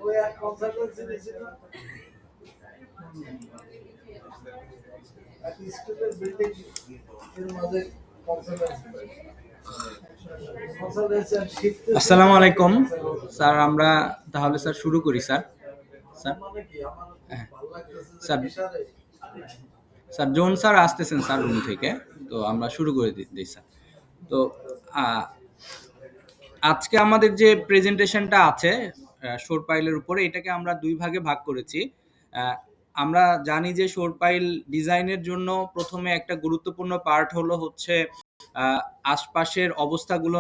ওই এক কনসালটেন্সি দিয়েছিল এক স্কুলের বিল্ডিং এর মাঝে কনসালটেন্সি আসসালামু আলাইকুম স্যার। আমরা তাহলে স্যার শুরু করি sir. Sir sir sir zone sir আসতেছেন স্যার রুম থেকে, তো আমরা শুরু করে দিই স্যার। তো আজকে আমাদের যে প্রেজেন্টেশনটা আছে শোর পাইলের উপরে, এটাকে আমরা দুই ভাগে ভাগ করেছি। আমরা জানি যে শোর পাইল ডিজাইনের জন্য প্রথমে একটা গুরুত্বপূর্ণ পার্ট হচ্ছে আশপাশের অবস্থাগুলো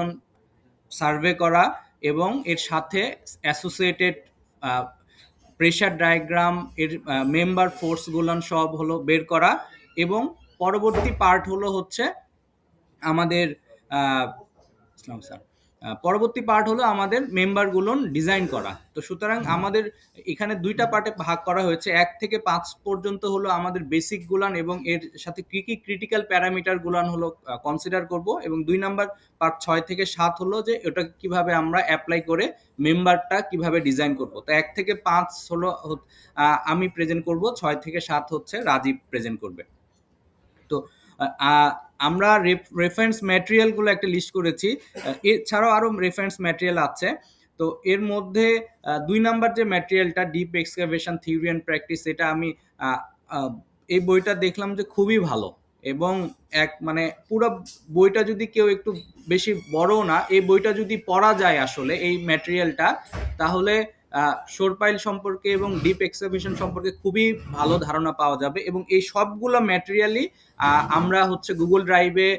সার্ভে করা এবং এর সাথে অ্যাসোসিয়েটেড প্রেশার ডায়াগ্রাম, এর মেম্বার ফোর্সগুলো সব হলো বের করা, এবং পরবর্তী পার্ট হচ্ছে আমাদের পরবর্তী পার্ট হলো আমাদের মেম্বারগুলো ডিজাইন করা। তো সুতরাং আমাদের এখানে দুইটা পার্টে ভাগ করা হয়েছে। 1 থেকে 5 পর্যন্ত হলো আমাদের বেসিক গুলান এবং এর সাথে কি কি ক্রিটিক্যাল প্যারামিটার গুলান হলো কনসিডার করব, এবং 2 নাম্বার পার্ট 6 থেকে 7 হলো যে এটা কিভাবে আমরা অ্যাপ্লাই করে মেম্বারটা কিভাবে ডিজাইন করব। তো 1 থেকে 5 হলো আমি প্রেজেন্ট করব, 6 থেকে 7 হচ্ছে রাজীব প্রেজেন্ট করবে। তো আমরা রেফারেন্স ম্যাটেরিয়ালগুলো একটা লিস্ট করেছি, এছাড়াও আরও রেফারেন্স ম্যাটেরিয়াল আছে। তো এর মধ্যে 2 নাম্বার যে ম্যাটেরিয়ালটা, deep excavation theory and practice, এটা আমি এই বইটা দেখলাম যে খুবই ভালো, এবং মানে পুরো বইটা যদি কেউ একটু বেশি বড় না, এই বইটা যদি পড়া যায় আসলে এই ম্যাটেরিয়ালটা, তাহলে শোর পাইল সম্পর্কে এবং ডিপ এক্সকাভেশন সম্পর্কে খুবই ভালো ধারণা পাওয়া যাবে। এবং এই সবগুলো ম্যাটেরিয়ালই আমরা হচ্ছে গুগল ড্রাইভে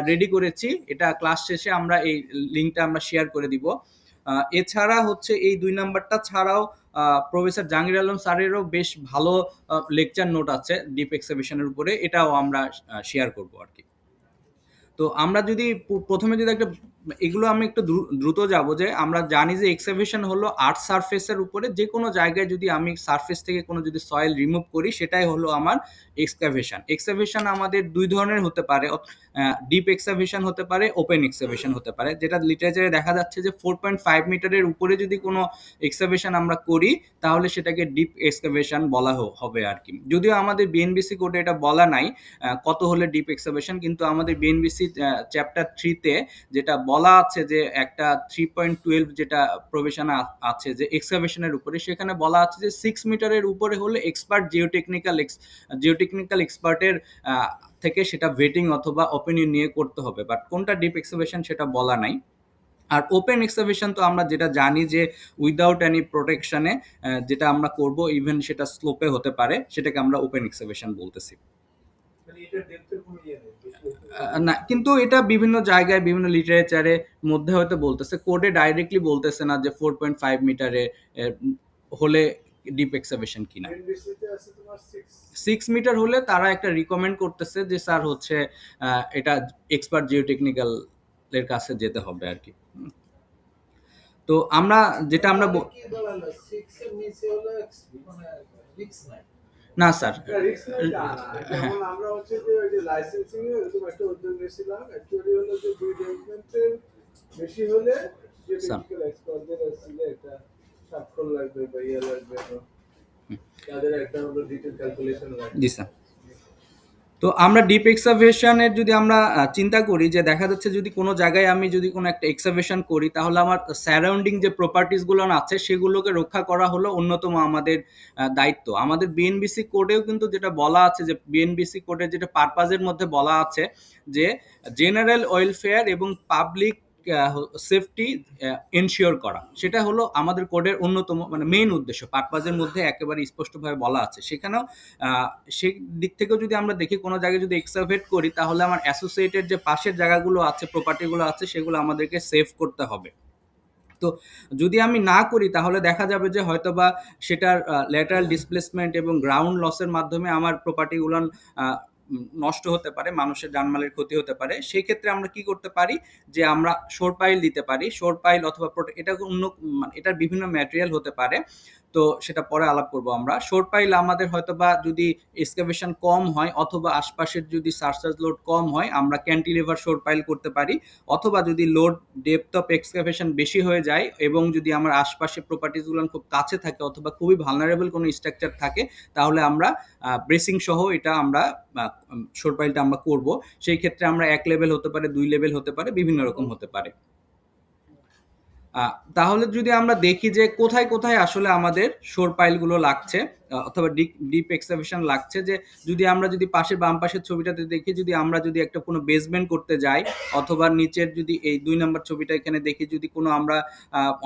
রেডি করেছি। এটা ক্লাস শেষে আমরা এই লিঙ্কটা আমরা শেয়ার করে দিব। এছাড়া হচ্ছে এই 2 নাম্বারটা ছাড়াও প্রফেসর জাহাঙ্গীর আলম স্যারেরও বেশ ভালো লেকচার নোট আছে ডিপ এক্সকাভেশনের উপরে, এটাও আমরা শেয়ার করব আর কি। তো আমরা যদি প্রথমে যদি একটা এগুলো আমি একটু দ্রুত যাব, যে আমরা জানি যে এক্সকাভেশন হলো আর্থ সারফেসের উপরে যে কোনো জায়গায় যদি আমি সারফেস থেকে কোনো যদি সয়েল রিমুভ করি, সেটাই হলো আমার এক্সকাভেশন। এক্সকাভেশন আমাদের 2 ধরনের হতে পারে, ডিপ এক্সকাভেশন হতে পারে, ওপেন এক্সকাভেশন হতে পারে। যেটা লিটারেচারে দেখা যাচ্ছে যে 4.5 মিটারের উপরে যদি কোনো এক্সকাভেশন আমরা করি, তাহলে সেটাকে ডিপ এক্সকাভেশন বলা হবে আর কি। যদিও আমাদের বিএনবিসি কোডে এটা বলা নাই কত হলে ডিপ এক্সকাভেশন, কিন্তু আমাদের বিএনবিসি চ্যাপ্টার 3-তে যেটা বলা আছে যে একটা 3.12 যেটা প্রভিশন আছে যে এক্সকাভেশনের উপরে, সেখানে বলা আছে যে 6 মিটারের উপরে হলে এক্সপার্ট জিওটেকনিক্যাল এক্সপার্টের থেকে সেটা ভেটিং অথবা ওপিনিয়ন নিয়ে করতে হবে। বাট কোনটা ডিপ এক্সকাভেশন সেটা বলা নাই। আর ওপেন এক্সকাভেশন তো আমরা যেটা জানি যে উইদাউট এনি প্রোটেকশনে যেটা আমরা করব, ইভেন সেটা স্লোপে হতে পারে, সেটাকে আমরা ওপেন এক্সকাভেশন বলতেছি। না, কিন্তু এটা বিভিন্ন জায়গায় বিভিন্ন লিটারেচারে মধ্যে হয়তো বলতেছে, কোডে ডাইরেক্টলি বলতেছে না যে 4.5 মিটারে হলে ডিপ এক্সকাভেশন কিনা। 6 মিটার হলে তারা একটা রিকমেন্ড করতেছে যে স্যার হচ্ছে এটা এক্সপার্ট জিওটেকনিক্যাল এর কাছে যেতে হবে আর কি। তো আমরা যেটা আমরা না স্যার, আমরা হচ্ছে যে ওই যে লাইসেন্সিং এর এরকম একটা উদ্যোগ নিয়েছিলাম। অ্যাকচুয়ালি হলো যে 2 ডকুমেন্টের বেশি হলে যে টেকনিক্যাল এক্সপার্টদের আছে যে একটা স্বাক্ষর লাগবে বা ইয়ে লাগবে, তাদের একটা হলো ডিটেইল ক্যালকুলেশন লাগবে। জি স্যার। তো আমরা ডিপ এক্সকাভেশনের যদি আমরা চিন্তা করি, যে দেখা যাচ্ছে যদি কোনো জায়গায় আমি যদি কোনো একটা এক্সকাভেশন করি, তাহলে আমার সারাউন্ডিং যে প্রপার্টিসগুলো আছে সেগুলোকে রক্ষা করা হলো অন্যতম আমাদের দায়িত্ব। আমাদের বিএনবিসি কোডেও কিন্তু যেটা বলা আছে, যে বিএনবিসি কোডের যেটা পারপাজের মধ্যে বলা আছে যে জেনারেল ওয়েলফেয়ার এবং পাবলিক সেফটি এনশিওর করা, সেটা হলো আমাদের কোডের অন্যতম মানে মেইন উদ্দেশ্য। পারপাজের মধ্যে একেবারে স্পষ্টভাবে বলা আছে। সেখানেও সেই দিক থেকেও যদি আমরা দেখি, কোনো জায়গায় যদি এক্সকাভেট করি, তাহলে আমার অ্যাসোসিয়েটেড যে পাশের জায়গাগুলো আছে, প্রপার্টিগুলো আছে, সেগুলো আমাদেরকে সেভ করতে হবে। তো যদি আমি না করি, তাহলে দেখা যাবে যে হয়তোবা সেটার ল্যাটারাল ডিসপ্লেসমেন্ট এবং গ্রাউন্ড লসের মাধ্যমে আমার প্রপার্টিগুলো নষ্ট হতে পারে, মানুষের জানমালের ক্ষতি হতে পারে। সেই ক্ষেত্রে আমরা কি করতে পারি, যে আমরা শোর পাইল দিতে পারি, শোর পাইল অথবা এটা অন্য এটার বিভিন্ন ম্যাটেরিয়াল হতে পারে। তো তো সেটা পরে আলাপ করব আমরা। শোর পাইল আমাদের হয়তোবা যদি এক্সকাভেশন কম হয় অথবা আশপাশের যদি সারচার্জ লোড কম হয় আমরা ক্যান্টিলিভার শোর পাইল করতে পারি, অথবা যদি লোড ডেপথ অফ এক্সকাভেশন বেশি হয়ে যায় এবং যদি আমার আশপাশে প্রপার্টিসগুলো খুব কাছে থাকে অথবা খুবই ভালনারেবল কোনো স্ট্রাকচার থাকে তাহলে আমরা ব্রেসিং সহ এটা আমরা শোর পাইলটা আমরা করব। সেই ক্ষেত্রে আমরা 1 লেভেল হতে পারে, 2 লেভেল হতে পারে, বিভিন্ন রকম হতে পারে। তাহলে যদি আমরা দেখি যে কোথায় কোথায় আসলে আমাদের শোর পাইলগুলো লাগছে অথবা ডিপ এক্সকাভেশন লাগছে, যে যদি আমরা যদি পাশের বাম পাশের ছবিটাতে দেখি, যদি আমরা যদি একটা কোনো বেসমেন্ট করতে যাই অথবা নিচের যদি এই 2 নম্বর ছবিটা এখানে দেখি, যদি কোনো আমরা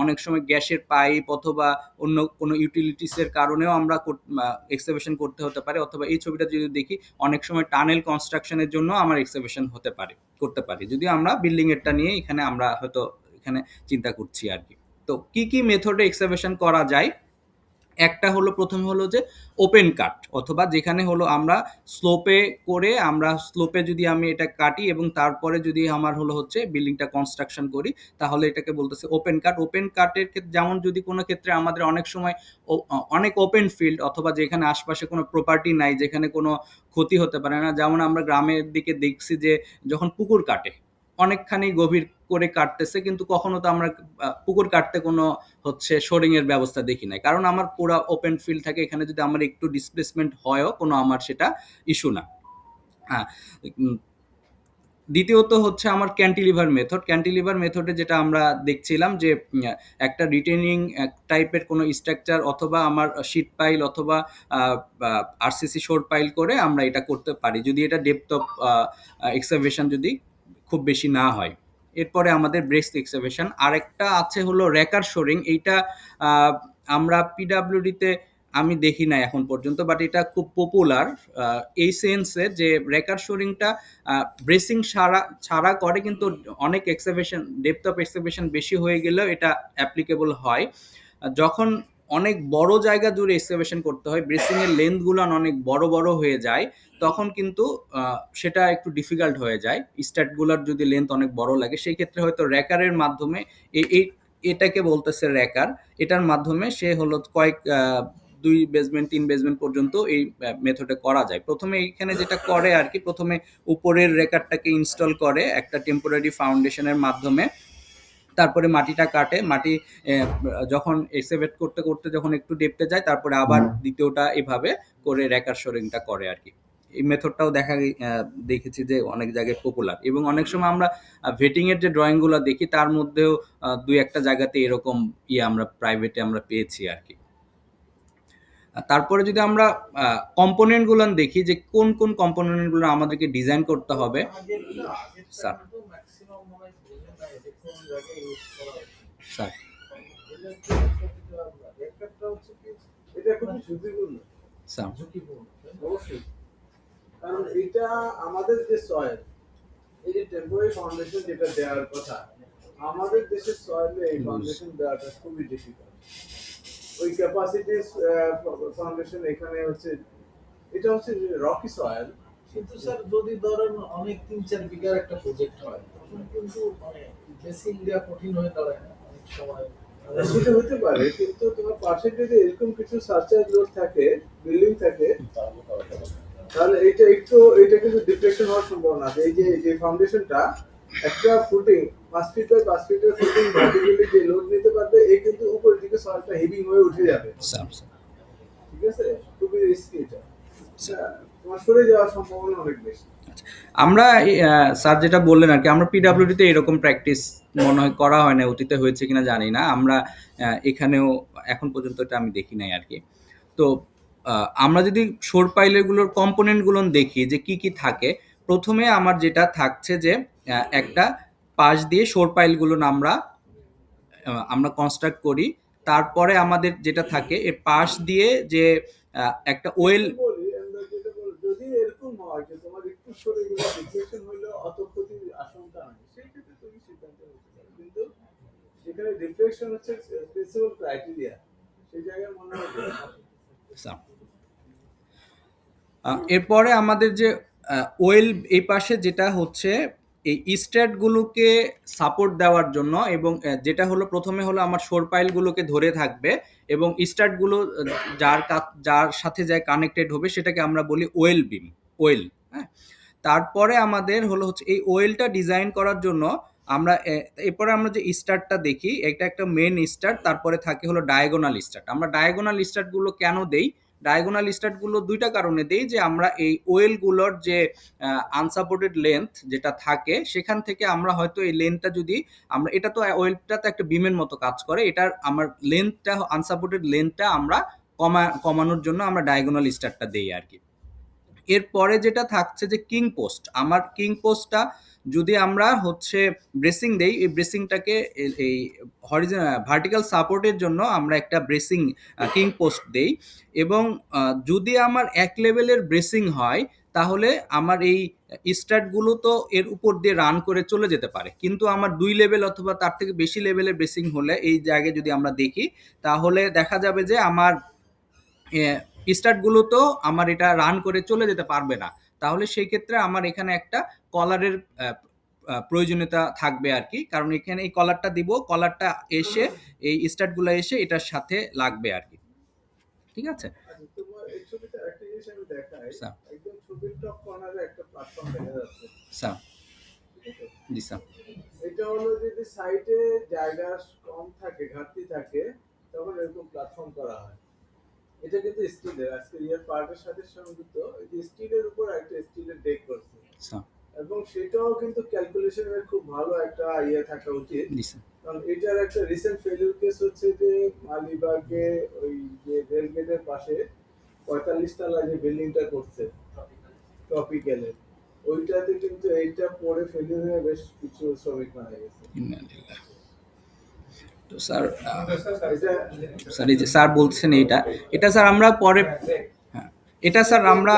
অনেক সময় গ্যাসের পাইপ অথবা অন্য কোনো ইউটিলিটিসের কারণেও আমরা এক্সকাভেশন করতে হতে পারে, অথবা এই ছবিটা যদি দেখি অনেক সময় টানেল কনস্ট্রাকশনের জন্য আমার এক্সকাভেশন করতে পারি, যদি আমরা বিল্ডিং এরটা নিয়ে এখানে আমরা হয়তো এখানে চিন্তা করছি আর কি। তো কি কি মেথডে এক্সকাভেশন করা যায়, একটা হলো প্রথমে হলো যে ওপেন কাট, অথবা যেখানে হলো আমরা স্লোপে করে আমরা স্লোপে যদি আমি এটা কাটি এবং তারপরে যদি আমার হলো হচ্ছে বিল্ডিংটা কনস্ট্রাকশন করি তাহলে এটাকে বলতেছে ওপেন কাট। ওপেন কাটের ক্ষেত্রে যেমন যদি কোনো ক্ষেত্রে আমাদের অনেক সময় অনেক ওপেন ফিল্ড অথবা যেখানে আশপাশে কোনো প্রপার্টি নাই, যেখানে কোনো ক্ষতি হতে পারে না, যেমন আমরা গ্রামের দিকে দেখছি যে যখন পুকুর কাটে অনেকখানি গভীর করে কাটতেছে, কিন্তু কখনো তো আমরা পুকুর কাটতে কোনো হচ্ছে শোরিং এর ব্যবস্থা দেখি নাই, কারণ আমার পুরো ওপেন ফিল্ড থাকে, এখানে যদি আমার একটু ডিসপ্লেসমেন্ট হয়ও কোনো আমার সেটা ইস্যু না। হ্যাঁ, দ্বিতীয়ত হচ্ছে আমার ক্যান্টিলিভার মেথড। ক্যান্টিলিভার মেথডে যেটা আমরা দেখছিলাম যে একটা রিটেনিং টাইপের কোনো স্ট্রাকচার অথবা আমার শীট পাইল অথবা আরসিসি শোর পাইল করে আমরা এটা করতে পারি যদি এটা ডেপথ অফ এক্সকাভেশন যদি খুব বেশি না হয়। এরপরে আমাদের ব্রেস্ট এক্সকাভেশন। আরেকটা আছে হলো র্যাকার শোরিং। এইটা আমরা পিডাব্লিউডিতে আমি দেখি না এখন পর্যন্ত, বাট এটা খুব পপুলার এই সেন্সে যে র্যাকার শোরিংটা ব্রেসিং ছাড়া করে, কিন্তু অনেক এক্সকাভেশন ডেপথ অফ এক্সকাভেশন বেশি হয়ে গেলেও এটা অ্যাপ্লিকেবল হয়। যখন অনেক বড় জায়গা জুড়ে এক্সকাভেশন করতে হয়, ব্রেসিং এর লেন্থগুলো অনেক বড় বড় হয়ে যায়, তখন কিন্তু সেটা একটু ডিফিকাল্ট হয়ে যায়। স্ট্যাটগুলোর যদি লেন্থ অনেক বড় লাগে সেই ক্ষেত্রে হয়তো র্যাকারের মাধ্যমে এই এটাকে বলতেছে র্যাকার, এটার মাধ্যমে সে হলো কয়েক 2 বেসমেন্ট 3 বেসমেন্ট পর্যন্ত এই মেথডে করা যায়। প্রথমে এইখানে যেটা করে আর কি, প্রথমে উপরের র্যাকারটাকে ইনস্টল করে একটা টেম্পোরারি ফাউন্ডেশনের মাধ্যমে, তারপরে মাটিটা কাটে, মাটি যখন এক্সকাভেট করতে করতে যখন একটু ডেপথে যায় তারপরে আবার দ্বিতীয়টা এভাবে করে র্যাকার শোরিংটা করে আর কি। এই মেথডটাও দেখেছি যে অনেক জায়গায় পপুলার, এবং অনেক সময় আমরা ভেটিং এর যে ড্রয়িংগুলো দেখি তার মধ্যেও 2-1টা জায়গাতে এরকম আমরা প্রাইভেটে আমরা পেয়েছি আর কি। তারপরে যদি আমরা কম্পোনেন্টগুলো দেখি যে কোন কোন কম্পোনেন্টগুলো আমাদেরকে ডিজাইন করতে হবে। স্যার স্যার এটা খুব ঝুঁকিপূর্ণ। স্যার অবশ্যই, কারণ এটা আমাদের যে সয়েল, এই যে টেম্পোরারি ফাউন্ডেশন যেটা দেওয়ার কথা, আমাদের দেশের সয়েলে এই ফাউন্ডেশন দেওয়াটা খুবই ডিফিকাল্ট। ওই ক্যাপাসিটি ফাউন্ডেশন এখানে হচ্ছে, এটা হচ্ছে রকি সয়েল। কিন্তু স্যার যদি ধরেন অনেক 3-4 বিঘার একটা প্রজেক্ট হয় তখন কিন্তু মানে বেসিক দেওয়া কঠিন হয়ে দাঁড়ায় না অনেক সময়। সেটা হতে পারে, কিন্তু তোমার পাশে যদি এরকম কিছু সারচার্জ লোড থাকে, বিল্ডিং থাকে, তাহলে এটা কিন্তু ডিফ্লেকশন হওয়ার সম্ভাবনা আছে। এই যে ফাউন্ডেশনটা একটা ফুটিং 5 ফিট বাই 5 ফিটের ফুটিং ভার্টিক্যালি যে লোড নিতে পারবে, এই কিন্তু উপরের দিকে সয়েলটা হেভিং হয়ে উঠে যাবে। ঠিক আছে, খুবই রিস্কি এটা, তোমার সরে যাওয়ার সম্ভাবনা অনেক বেশি। আমরা স্যার যেটা বললেন আর কি, আমরা পিডাব্লিউডিতে এরকম প্র্যাকটিস মনে হয় করা হয় না, অতীতে হয়েছে কিনা জানি না, আমরা এখানেও এখন পর্যন্ত এটা আমি দেখি নাই আর কি। তো আমরা যদি শোর পাইলগুলোর কম্পোনেন্টগুলো দেখি যে কি কি থাকে, প্রথমে আমার যেটা থাকছে যে একটা পাশ দিয়ে শোর পাইলগুলো আমরা কনস্ট্রাক্ট করি, তারপরে আমাদের যেটা থাকে এর পাশ দিয়ে যে একটা ওয়েল। যদি এরকম হয় যে তোমার একটু সরে গেলে ডিফ্লেকশন হইলে অত ক্ষতির আশঙ্কা নাই, সেই ক্ষেত্রে তুমি সিদ্ধান্ত নিতে পারো, কিন্তু সেখানে ডিফ্লেকশন হচ্ছে প্রিন্সিপাল ক্রাইটেরিয়া, সেই জায়গায় মনে হয়। এরপরে আমাদের যে ওয়েল এই পাশে যেটা হচ্ছে এই স্ট্যাটগুলোকে সাপোর্ট দেওয়ার জন্য এবং যেটা হলো প্রথমে হলো আমার শোর পাইলগুলোকে ধরে থাকবে এবং স্ট্যাটগুলো যার সাথে যায় কানেক্টেড হবে সেটাকে আমরা বলি ওয়েল বিম, ওয়েল। হ্যাঁ, তারপরে আমাদের হলো হচ্ছে এই ওয়েলটা ডিজাইন করার জন্য আমরা এরপরে আমরা যে স্টার্টটা দেখি, এটা একটা মেন স্টার্ট, তারপরে থাকে হলো ডায়াগোনাল স্টার্ট। আমরা ডায়াগোনাল স্টার্টগুলো কেন দেই? ডায়াগোনাল স্টার্টগুলো দুইটা কারণে দেই, যে আমরা এই ওয়েলগুলোর যে আনসাপোর্টেড লেন্থ যেটা থাকে সেখান থেকে আমরা হয়তো এই লেন্থটা যদি আমরা, এটা তো ওয়েলটা তো একটা বিমের মতো কাজ করে, এটার আমার লেন্থটা আনসাপোর্টেড লেন্থটা আমরা কমানোর জন্য আমরা ডায়াগোনাল স্টার্টটা দেই আর কি। এরপরে যেটা থাকছে যে কিং পোস্ট, আমার কিং পোস্টটা যদি আমরা হচ্ছে ব্রেসিং দেই, এই ব্রেসিংটাকে এই ভার্টিক্যাল সাপোর্টের জন্য আমরা একটা ব্রেসিং কিং পোস্ট দেই এবং যদি আমার এক লেভেলের ব্রেসিং হয় তাহলে আমার এই স্টার্টগুলো তো এর উপর দিয়ে রান করে চলে যেতে পারে, কিন্তু আমার 2 লেভেল অথবা তার থেকে বেশি লেভেলের ব্রেসিং হলে এই জায়গায় যদি আমরা দেখি তাহলে দেখা যাবে যে আমার স্টার্টগুলো তো আমার এটা রান করে চলে যেতে পারবে না। তাহলে সেই ক্ষেত্রে আমার এখানে একটা কলারের প্রয়োজনীয়তা থাকবে আর কি, কারণ এখানে এই কলারটা দিব, কলারটা এসে এই স্টার্টগুলো এসে এটার সাথে লাগবে আর কি। ঠিক আছে আচ্ছা, তোমার এই ছবিতে একটা জিনিস আমি দেখাই, স্যার। একদম ছবির টপ কর্নারে একটা প্ল্যাটফর্ম দেখা যাচ্ছে, স্যার। ঠিক আছে? জি স্যার। এটা হলো যদি সাইটে জায়গা কম থাকে, ঘাটতি থাকে, তখন এরকম প্ল্যাটফর্ম করা হয়। এটা কিন্তু স্টিলের, আজকে ইয়ার পার্টের সাথে সংযুক্ত, এই যে স্টিলের উপর একটা স্টিলের ডেক করছে, স্যার। এবং সেটাও কিন্তু ক্যালকুলেশনের খুব ভালো একটা ইয়ে থাকা উচিত। জি স্যার। কারণ এটার একটা রিসেন্ট ফেলিউর কেস হচ্ছে যে মালিবাগে ওই যে রেল গেটের পাশে 45 তলা যে বিল্ডিংটা করছে ট্রপিক্যালের, ওইটাতে কিন্তু এইটা পরে ফেলিউর হয়ে বেশ কিছু শ্রমিক মারা গেছে। ইন্নালিল্লাহ। তো স্যার এটা স্যার এই যে স্যার বলছেন এটা স্যার আমরা পরে, হ্যাঁ এটা স্যার আমরা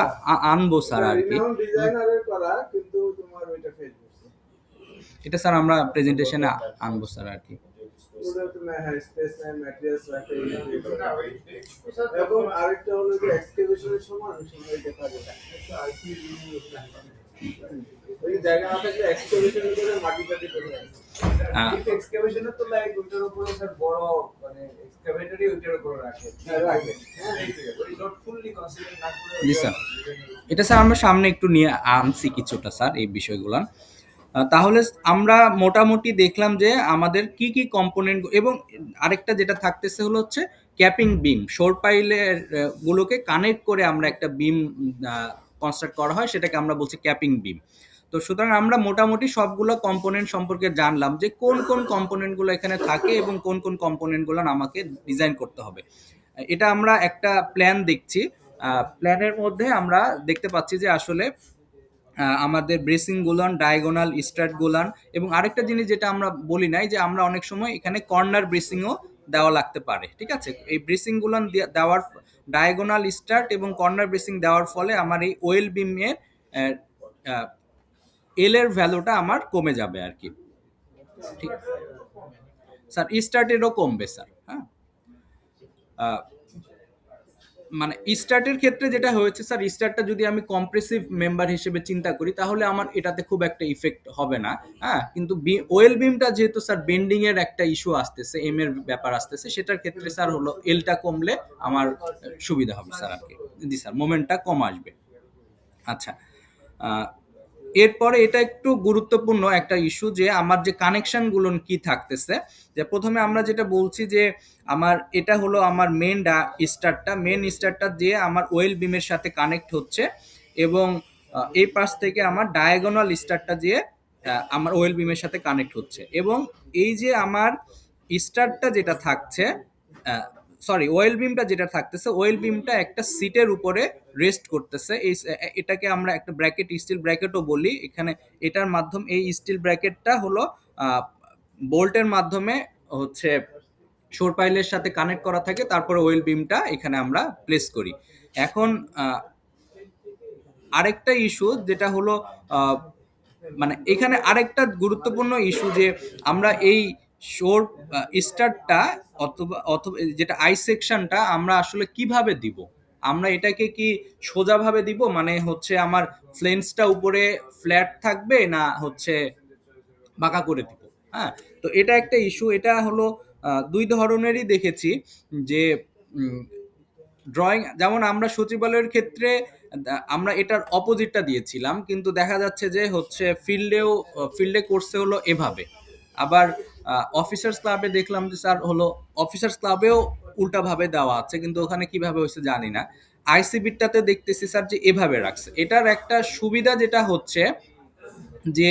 আনবো স্যার আর কি। রিনাউন্ড ডিজাইনারের করা, কিন্তু তোমার ওইটা ফেল করছে। এটা স্যার আমরা প্রেজেন্টেশনে আনবো স্যার আর কি। ওটা তো না, হ্যাঁ, স্পেস নাই, ম্যাটেরিয়ালস রাখে, এবং আরেকটা হলো যে এক্সকেভেশনের সময় অনেক সময় দেখা যায় ওই জায়গা না থাকলে এক্সকেভেশন করে মাটি কাটি করে কিন্তু এক্সকাভেশনের তো লাইক ওইটার উপরে স্যার বড় মানে এক্সকাভেটরই ওইটার উপরে রাখে। রাখে। ওই নট ফুললি কনসিডার না করে। জি স্যার। এটা স্যার আমরা সামনে একটু নিয়ে আনছি কিছুটা স্যার এই বিষয়গুলো। তাহলে আমরা মোটামুটি দেখলাম যে আমাদের কি কি কম্পোনেন্ট, এবং আরেকটা যেটা থাকতেছে হলো হচ্ছে ক্যাপিং বিম, শোর পাইলের গুলোকে কানেক্ট করে আমরা একটা বিম কনস্ট্রাক্ট করা হয়, সেটাকে আমরা বলছি ক্যাপিং বিম। তো সুতরাং আমরা মোটামুটি সবগুলো কম্পোনেন্ট সম্পর্কে জানলাম যে কোন কোন কম্পোনেন্টগুলো এখানে থাকে এবং কোন কোন কম্পোনেন্টগুলো আমাকে ডিজাইন করতে হবে। এটা আমরা একটা প্ল্যান দেখছি, প্ল্যানের মধ্যে আমরা দেখতে পাচ্ছি যে আসলে আমাদের bracing Golan, diagonal start Golan, এবং আরেকটা জিনিস যেটা আমরা বলি নাই, যে আমরা অনেক সময় এখানে কর্নার ব্রেসিংও দেওয়া লাগতে পারে। ঠিক আছে, এই ব্রেসিং গোলান দেওয়ার, ডায়াগোনাল স্টার্ট এবং কর্নার ব্রেসিং দেওয়ার ফলে আমার এই ওয়েল বিমের এল এর ভ্যালুটা আমার কমে যাবে আর কি। ঠিক আছে স্যার, স্টার্টেরও কমবে স্যার। হ্যাঁ, মানে স্টার্টের ক্ষেত্রে যেটা হয়েছে স্যার, স্টার্টটা যদি আমি কম্প্রেসিভ মেম্বার হিসেবে চিন্তা করি তাহলে আমার এটাতে খুব একটা ইফেক্ট হবে না। হ্যাঁ, কিন্তু ওয়েল বিমটা যেহেতু স্যার বেন্ডিং এর একটা ইস্যু আসতেছে, এম এর ব্যাপার আসতেছে, সেটার ক্ষেত্রে স্যার হলো এলটা কমলে আমার সুবিধা হবে স্যার আর কি। জি স্যার, মোমেন্টটা কম আসবে। আচ্ছা, এরপরে এটা একটু গুরুত্বপূর্ণ একটা ইস্যু, যে আমার যে কানেকশনগুলো কি থাকতেছে। যে প্রথমে আমরা যেটা বলছি যে আমার এটা হলো আমার মেন স্টার্টটা দিয়ে আমার ওয়েল বিমের সাথে কানেক্ট হচ্ছে, এবং এই পাশ থেকে আমার ডায়াগোনাল স্টার্টটা দিয়ে আমার ওয়েল বিমের সাথে কানেক্ট হচ্ছে, এবং এই যে আমার স্টার্টটা যেটা থাকছে, সরি ওয়েল বিমটা যেটা থাকতেছে, ওয়েল বিমটা একটা সিটের উপরে রেস্ট করতেছে। এটাকে আমরা একটা ব্র্যাকেট, স্টিল ব্র্যাকেটও বলি এখানে। এটার মাধ্যমে এই স্টিল ব্র্যাকেটটা হলো বোল্টের মাধ্যমে হচ্ছে শোর পাইলের সাথে কানেক্ট করা থাকে, তারপরে ওয়েল বিমটা এখানে আমরা প্লেস করি। এখন আরেকটা ইস্যু যেটা হলো মানে এখানে আরেকটা গুরুত্বপূর্ণ ইস্যু, যে আমরা এই শোর স্টার্টটা অথবা যেটা আই সেকশনটা আমরা আসলে কিভাবে দিব, আমরা এটাকে কি সোজাভাবে দিব, মানে হচ্ছে আমার ফ্লেন্সটা উপরে ফ্ল্যাট থাকবে না হচ্ছে বাঁকা করে দিব। হ্যাঁ, তো এটা একটা ইস্যু। এটা হলো দুই ধরনেরই দেখেছি যে ড্রয়িং, যেমন আমরা সচিবালয়ের ক্ষেত্রে আমরা এটার অপোজিটটা দিয়েছিলাম, কিন্তু দেখা যাচ্ছে যে হচ্ছে ফিল্ডে করছে হলো এভাবে। আবার অফিসার্স ক্লাবে দেখলাম যে স্যার হলো অফিসার্স ক্লাবেও উল্টাভাবে দেওয়া আছে, কিন্তু ওখানে কিভাবে হয়েছে জানি না। আইসিবিটাতে দেখতেছি স্যার যে এভাবে রাখছে। এটার একটা সুবিধা যেটা হচ্ছে যে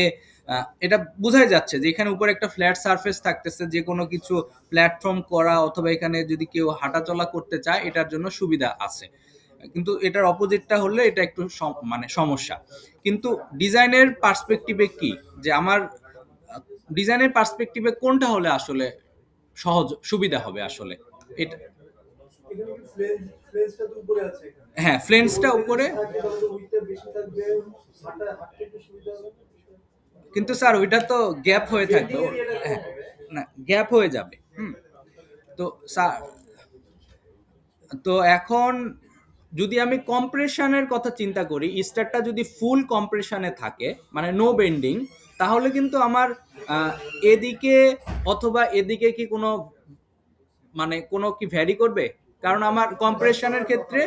এটা বোঝাই যাচ্ছে যে এখানে উপরে একটা ফ্ল্যাট সারফেস থাকতেছে, যে কোনো কিছু প্ল্যাটফর্ম করা অথবা এখানে যদি কেউ হাঁটাচলা করতে চায় এটার জন্য সুবিধা আছে। কিন্তু এটার অপোজিটটা হলে এটা একটু মানে সমস্যা। কিন্তু ডিজাইনের পার্সপেক্টিভে কি, যে আমার ডিজাইনের পার্সপেক্টিভে কোনটা হলে আসলে সহজ সুবিধা হবে আসলে এটা? এখানে কি ফ্লেন্সটা তো উপরে আছে এখানে। হ্যাঁ, ফ্লেন্সটা উপরে, থাকে তাহলে উইথটা বেশি থাকবে, হাঁটতে একটু সুবিধা হবে। কিন্তু স্যার ওইটা তো গ্যাপ হয়ে থাকবে। হ্যাঁ, না গ্যাপ হয়ে যাবে। তো স্যার, তো এখন যদি আমি কম্প্রেশনের কথা চিন্তা করি, স্টারটা যদি ফুল কম্প্রেশনে থাকে মানে নো বেন্ডিং, তাহলে কিন্তু আমার এদিকে অথবা এদিকে কি কোনো মানে কোনো কি ভ্যারি করবে? কারণ আমার কম্প্রেশনের ক্ষেত্রে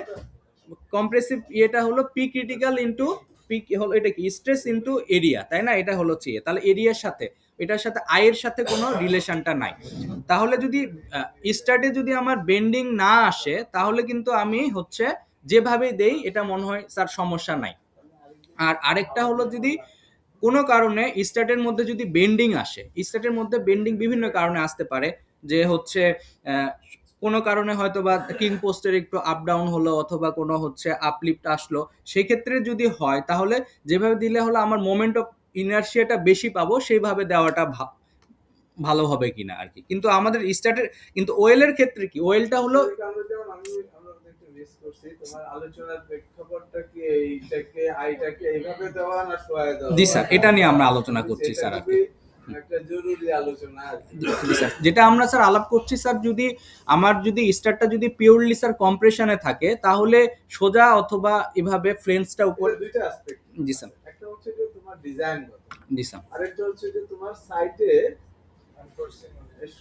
কম্প্রেসিভ ইয়েটা হলো পি ক্রিটিক্যাল ইনটু পি হলো এটা কি স্ট্রেস ইনটু এরিয়া, তাই না? এটা হলো চেয়ে, তাহলে এরিয়ার সাথে এটার সাথে আয়ের সাথে কোনো রিলেশনটা নাই। তাহলে যদি স্টার্টে যদি আমার বেন্ডিং না আসে, তাহলে কিন্তু আমি হচ্ছে যেভাবে দেই এটা মনে হয় স্যার সমস্যা নাই। আর আরেকটা হলো যদি কোনো কারণে স্টার্টের মধ্যে যদি বেন্ডিং আসে, স্টার্টের মধ্যে বেন্ডিং বিভিন্ন কারণে আসতে পারে, যে হচ্ছে কোনো কারণে হয়তো বা কিং পোস্টের একটু আপ ডাউন হলো অথবা কোনো হচ্ছে আপলিফট আসলো, সেক্ষেত্রে যদি হয় তাহলে যেভাবে দিলে হলো আমার মোমেন্ট অফ ইনার্শিয়াটা বেশি পাবো, সেইভাবে দেওয়াটা ভালো হবে কিনা আর কি। কিন্তু আমাদের স্টার্টের কিন্তু ওয়েলের ক্ষেত্রে কি, ওয়েলটা হলো আমরা যেমন আমরা একটু মিস করছি, তোমার আলোচনার প্রেক্ষাপটটা কি এইটাকে আইটাকে এইভাবে দেওয়া না শোয়া দেওয়া? জি স্যার, এটা নিয়ে আমরা আলোচনা করছি স্যার আর কি। একটা জরুরি আলোচনা আর কি। জি স্যার, যেটা আমরা স্যার আলাপ করছি স্যার, যদি আমার যদি স্টারটা যদি পিওরলি স্যার কম্প্রেশনে থাকে তাহলে সোজা অথবা এভাবে ফ্লেন্সটা উপর। এটা দুইটা অ্যাসপেক্ট। জি স্যার। একটা হচ্ছে যে তোমার ডিজাইন, জি স্যার। আরেকটা হচ্ছে যে তোমার সাইটে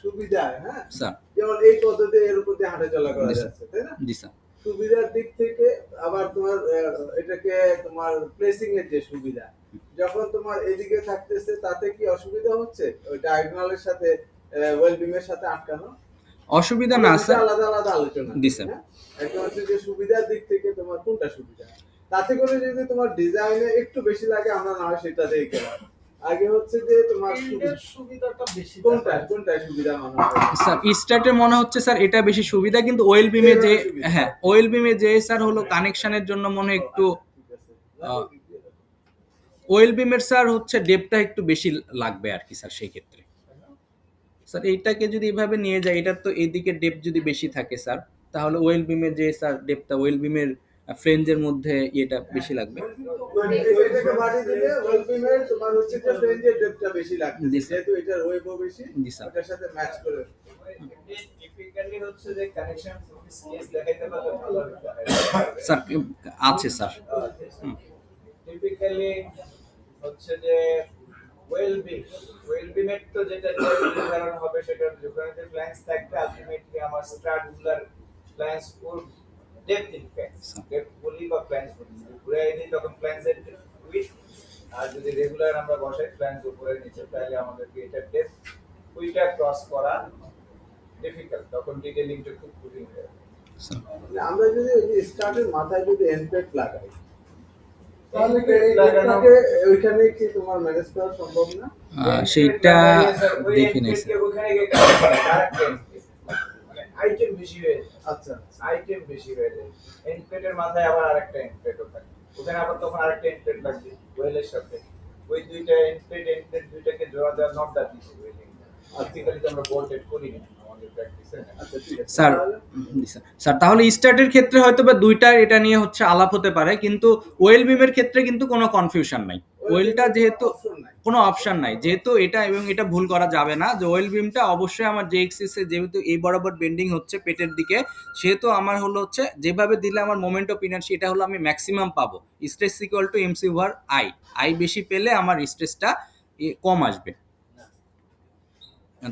সুবিধা। হ্যাঁ স্যার। যেমন এই পদ্ধতি এর উপর দিয়ে হাঁটা চলা করা যাচ্ছে, তাই না? জি স্যার। সুবিধার দিক থেকে আবার তোমার এটাকে তোমার প্লেসিং এর যে সুবিধা, যখন তোমার এদিকে থাকতেছে তাতে কি অসুবিধা হচ্ছে ওই ডায়াগোনালের সাথে ওয়েল বিমের সাথে আটকানো? অসুবিধা না স্যার। আলাদা আলাদা আলোচনা। জি স্যার। একটা হচ্ছে যে সুবিধার দিক থেকে তোমার কোনটা সুবিধা, তাতে করে যদি তোমার ডিজাইনে একটু বেশি লাগে আমরা না হয় সেটা দিয়ে গেলাম। আগে হচ্ছে যে তোমার সুবিধাটা বেশি কোনটা সুবিধা মনে হয় স্যার? স্টার্টে মনে হচ্ছে স্যার এটা বেশি সুবিধা, কিন্তু ওয়েল বিমে যে, হ্যাঁ ওয়েল বিমে যে স্যার হলো কানেকশনের জন্য মনে হয় একটু ওয়েল বিমের স্যার হচ্ছে ডেপটা একটু বেশি লাগবে আর কি স্যার। সেই ক্ষেত্রে স্যার এইটাকে যদি এভাবে নিয়ে যায়, এটার তো এইদিকে ডেপ যদি বেশি থাকে স্যার, তাহলে ওয়েল বিমের যে স্যার ডেপটা ওয়েল বিমের ফ্লেঞ্জের মধ্যে ইয়েটা বেশি লাগবে। মানে এটাকে বাড়ি দিলে ওয়েল বিমের তোমার হচ্ছে যে ফ্লেঞ্জের ডেপটা বেশি লাগবে, যেহেতু এটার ওয়েবও বেশি, এটার সাথে ম্যাচ করে। টিপিক্যালি হচ্ছে যে কানেকশন স্কেচ দেখাইতে পারলে ভালো হবে স্যার আছে স্যার। টিপিক্যালি হচ্ছে যে ওয়েল বিমের তো যেটা নির্ধারণ হবে সেটা যেখানে ফ্ল্যাঙ্কস থাকবে, আলটিমেটলি আমার স্ট্রাটগুলার ফ্ল্যাঙ্কস ফুল ডেপথ ইনফ্যাক্ট ডেপথ বলি বা ফ্ল্যাঙ্কস বলি ঘুরে দিই তখন ফ্ল্যাঙ্কসের উইথ, আর যদি রেগুলার আমরা বসাই ফ্ল্যাঙ্কস উপরে নিচে, তাহলে আমাদেরকে এটা ডেপথ ওইটা ক্রস করা ডিফিকাল্ট, তখন ডিটেইলিংটা খুব কঠিন হয়ে যায়। আমরা যদি স্টার্টের মাথায় যদি এনপেট লাগাই, তাহলে কি ওইখানে কি তোমার ম্যানেজ করা সম্ভব না? সেইটা দেখি নাই স্যার। ওখানে গিয়ে ডাইরেক্ট মানে আইটেম বেশি হয়ে যায়। আচ্ছা, আইটেম বেশি হয়ে যায়। এনপ্লেটের মাথায় আবার আরেকটা এনপ্লেটও থাকে, ওখানে আবার তখন আরেকটা এনপ্লেট লাগবে ওয়েলের সাথে, ওই দুইটা এনপ্লেট দুইটাকে জোড়া দেওয়ার নটটা দিচ্ছি ওয়েলিং। আর্টিক্যালি তো আমরা বোল্টেড করি না, আমাদের প্র্যাকটিসে। আচ্ছা ঠিক আছে স্যার তাহলে জি স্যার স্যার তাহলে স্টার্টের ক্ষেত্রে হয়তো বা দুইটার এটা নিয়ে হচ্ছে আলাপ হতে পারে, কিন্তু ওয়েল বিমের ক্ষেত্রে কিন্তু কোনো কনফিউশন নাই। ওয়েলটা যেহেতু অপশন নাই। কোনো অপশন নাই, যেহেতু এটা এবং এটা ভুল করা যাবে না যে ওয়েল বিমটা অবশ্যই আমার যে এক্সিস এ যেহেতু এই বরাবর বেন্ডিং হচ্ছে পেটের দিকে, সেহেতু আমার হলো হচ্ছে যেভাবে দিলে আমার মোমেন্ট অফ ইনার্সি এটা হলো আমি ম্যাক্সিমাম পাবো। Stress equal to MC over I, I বেশি পেলে আমার স্ট্রেসটা কম আসবে।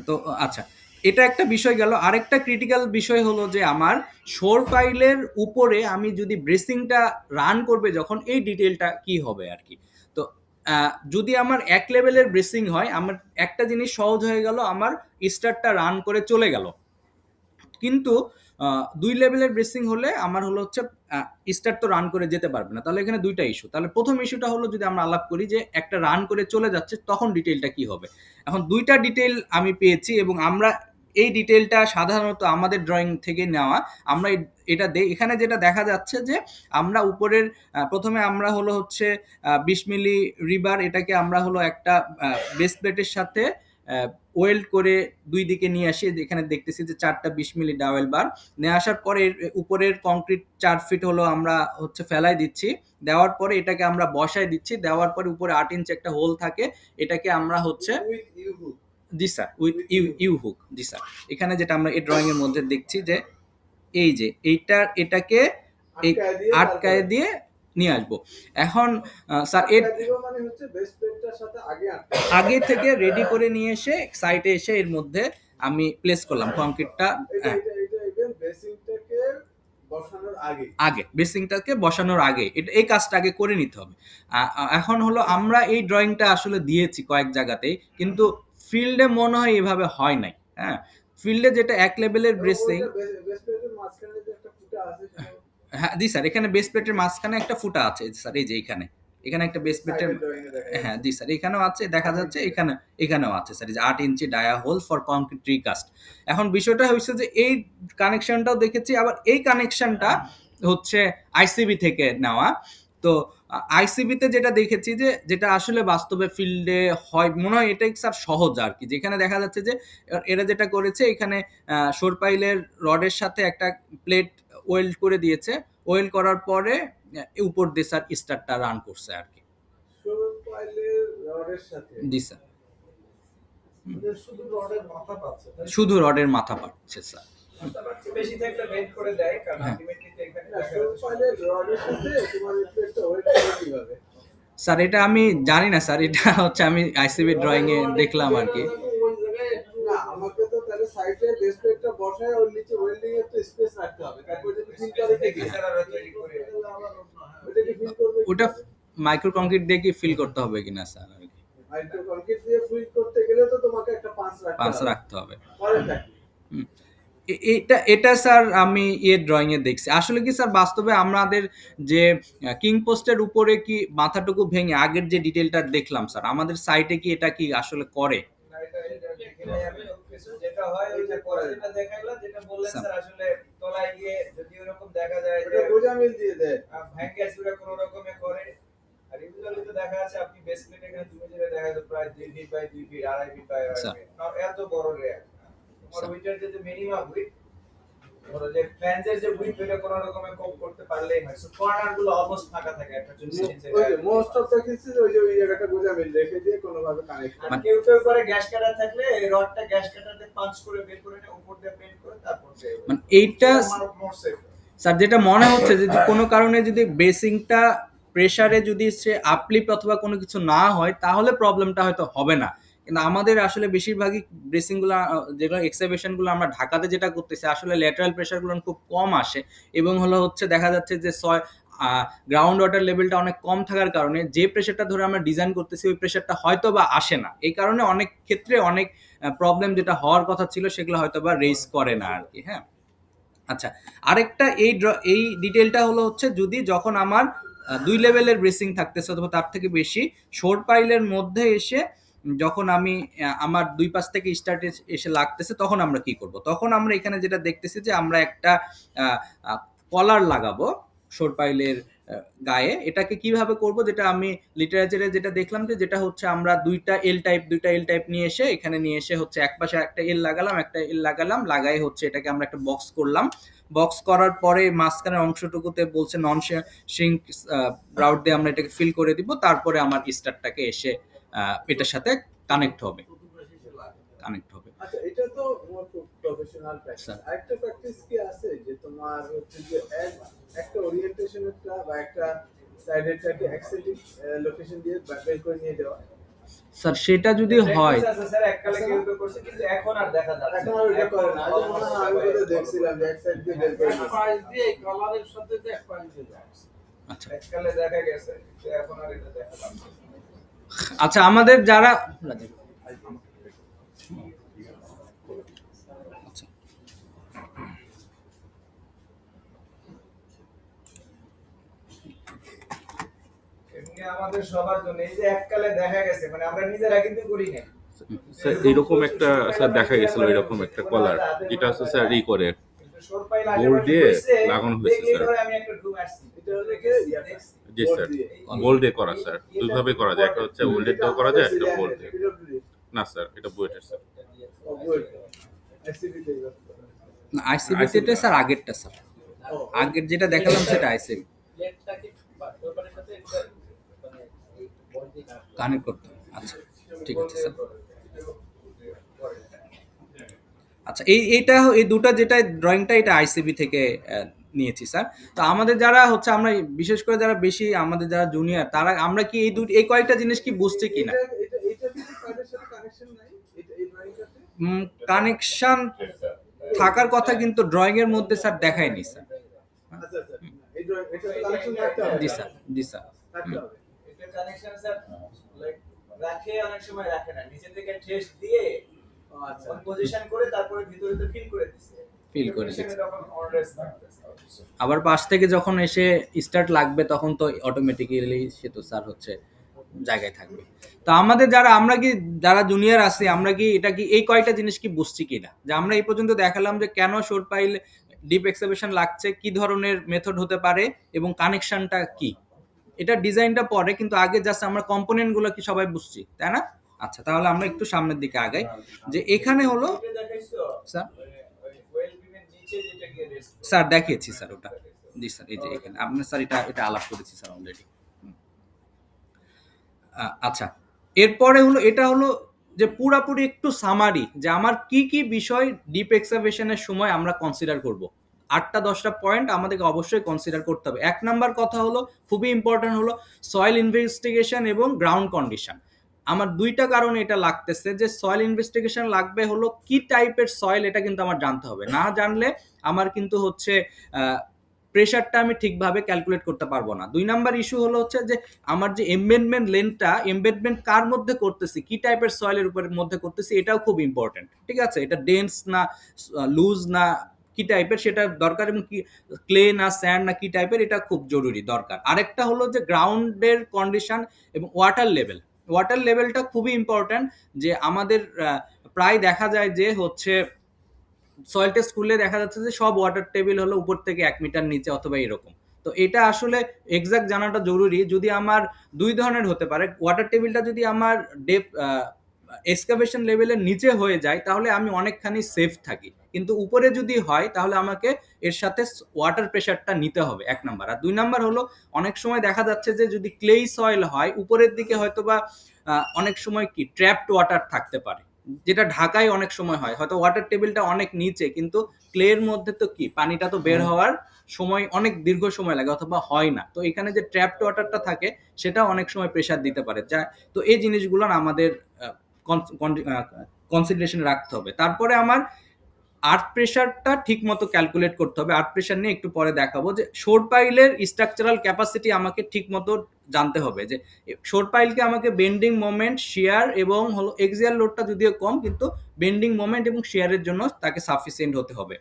তো আচ্ছা, এটা একটা বিষয় গেল। আরেকটা ক্রিটিক্যাল বিষয় হলো যে আমার শোর পাইলের উপরে আমি যদি ব্রেসিংটা রান করবে যখন, এই ডিটেলটা কি হবে আর কি। তো যদি আমার এক লেভেলের ব্রেসিং হয়, আমার একটা জিনিস সহজ হয়ে গেল, আমার স্টারটা রান করে চলে গেল। কিন্তু ২ লেভেলের ব্রেসিং হলে আমার হলো হচ্ছে স্টার তো রান করে যেতে পারবে না। তাহলে এখানে ২ টা ইস্যু। তাহলে ১ম ইস্যুটা হলো যদি আমরা আলাপ করি যে একটা রান করে চলে যাচ্ছে তখন ডিটেইলটা কি হবে? এখন ২ টা ডিটেইল আমি পেয়েছি এবং আমরা এই ডিটেইলটা সাধারণত আমাদের ড্রইং থেকে নেওয়া। আমরা এটা এখানে যেটা দেখা যাচ্ছে যে আমরা উপরের ১ম এ আমরা হলো হচ্ছে ২০ মিলি রিবার এটাকে আমরা হলো একটা বেস প্লেটের সাথে ওয়েল্ড করে ২ দিকে নিয়ে আসি। এখানে দেখতেছি যে ৪ টা ২০ মিলি ডাবল বার নিয়ে আসার পরে উপরের কংক্রিট ৪ ফিট হলো আমরা হচ্ছে ফেলাই দিচ্ছি। দেওয়ার পরে এটাকে আমরা বসায় দিচ্ছি। দেওয়ার পরে উপরে ৮ ইঞ্চি একটা হোল থাকে। এটাকে আমরা হচ্ছে উইথ ইউ হুক জি স্যার উইথ ইউ হুক জি স্যার। এখানে যেটা আমরা এই ড্রয়িং এর মধ্যে দেখছি যে এই যে এটাকে এই আটকায় দিয়ে আটকায় তারপরে দিয়ে নিয়ে আসবো। এখন স্যার এর আটকায় দিব মানে হচ্ছে বেস প্লেটটার সাথে আগে আটকায় আগে থেকে রেডি করে নিয়ে এসে সাইটে এসে এর মধ্যে আমি প্লেস করলাম কংক্রিটটা। এটা এটা এটা ইভেন বেসিংটাকে বসানোর আগে আগে বেসিংটাকে বসানোর আগে এই কাজটা আগে করে নিতে হবে। এখন হলো আমরা এই ড্রয়িংটা আসলে দিয়েছি কয়েক জায়গাতেই, কিন্তু ফিল্ডে মনে হয় এভাবে হয় নাই। হ্যাঁ, ফিল্ডে যেটা এক লেভেলের ব্রেসিং। বেস প্লেটের মাঝখানে যে একটা ফুটা আছে সেটা হ্যাঁ জি স্যার, এখানে বেস প্লেটের মাঝখানে একটা ফুটা আছে স্যার, এই যে এখানে এখানে একটা বেস প্লেটের সাইডের ড্রয়িং এ দেখা যাচ্ছে। হ্যাঁ জি স্যার, এখানেও আছে দেখা যাচ্ছে, এখানেও আছে স্যার, এই যে ৮ ইঞ্চি ডায়া হোল ফর কংক্রিট রিকাস্ট। এখন বিষয়টা হচ্ছে যে এই কানেকশনটাও দেখেছি, আবার এই কানেকশনটা হচ্ছে আইসিবি থেকে নেওয়া। তো আইসিবিতে যেটা দেখেছি যে যেটা আসলে বাস্তবে ফিল্ডে হয় মনে হয় এটাই স্যার সহজ আর কি, যেখানে দেখা যাচ্ছে যে এরা যেটা করেছে এখানে শোরপাইলের রডের সাথে একটা প্লেট ওয়েল্ড করে দিয়েছে, ওয়েল্ড করার পরে উপর দিয়ে স্যার স্টারটা রান করছে আর কি। শোরুম পাইলের রডের সাথে জি স্যার, ওদের শুধু রডের মাথা পাচ্ছে তাই তো? শুধু রডের মাথা পাচ্ছে স্যার। বেশি থাকলে বেন্ড করে দেয়, কারণ হ্যাঁ। আলটিমেটলি তো এখানে না দেখা শোরুম যাচ্ছে পাইলের রডের সাথে তোমার এই প্লেটটা ওয়েট করে কিভাবে স্যার এটা আমি জানি না স্যার, এটা হচ্ছে আমি আইসিবি ড্রয়িং এ দেখলাম আর কি। ওই জায়গায় একটু না আমাকে তো তাহলে সাইডে বেস প্লেটটা বসায় ওর নিচে ওয়েল্ডিং এর তো স্পেস রাখতে হবে, তারপর যদি ফিল করে দেখি স্যার আমরা তৈরি করে ওটা কি ফিল করবে ওটা মাইক্রো কংক্রিট দিয়ে কি ফিল করতে হবে কিনা স্যার আর কি, মাইক্রো কংক্রিট দিয়ে ফিল করতে গেলে তো তোমাকে একটা পাঁচ রাখতে পাঁচ হবে রাখতে হবে। পরেরটা কি হুম। এটা এটা স্যার আমি ড্রয়িং এ দেখছি। আসলে কি স্যার বাস্তবে আমাদের যে কিং পোস্টের উপরে কি মাথাটুকু ভেঙে আগের যে ডিটেলটা দেখলাম স্যার, আমাদের সাইটে কি এটা কি আসলে করে? না, এটা দেখে নাই আমি। কিছু যেটা হয় ওই যে পরে যেটা দেখাইলা, যেটা বললেন স্যার। স্যার, আসলে তলায় গিয়ে যদি ওরকম দেখা যায় যে ওটা গোজা মিল দিয়ে দেয় ভ্যাঙ্গে আসলে কোনো রকমে করে। আর ইউজুয়ালি তো দেখা যাচ্ছে আপনি বেস প্লেট এখানে তুমি যেটা দেখা যায় প্রায় ২ ফিট বাই ২ ফিট, ২.৫ ফিট বাই ২.৫ স্যার। ফিট, এত বড় রেয়ার। তোমার স্যার। উইটার যে মিনিমাম উইথ, ধরো যে ফ্ল্যাঞ্জের যে উইথ ওটা কোনো রকমে কম করতে পারলেই হয়। সো কর্নার গুলো অলমোস্ট ফাঁকা থাকে একটা ৪০ ইঞ্চি। ওই যে মোস্ট অফ দ্য কেসেস ওই যে ওই জায়গাটা গোজা মিল রেখে দিয়ে কোনোভাবে কানেক্ট করে কেউ কেউ করে গ্যাস কাটার থাকলে এই রডটা গ্যাস কাটারতে পাঞ্চ করে বের করে নিয়ে উপর দিয়ে পেন্ট করে তারপর দিয়ে মানে এইটা আমার মোর সেফ। স্যার যেটা মনে হচ্ছে যে কোনো কারণে যদি বেসিংটা প্রেসারে যদি সে আপলিপ অথবা কোনো কিছু না হয় তাহলে প্রবলেমটা হয়তো হবে না, কিন্তু আমাদের আসলে বেশিরভাগই ব্রেসিংগুলো যেগুলো এক্সাইবেশনগুলো আমরা ঢাকাতে যেটা করতেছি আসলে ল্যাটারাল প্রেসারগুলো খুব কম আসে এবং হলো হচ্ছে দেখা যাচ্ছে যে গ্রাউন্ড ওয়াটার লেভেলটা অনেক কম থাকার কারণে যে প্রেসারটা ধরে আমরা ডিজাইন করতেছি ওই প্রেসারটা হয়তো বা আসে না, এই কারণে অনেক ক্ষেত্রে অনেক প্রবলেম যেটা হওয়ার কথা ছিল সেগুলো হয়তো বা রেজ করে না আর কি। হ্যাঁ, আচ্ছা, আরেকটা এই ডিটেলটা হলো হচ্ছে যদি যখন আমার ২ লেভেলের ব্রেসিং থাকতেছে অথবা তার থেকে বেশি শোর পাইলের মধ্যে এসে যখন আমি আমার ২ পাশ থেকে স্টার্ট এসে লাগতেছে তখন আমরা কি করব? তখন আমরা এখানে যেটা দেখতেছি যে আমরা একটা কলার লাগাবো শোর পাইলের গায়ে এটাকে কিভাবে করব, যেটা আমি লিটারেচারে যেটা দেখলাম যে যেটা হচ্ছে আমরা দুইটা এল টাইপ নিয়ে এসে এখানে নিয়ে এসে হচ্ছে এক পাশে একটা এল লাগালাম লাগাই হচ্ছে এটাকে আমরা একটা বক্স করলাম। বক্স করার পরে মাঝখানের অংশটুকুতে বলছে নন শিঙ্ক রাউট দিয়ে আমরা এটাকে ফিল করে দিব, তারপরে আমার স্টারটাকে এসে এটার সাথে কানেক্ট হবে। আচ্ছা, এটা তো তোমার খুব প্রফেশনাল প্র্যাকটিস। স্যার। আরেকটা প্র্যাকটিস কি আছে যে তোমার হচ্ছে যে একটা ওরিয়েন্টেশনেরটা বা একটা সাইডেরটাকে অ্যাক্সেন্টিক লোকেশন দিয়ে বের করে নিয়ে দেওয়া? স্যার সেটা যদি হয় Practice আছে স্যার, এককালে কেউ কেউ করছে, কিন্তু এখন আর দেখা যাচ্ছে এখন আর ওটা করে না। আজ মনে হয় আমি তো দেখছিলাম যে এক সাইড দিয়ে বের করে নিয়ে প্রাইস দিয়ে কালারের সাথে যে প্রাইস দিয়ে দেয়। আচ্ছা এককালে দেখা গেছে, কিন্তু এখন আর এটা দেখা যাচ্ছে না। আচ্ছা আমাদের যারা আচ্ছা এমনি আমাদের সবার জন্য এই যে এককালে দেখা গেছে, মানে আমরা নিজেরা কিন্তু করি না। স্যার এরকম একটা স্যার দেখা গেছিল এরকম একটা কলার, যেটা হচ্ছে স্যার ই করে কিন্তু সরপাইল বোর্ড আশেপাশে দিয়ে হইছে, লাগানো হয়েছে দেখেই স্যার। ধরে আমি একটা ঢুম আসছি। এটা হলো কি দেখছি। জি বোর্ড স্যার, দিয়ে। গোল্ড দিয়ে করা স্যার, দুইভাবে করা যায়, একটা হচ্ছে ওল্ডের দিয়েও করা যায়, একটা গোল্ড দিয়ে। PWD না স্যার, এটা বুয়েটের স্যার। ও গুড এসসিবি তে আইসিবিতে স্যার আগেরটা স্যার, ও আগের যেটা দেখালাম সেটা আইসিবি প্লেটটাকে পেপারের সাথে একটা মানে এই বল দিয়ে কানেক্ট করতে হবে। আচ্ছা ঠিক আছে স্যার। আচ্ছা এই দুটো যেটা ড্রয়িংটা এটা আইসিবি থেকে নিয়েছি স্যার। তো আমাদের যারা হচ্ছে আমরা বিশেষ করে যারা বেশি আমাদের যারা জুনিয়র তারা আমরা কি এই কয়েকটা জিনিস কি বুঝছি কিনা, এটা কি কার্ডের সাথে কানেকশন নাই? এটা এই ড্রয়িংটাতে কানেকশন থাকার কথা কিন্তু ড্রয়িং এর মধ্যে স্যার দেখায়নি স্যার। আচ্ছা আচ্ছা, এই ড্রয়িং এটা কানেকশন থাকতে হবে? জি স্যার, জি স্যার। থাকতে হবে। এটা কানেকশন স্যার লাইক রাখে, অনেক সময় রাখে না, নিচে থেকে টেস্ট দিয়ে ও আচ্ছা পজিশন করে তারপরে ভিতরে তো ফিল করে দিছে, Fill করে Application-এ দিছে। তখন অলওয়েজ থাকতেছে। আবার পাশ থেকে যখন এসে স্টার্ট লাগবে তখন তো অটোমেটিক্যালি সে তো স্যার হচ্ছে জায়গায় থাকবে। তো আমাদের যারা জুনিয়র আছি আমরা কি এটা কি এই কয়টা জিনিস কি বুঝছি কিনা, যে আমরা এই পর্যন্ত দেখালাম যে কেন শর্ট পাইল ডিপ এক্সকাভেশন লাগছে, কি ধরনের মেথড হতে পারে এবং কানেকশনটা কি, এটা ডিজাইনটা পরে, কিন্তু আগে জাস্ট আমরা কম্পোনেন্ট গুলো কি সবাই বুঝছি তাই না? আচ্ছা তাহলে আমরা একটু সামনের দিকে আগাই, যে এখানে হলো এটা দেখাইছো স্যার। ওই ওয়েল বিমের নিচে যেটা গিয়ে রেস্ট স্যার দেখিয়েছি স্যার ওটা, জি স্যার এই যে এখানে আপনার স্যার এটা আলাপ করেছি স্যার অলরেডি। আচ্ছা এরপরে হলো এটা হলো যে পুরাপুরি একটু সামারি, যে আমার কি কি বিষয় ডিপ এক্সকাভেশনের সময় আমরা কনসিডার করব। 8টা-10টা পয়েন্ট আমাদেরকে অবশ্যই কনসিডার করতে হবে। 1 নাম্বার কথা হলো খুবই ইম্পর্টেন্ট হলো সয়েল ইনভেস্টিগেশন এবং গ্রাউন্ড কন্ডিশন। আমার দুইটা কারণে এটা লাগতেছে, যে সয়েল ইনভেস্টিগেশন লাগবে হলো কি টাইপের সয়েল এটা কিন্তু আমার জানতে হবে, না জানলে আমার কিন্তু হচ্ছে প্রেশারটা আমি ঠিকভাবে ক্যালকুলেট করতে পারবো না। 2 নাম্বার ইস্যু হলো হচ্ছে যে আমার যে এমবেডমেন্ট লেন্থটা এমবেডমেন্ট কার মধ্যে করতেছি, কি টাইপের সয়েলের উপর মধ্যে করতেছি, এটাও খুব ইম্পর্টেন্ট। ঠিক আছে, এটা ডেন্স না লুজ না কি টাইপের সেটা দরকার, এবং কি ক্লে না স্যান্ড না কি টাইপের এটা খুব জরুরি দরকার। আরেকটা হলো যে গ্রাউন্ডের কন্ডিশন এবং ওয়াটার লেভেলটা খুবই ইম্পর্টেন্ট। যে আমাদের প্রায় দেখা যায় যে হচ্ছে সয়েল টেস্ট করলে দেখা যাচ্ছে যে সব ওয়াটার টেবিল হলো উপর থেকে 1 মিটার নিচে অথবা এরকম। তো এটা আসলে এক্সাক্ট জানাটা জরুরি। যদি আমার 2 ধরনের হতে পারে, ওয়াটার টেবিলটা যদি আমার এক্সকাভেশন লেভেলের নিচে হয়ে যায় তাহলে আমি অনেকখানি সেফ থাকি, কিন্তু উপরে যদি হয় তাহলে আমাকে এর সাথে ওয়াটার প্রেশারটা নিতে হবে 1 নাম্বার। আর 2 নাম্বার হলো অনেক সময় দেখা যাচ্ছে যে যদি ক্লেই সয়েল হয় উপরের দিকে হয়তো বা অনেক সময় কি ট্র্যাপড ওয়াটার থাকতে পারে, যেটা ঢাকায় অনেক সময় হয়, হয়তো ওয়াটার টেবিলটা অনেক নিচে কিন্তু ক্লের মধ্যে তো কি পানিটা তো বের হওয়ার সময় অনেক দীর্ঘ সময় লাগে অথবা হয় না। তো এখানে যে ট্র্যাপড ওয়াটারটা থাকে সেটা অনেক সময় প্রেসার দিতে পারে। তো এই জিনিসগুলো আমাদের কনসিডারেশনে রাখতে হবে। তারপরে আমার আর্থ প্রেশারটা ঠিক মতো ক্যালকুলেট করতে হবে। আর্থ প্রেশার নিয়ে একটু পরে দেখাবো। যে শোর পাইলের স্ট্রাকচারাল ক্যাপাসিটি আমাকে ঠিক মতো জানতে হবে, যে শোর পাইলকে আমাকে বেন্ডিং মোমেন্ট, শিয়ার এবং হলো এক্সিয়াল লোডটা যদিও কম কিন্তু বেন্ডিং মোমেন্ট এবং শিয়ারের জন্য তাকে সাফিসিয়েন্ট হতে হবে।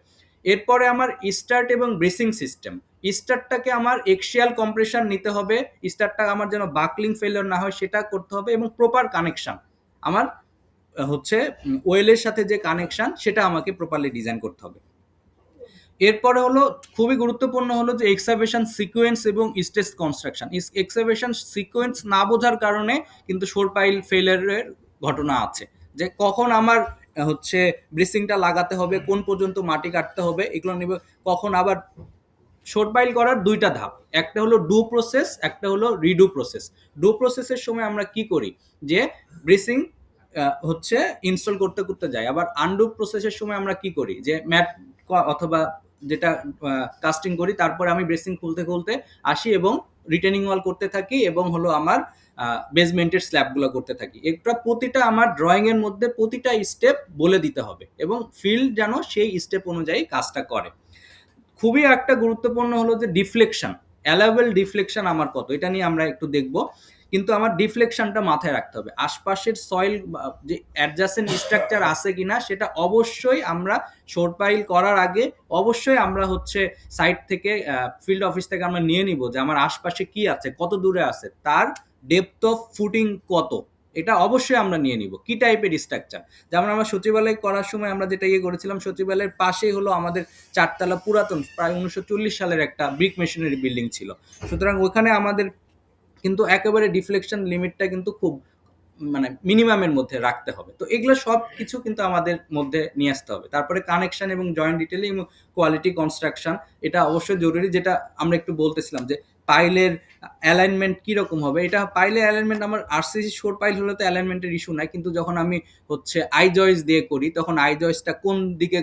এরপরে আমার স্টার্ট এবং ব্রেসিং সিস্টেম, স্টার্টটাকে আমার এক্সিয়াল কম্প্রেশন নিতে হবে, স্টার্টটা আমার যেন বাকলিং ফেলিওর না হয় সেটা করতে হবে, এবং প্রপার কানেকশন আমার হচ্ছে ওয়েলের সাথে যে কানেকশন সেটা আমাকে প্রপারলি ডিজাইন করতে হবে। এরপরে হলো খুবই গুরুত্বপূর্ণ হলো যে এক্সাভেশন সিকোয়েন্স এবং স্টেজ কনস্ট্রাকশন। এক্সাভেশন সিকোয়েন্স না বোঝার কারণে কিন্তু শোর পাইল ফেলিয়ারের ঘটনা আছে, যে কখন আমার হচ্ছে ব্রেসিংটা লাগাতে হবে, কোন পর্যন্ত মাটি কাটতে হবে, এগুলো নিবে কখন। আবার শোর পাইল করার দুইটা ধাপ, একটা হলো ডু প্রসেস, একটা হলো রিডু প্রসেস। ডু প্রসেসের সময় আমরা কি করি, যে ব্রেসিং হচ্ছে ইনস্টল করতে করতে যাই। আবার আনডু প্রসেসের সময় আমরা কি করি, যে ম্যাট অথবা যেটা কাস্টিং করি, তারপরে আমি ব্রেসিং খুলতে খুলতে আসি এবং রিটেনিং ওয়াল করতে থাকি এবং হলো আমার বেসমেন্টের স্ল্যাবগুলো করতে থাকি। একটা প্রতিটা আমার ড্রয়িং এর মধ্যে প্রতিটা স্টেপ বলে দিতে হবে এবং ফিল্ড যেন সেই স্টেপ অনুযায়ী কাজটা করে। খুবই একটা গুরুত্বপূর্ণ হলো যে ডিফ্লেকশন, অ্যালাউয়েবল ডিফ্লেকশন আমার কত, এটা নিয়ে আমরা একটু দেখব। কিন্তু আমার ডিফ্লেকশনটা মাথায় রাখতে হবে, আশপাশের সয়েল যে অ্যাডজাসেন্ট স্ট্রাকচার আছে কিনা সেটা অবশ্যই আমরা শোর পাইল করার আগে অবশ্যই আমরা হচ্ছে সাইট থেকে ফিল্ড অফিস থেকে আমরা নিয়ে নিব যে আমার আশপাশে কি আছে, কত দূরে আছে, তার ডেপথ অফ ফুটিং কত, এটা অবশ্যই আমরা নিয়ে নিব। কি টাইপের স্ট্রাকচার, যেমন আমরা সচিবালয় করার সময় আমরা যেটা করেছিলাম, সচিবালয়ের পাশেই হলো আমাদের 4 তলা পুরাতন প্রায় 1940 সালের একটা ব্রিক মেশিনারি বিল্ডিং ছিল। সুতরাং ওখানে আমাদের কিন্তু একেবারে ডিফ্লেকশন লিমিটটা কিন্তু খুব মানে মিনিমামের মধ্যে রাখতে হবে। তো এগুলো সব কিছু কিন্তু আমাদের মধ্যে নিয়ে আসতে হবে। তারপরে কানেকশন এবং জয়েন্ট ডিটেইলিং এবং কোয়ালিটি কনস্ট্রাকশন, এটা অবশ্যই জরুরি। যেটা আমরা একটু বলতেছিলাম যে পাইলের অ্যালাইনমেন্ট কিরকম হবে, এটা পাইলের অ্যালাইনমেন্ট আমার আরসিসি শোর পাইল হলে তো অ্যালাইনমেন্টের ইস্যু নাই, কিন্তু যখন আমি হচ্ছে আই জয়েস দিয়ে করি তখন আই জয়েসটা কোন দিকে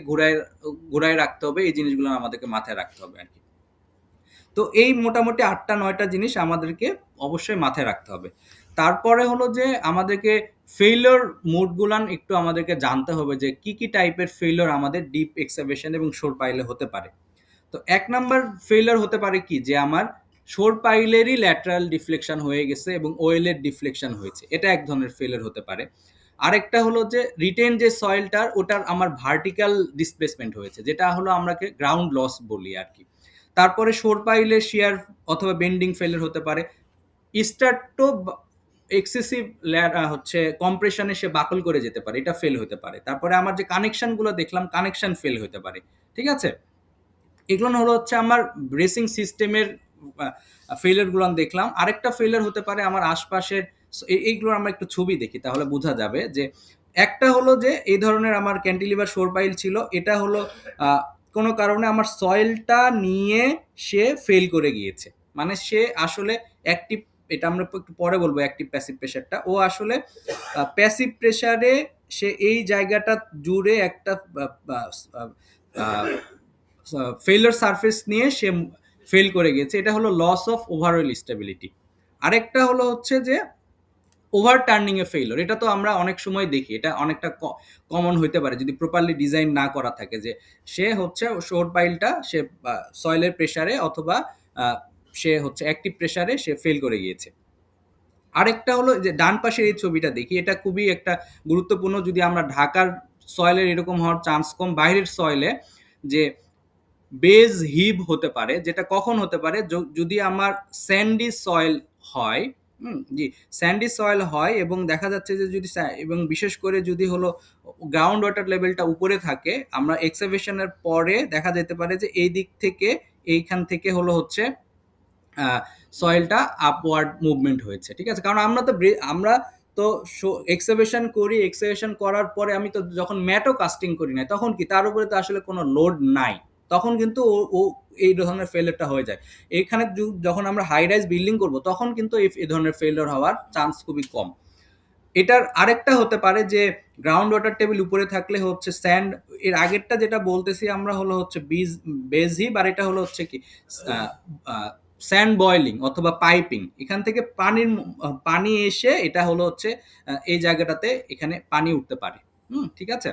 ঘুরায় রাখতে হবে, এই জিনিসগুলো আমাদেরকে মাথায় রাখতে হবে আর কি। তো এই মোটামুটি 8টা-9টা জিনিস আমাদেরকে অবশ্যই মাথায় রাখতে হবে। তারপরে হলো যে আমাদেরকে ফেইলিওর মোডগুলান একটু আমাদেরকে জানতে হবে যে কি কি টাইপের ফেইলিওর আমাদের ডিপ এক্সাভেশন এবং শোর পাইলে হতে পারে। তো 1 নাম্বার ফেইলিওর হতে পারে কি, যে আমার শোর পাইলেরই ল্যাটারাল ডিফ্লেকশন হয়ে গেছে এবং ওয়েলের ডিফ্লেকশন হয়েছে, এটা এক ধরনের ফেইলিওর হতে পারে। আরেকটা হলো যে রিটেন যে সয়েলটার ওটার আমার ভার্টিক্যাল ডিসপ্লেসমেন্ট হয়েছে, যেটা হলো আমরাকে গ্রাউন্ড লস বলি আর কি। তারপরে শোর পাইলে শিয়ার অথবা বেন্ডিং ফেলিয়ার হতে পারে। স্টার্টো এক্সেসিভ হচ্ছে কম্প্রেশনে সে বাকল করে যেতে পারে, এটা ফেল হতে পারে। তারপরে আমার যে কানেকশনগুলো দেখলাম, কানেকশন ফেল হতে পারে, ঠিক আছে। এগুলো হলো হচ্ছে আমার ব্রেসিং সিস্টেমের ফেলিয়ারগুলো দেখলাম। আরেকটা ফেলিয়ার হতে পারে আমার আশপাশের, এইগুলো আমরা একটু ছবি দেখি তাহলে বোঝা যাবে। যে একটা হলো যে এই ধরনের আমার ক্যান্টিলিভার শোর পাইল ছিল, এটা হলো কোনো কারণে আমার সয়েলটা নিয়ে সে ফেল করে গিয়েছে, মানে সে আসলে অ্যাক্টিভ, এটা আমরা একটু পরে বলবো অ্যাক্টিভ প্যাসিভ প্রেশারটা, ও আসলে প্যাসিভ প্রেশারে সে এই জায়গাটা জুড়ে একটা ফেইলার সারফেস নিয়ে সে ফেল করে গেছে, এটা হলো লস অফ ওভারঅল স্টেবিলিটি। আরেকটা হলো হচ্ছে যে ওভার টার্নিং এ ফেইলর, এটা তো আমরা অনেক সময় দেখি, এটা অনেকটা কমন হইতে পারে যদি প্রপারলি ডিজাইন না করা থাকে, যে সে হচ্ছে শোর পাইলটা সে সয়েলের প্রেসারে অথবা সে হচ্ছে অ্যাক্টিভ প্রেসারে সে ফেল করে গিয়েছে। আরেকটা হলো যে ডান পাশের এই ছবিটা দেখি, এটা খুবই একটা গুরুত্বপূর্ণ। যদি আমরা ঢাকার সয়েলের এরকম হওয়ার চান্স কম, বাইরের সয়েলে যে বেজ হিভ হতে পারে, যেটা কখন হতে পারে, যদি আমার স্যান্ডি সয়েল হয়, জি স্যান্ডি সয়েল হয় এবং দেখা যাচ্ছে যে যদি এবং বিশেষ করে যদি হলো গ্রাউন্ড ওয়াটার লেভেলটা উপরে থাকে, আমরা এক্সাভেশনের পরে দেখা যেতে পারে যে এই দিক থেকে এইখান থেকে হলো হচ্ছে সয়েলটা আপওয়ার্ড মুভমেন্ট হয়েছে, ঠিক আছে। কারণ আমরা তো এক্সাভেশন করি, এক্সাভেশন করার পরে আমি তো যখন ম্যাটও কাস্টিং করি না, তখন কি তার উপরে তো আসলে কোনো লোড নাই, তখন কিন্তু ও এই ধরনের ফেলিয়ারটা হয়ে যায়। এখানে যখন আমরা হাই রাইজ বিল্ডিং করব তখন কিন্তু এই ধরনের ফেলিয়ার হওয়ার চান্স খুবই কম। এটার আরেকটা হতে পারে যে গ্রাউন্ড ওয়াটার টেবিল উপরে থাকলে হচ্ছে স্যান্ড, এর আগেরটা যেটা বলতেছি আমরা হলো হচ্ছে বেজ হিপ, আর এটা হলো হচ্ছে কি স্যান্ড বয়েলিং অথবা পাইপিং, এখান থেকে পানি এসে এটা হলো হচ্ছে এই জায়গাটাতে এখানে পানি উঠতে পারে, ঠিক আছে।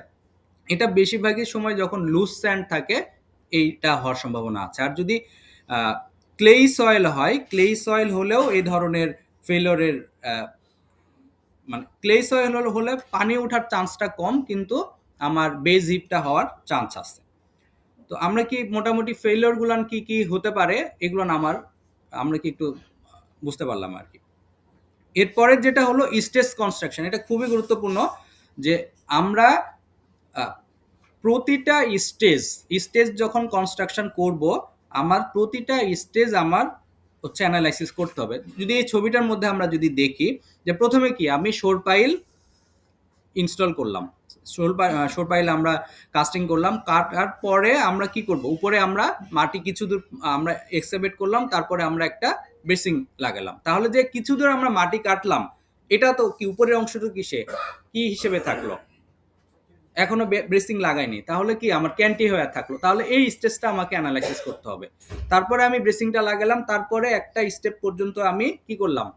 এটা বেশিরভাগই সময় যখন লুজ স্যান্ড থাকে এইটা হওয়ার সম্ভাবনা আছে। আর যদি ক্লেই সয়েল হয়, ক্লেই সয়েল হলেও এই ধরনের ফেলিওরের মানে ক্লে সয়েল হলে পানি ওঠার চান্সটা কম, কিন্তু আমার বেজ হিপটা হওয়ার চান্স আছে। তো আমরা কি মোটামুটি ফেলিওর গুলান কি কি হতে পারে এগুলো আমরা কি একটু বুঝতে পারলাম আর কি। এরপরের যেটা হলো স্টেজ কনস্ট্রাকশন, এটা খুবই গুরুত্বপূর্ণ। যে আমরা প্রতিটা স্টেজ স্টেজ যখন কনস্ট্রাকশন করব, আমার প্রতিটা স্টেজ আমার হচ্ছে অ্যানালাইসিস করতে হবে। যদি এই ছবিটার মধ্যে আমরা যদি দেখি যে প্রথমে কি আমি শোর পাইল ইনস্টল করলাম, শোর পাইল আমরা কাস্টিং করলাম, কাটার পরে আমরা কি করব, উপরে আমরা মাটি কিছু দূর আমরা এক্সকাভেট করলাম, তারপরে আমরা একটা ব্রেসিং লাগালাম। তাহলে যে কিছু দূর আমরা মাটি কাটলাম, এটা তো কি উপরের অংশটুকু কি হিসেবে থাকলো, এখনো ব্রেসিং লাগাইনি, তাহলে কি আমার ক্যান্টি হয়ে থাকলো। তাহলে এই স্টেজটা আমাকে অ্যানালাইসিস করতে হবে। তারপরে আমি ব্রেসিংটা লাগালাম, তারপরে একটা স্টেপ পর্যন্ত আমি কি করলাম,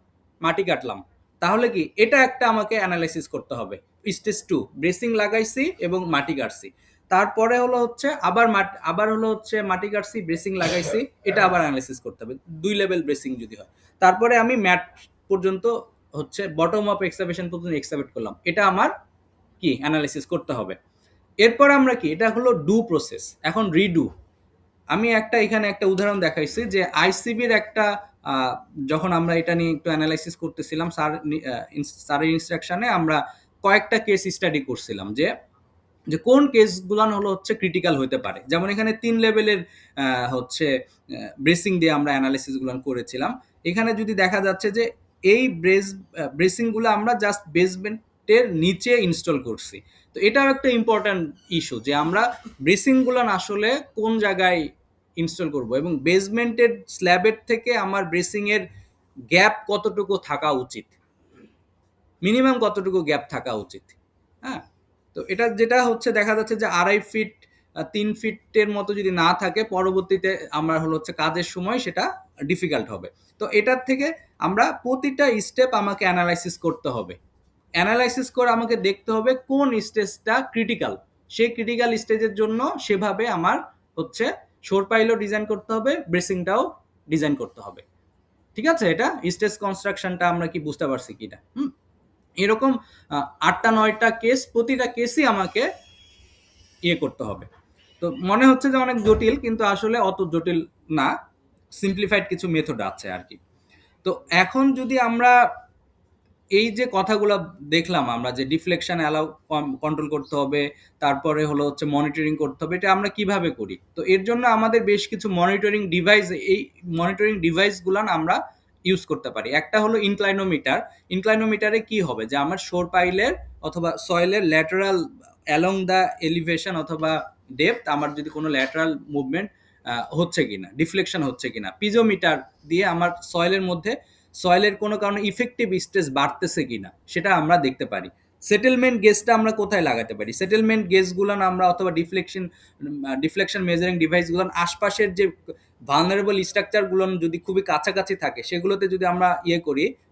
মাটি কাটলাম। তাহলে কি এটা একটা আমাকে অ্যানালাইসিস করতে হবে। স্টেজ 2 ব্রেসিং লাগাইছি এবং মাটি কাটছি, তারপরে হলো হচ্ছে আবার হলো হচ্ছে মাটি কাটছি, ব্রেসিং লাগাইছি, এটা আবার অ্যানালাইসিস করতে হবে 2 লেভেল ব্রেসিং যদি হয়। তারপরে আমি ম্যাট পর্যন্ত হচ্ছে বটম অফ এক্সকাভেশন পর্যন্ত এক্সকাভেট করলাম, এটা আমার কি অ্যানালাইসিস করতে হবে। এরপর আমরা কি, এটা হলো ডু প্রসেস। এখন রিডু, আমি এখানে একটা উদাহরণ দেখাইছি যে আইসিবির একটা যখন আমরা এটা নিয়ে একটু অ্যানালাইসিস করতেছিলাম, স্যারের ইনস্ট্রাকশনে আমরা কয়েকটা কেস স্টাডি করছিলাম যে কোন কেসগুলো হলো হচ্ছে ক্রিটিক্যাল হতে পারে। যেমন এখানে 3 লেভেলের হচ্ছে ব্রেসিং দিয়ে আমরা অ্যানালাইসিসগুলো করেছিলাম। এখানে যদি দেখা যাচ্ছে যে এই ব্রেসিংগুলো আমরা জাস্ট বেসমেন্টের নিচে ইনস্টল করছি, তো এটাও একটা ইম্পর্ট্যান্ট ইস্যু যে আমরা ব্রেসিংগুলো আসলে কোন জায়গায় ইনস্টল করব এবং বেসমেন্টের স্ল্যাবের থেকে আমার ব্রেসিংয়ের গ্যাপ কতটুকু থাকা উচিত, মিনিমাম কতটুকু গ্যাপ থাকা উচিত। হ্যাঁ, তো এটা যেটা হচ্ছে দেখা যাচ্ছে যে 2.5 ফিট 3 ফিটের মতো যদি না থাকে, পরবর্তীতে আমরা হলো হচ্ছে কাজের সময় সেটা ডিফিকাল্ট হবে। তো এটার থেকে আমরা প্রতিটা স্টেপ আমাকে অ্যানালাইসিস করতে হবে। অ্যানালাইসিস করে আমাকে দেখতে হবে কোন স্টেজটা ক্রিটিক্যাল, সেই ক্রিটিক্যাল স্টেজের জন্য সেভাবে আমার হচ্ছে শোর পাইলও ডিজাইন করতে হবে, ব্রেসিংটাও ডিজাইন করতে হবে। ঠিক আছে, এটা স্টেজ কনস্ট্রাকশনটা আমরা কি বুঝতে পারছি কিনা? এরকম 8টা-9টা কেস, প্রতিটা কেসই আমাকে করতে হবে। তো মনে হচ্ছে যে অনেক জটিল, কিন্তু আসলে অত জটিল না, সিম্পলিফাইড কিছু মেথড আছে আর কি। তো এখন যদি আমরা এই যে কথাগুলো দেখলাম, আমরা যে ডিফ্লেকশন অ্যালাউ কন্ট্রোল করতে হবে, তারপরে হলো হচ্ছে মনিটরিং করতে হবে, এটা আমরা কিভাবে করি? তো এর জন্য আমাদের বেশ কিছু মনিটরিং ডিভাইস, এই মনিটরিং ডিভাইসগুলো আমরা ইউজ করতে পারি। একটা হলো ইনক্লাইনোমিটার। ইনক্লাইনোমিটারে কি হবে যে আমার শোর পাইলের অথবা সয়েলের ল্যাটারাল অ্যালং দ্য এলিভেশন অথবা ডেপথ, আমার যদি কোনো ল্যাটারাল মুভমেন্ট হচ্ছে কিনা, ডিফ্লেকশন হচ্ছে কিনা, পিজোমিটার দিয়ে আমার সয়েলের কোনো কারণে ইফেক্টিভ স্ট্রেস বাড়তেছে কিনা সেটা আমরা দেখতে পারি। সেটেলমেন্ট গেজটা আমরা কোথায় লাগাতে পারি? সেটেলমেন্ট গেজগুলো আমরা অথবা ডিফ্লেকশন মেজারিং ডিভাইসগুলো আশপাশের যে ভালনারেবল স্ট্রাকচারগুলো যদি খুবই কাছাকাছি থাকে, সেগুলোতে যদি আমরা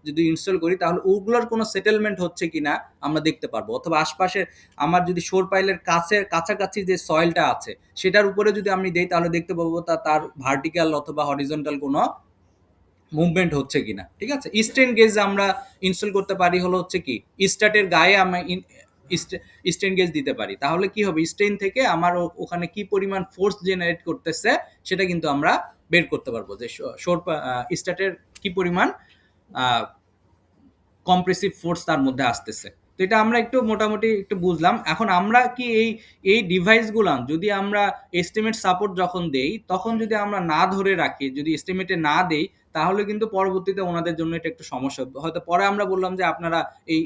যদি ইনস্টল করি, তাহলে ওগুলোর কোনো সেটেলমেন্ট হচ্ছে কিনা আমরা দেখতে পারবো। অথবা আশপাশের আমার যদি শোর পাইলের কাছাকাছি যে সয়েলটা আছে সেটার উপরে যদি আমি দেই, তাহলে দেখতে পাবো তার ভার্টিক্যাল অথবা হরিজন্টাল কোনো মুভমেন্ট হচ্ছে কিনা। ঠিক আছে, স্ট্রেন গেজ আমরা ইনস্টল করতে পারি হলো হচ্ছে কি, স্টার্টের গায়ে আমরা স্ট্রেন গেজ দিতে পারি। তাহলে কি হবে, স্ট্রেন থেকে আমার ওখানে কি পরিমাণ ফোর্স জেনারেট করতেছে সেটা কিন্তু আমরা বের করতে পারবো, যে স্টার্টের কি পরিমাণ কম্প্রেসিভ ফোর্স তার মধ্যে আসতেছে। তো এটা আমরা একটু মোটামুটি একটু বুঝলাম। এখন আমরা কি এই ডিভাইসগুলো যদি আমরা এস্টিমেট সাপোর্ট যখন দেই, তখন যদি আমরা না ধরে রাখি, যদি এস্টিমেটে না দেই, তাহলে কিন্তু পরবর্তীতে ওনাদের জন্য এটা একটু সমস্যা হবে। হয়তো পরে আমরা বললাম যে আপনারা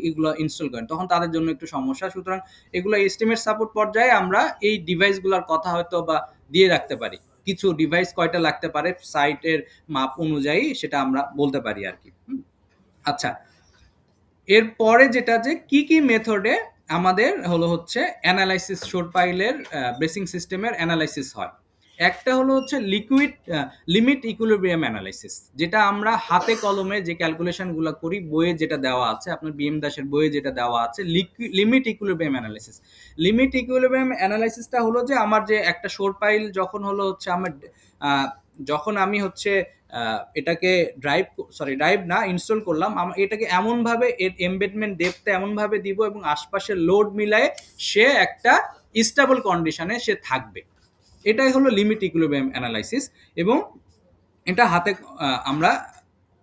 এইগুলো ইনস্টল করেন, তখন তাদের জন্য একটু সমস্যা। সুতরাং এগুলো এস্টিমেট সাপোর্ট পর্যায়ে আমরা এই ডিভাইসগুলোর কথা হয়তো বা দিয়ে রাখতে পারি, কিছু ডিভাইস কয়টা লাগতে পারে সাইটের মাপ অনুযায়ী সেটা আমরা বলতে পারি আর কি। আচ্ছা, এরপরে যেটা যে কি মেথডে আমাদের হলো হচ্ছে অ্যানালাইসিস, শোর পাইলের ব্রেসিং সিস্টেমের অ্যানালাইসিস হয়। একটা হলো হচ্ছে লিমিট ইকুইলিব্রিয়াম অ্যানালাইসিস, যেটা আমরা হাতে কলমে যে ক্যালকুলেশনগুলো করি, বইয়ে যেটা দেওয়া আছে, আপনার বিএম দাসের বইয়ে যেটা দেওয়া আছে, limit equilibrium analysis. Limit equilibrium অ্যানালাইসিসটা হলো যে আমার যে একটা শোর পাইল যখন হলো হচ্ছে যখন আমি হচ্ছে এটাকে ইনস্টল করলাম, এটাকে এমনভাবে এর এমবেডমেন্ট ডেপথে এমনভাবে দিব এবং আশপাশের লোড মিলায়ে সে একটা স্টেবল কন্ডিশনে সে থাকবে। এটাই হলো লিমিট ইকুইলিব্রিয়াম অ্যানালাইসিস, এবং এটা হাতে আমরা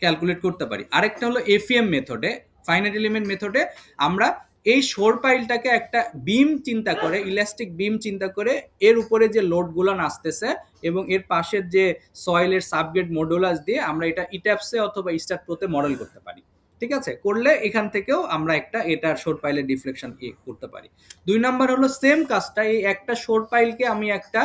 ক্যালকুলেট করতে পারি। আরেকটা হলো এফএম মেথডে, ফাইনাইট এলিমেন্ট মেথডে আমরা এই শোর পাইলটাকে একটা বিম চিন্তা করে, ইলাস্টিক বিম চিন্তা করে এর উপরে যে লোডগুলো আসতেছে এবং এর পাশের যে সয়েলের সাবগ্রেড মডুলাস দিয়ে আমরা এটা ইট্যাপসে অথবা স্টার্ট প্রোতে মডেল করতে পারি। ঠিক আছে, করলে এখান থেকেও আমরা একটা এটার শোর পাইলের ডিফ্লেকশন করতে পারি। 2 নাম্বার হলো সেম কাজটা, এই একটা শোর পাইলকে আমি একটা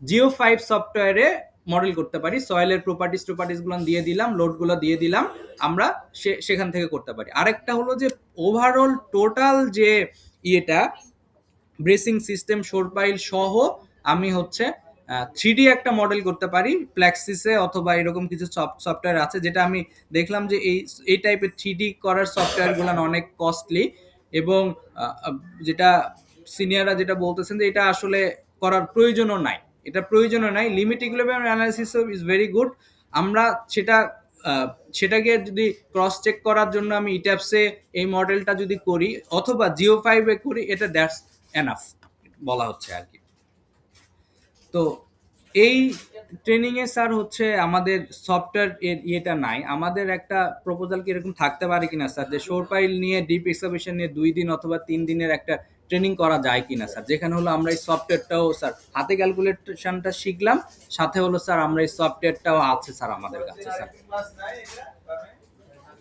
জিও5 সফটওয়্যারে মডেল করতে পারি। সয়েলের প্রপার্টিস গুলো দিয়ে দিলাম, লোডগুলো দিয়ে দিলাম, আমরা সেখান থেকে করতে পারি। আরেকটা হলো যে ওভারঅল টোটাল যে ইয়েটা ব্রেসিং সিস্টেম শোর পাইল সহ আমি হচ্ছে 3D একটা মডেল করতে পারি প্ল্যাক্সিসে অথবা এরকম কিছু সফটওয়্যার আছে, যেটা আমি দেখলাম যে এই টাইপের 3D করার সফটওয়্যারগুলো অনেক কস্টলি এবং যেটা সিনিয়ররা যেটা বলতেছেন যে এটা আসলে করার প্রয়োজনও নাই, এটা প্রয়োজনও নাই। Limit equilibrium analysis is very good. আমরা সেটাকে যদি ক্রস চেক করার জন্য আমি ইট্যাপসে এই মডেলটা যদি করি অথবা জিও5 করি, এটা দ্যাটস এনাফ বলা হচ্ছে আর কি। তো এই ট্রেনিং এ স্যার হচ্ছে আমাদের সফটওয়্যার এর ইয়েটা নাই, আমাদের একটা প্রপোজাল কি এরকম থাকতে পারে কিনা স্যার, যে শোর পাইল নিয়ে ডিপ এক্সকাভেশন নিয়ে 2 দিন অথবা 3 দিনের একটা ট্রেনিং করা যায় কিনা স্যার, যেখানে হলো আমরা এই সফটওয়্যারটাও স্যার হাতে ক্যালকুলেশনটা শিখলাম, সাথে হলো স্যার আমরা এই সফটওয়্যারটাও আছে স্যার আমাদের কাছে স্যার।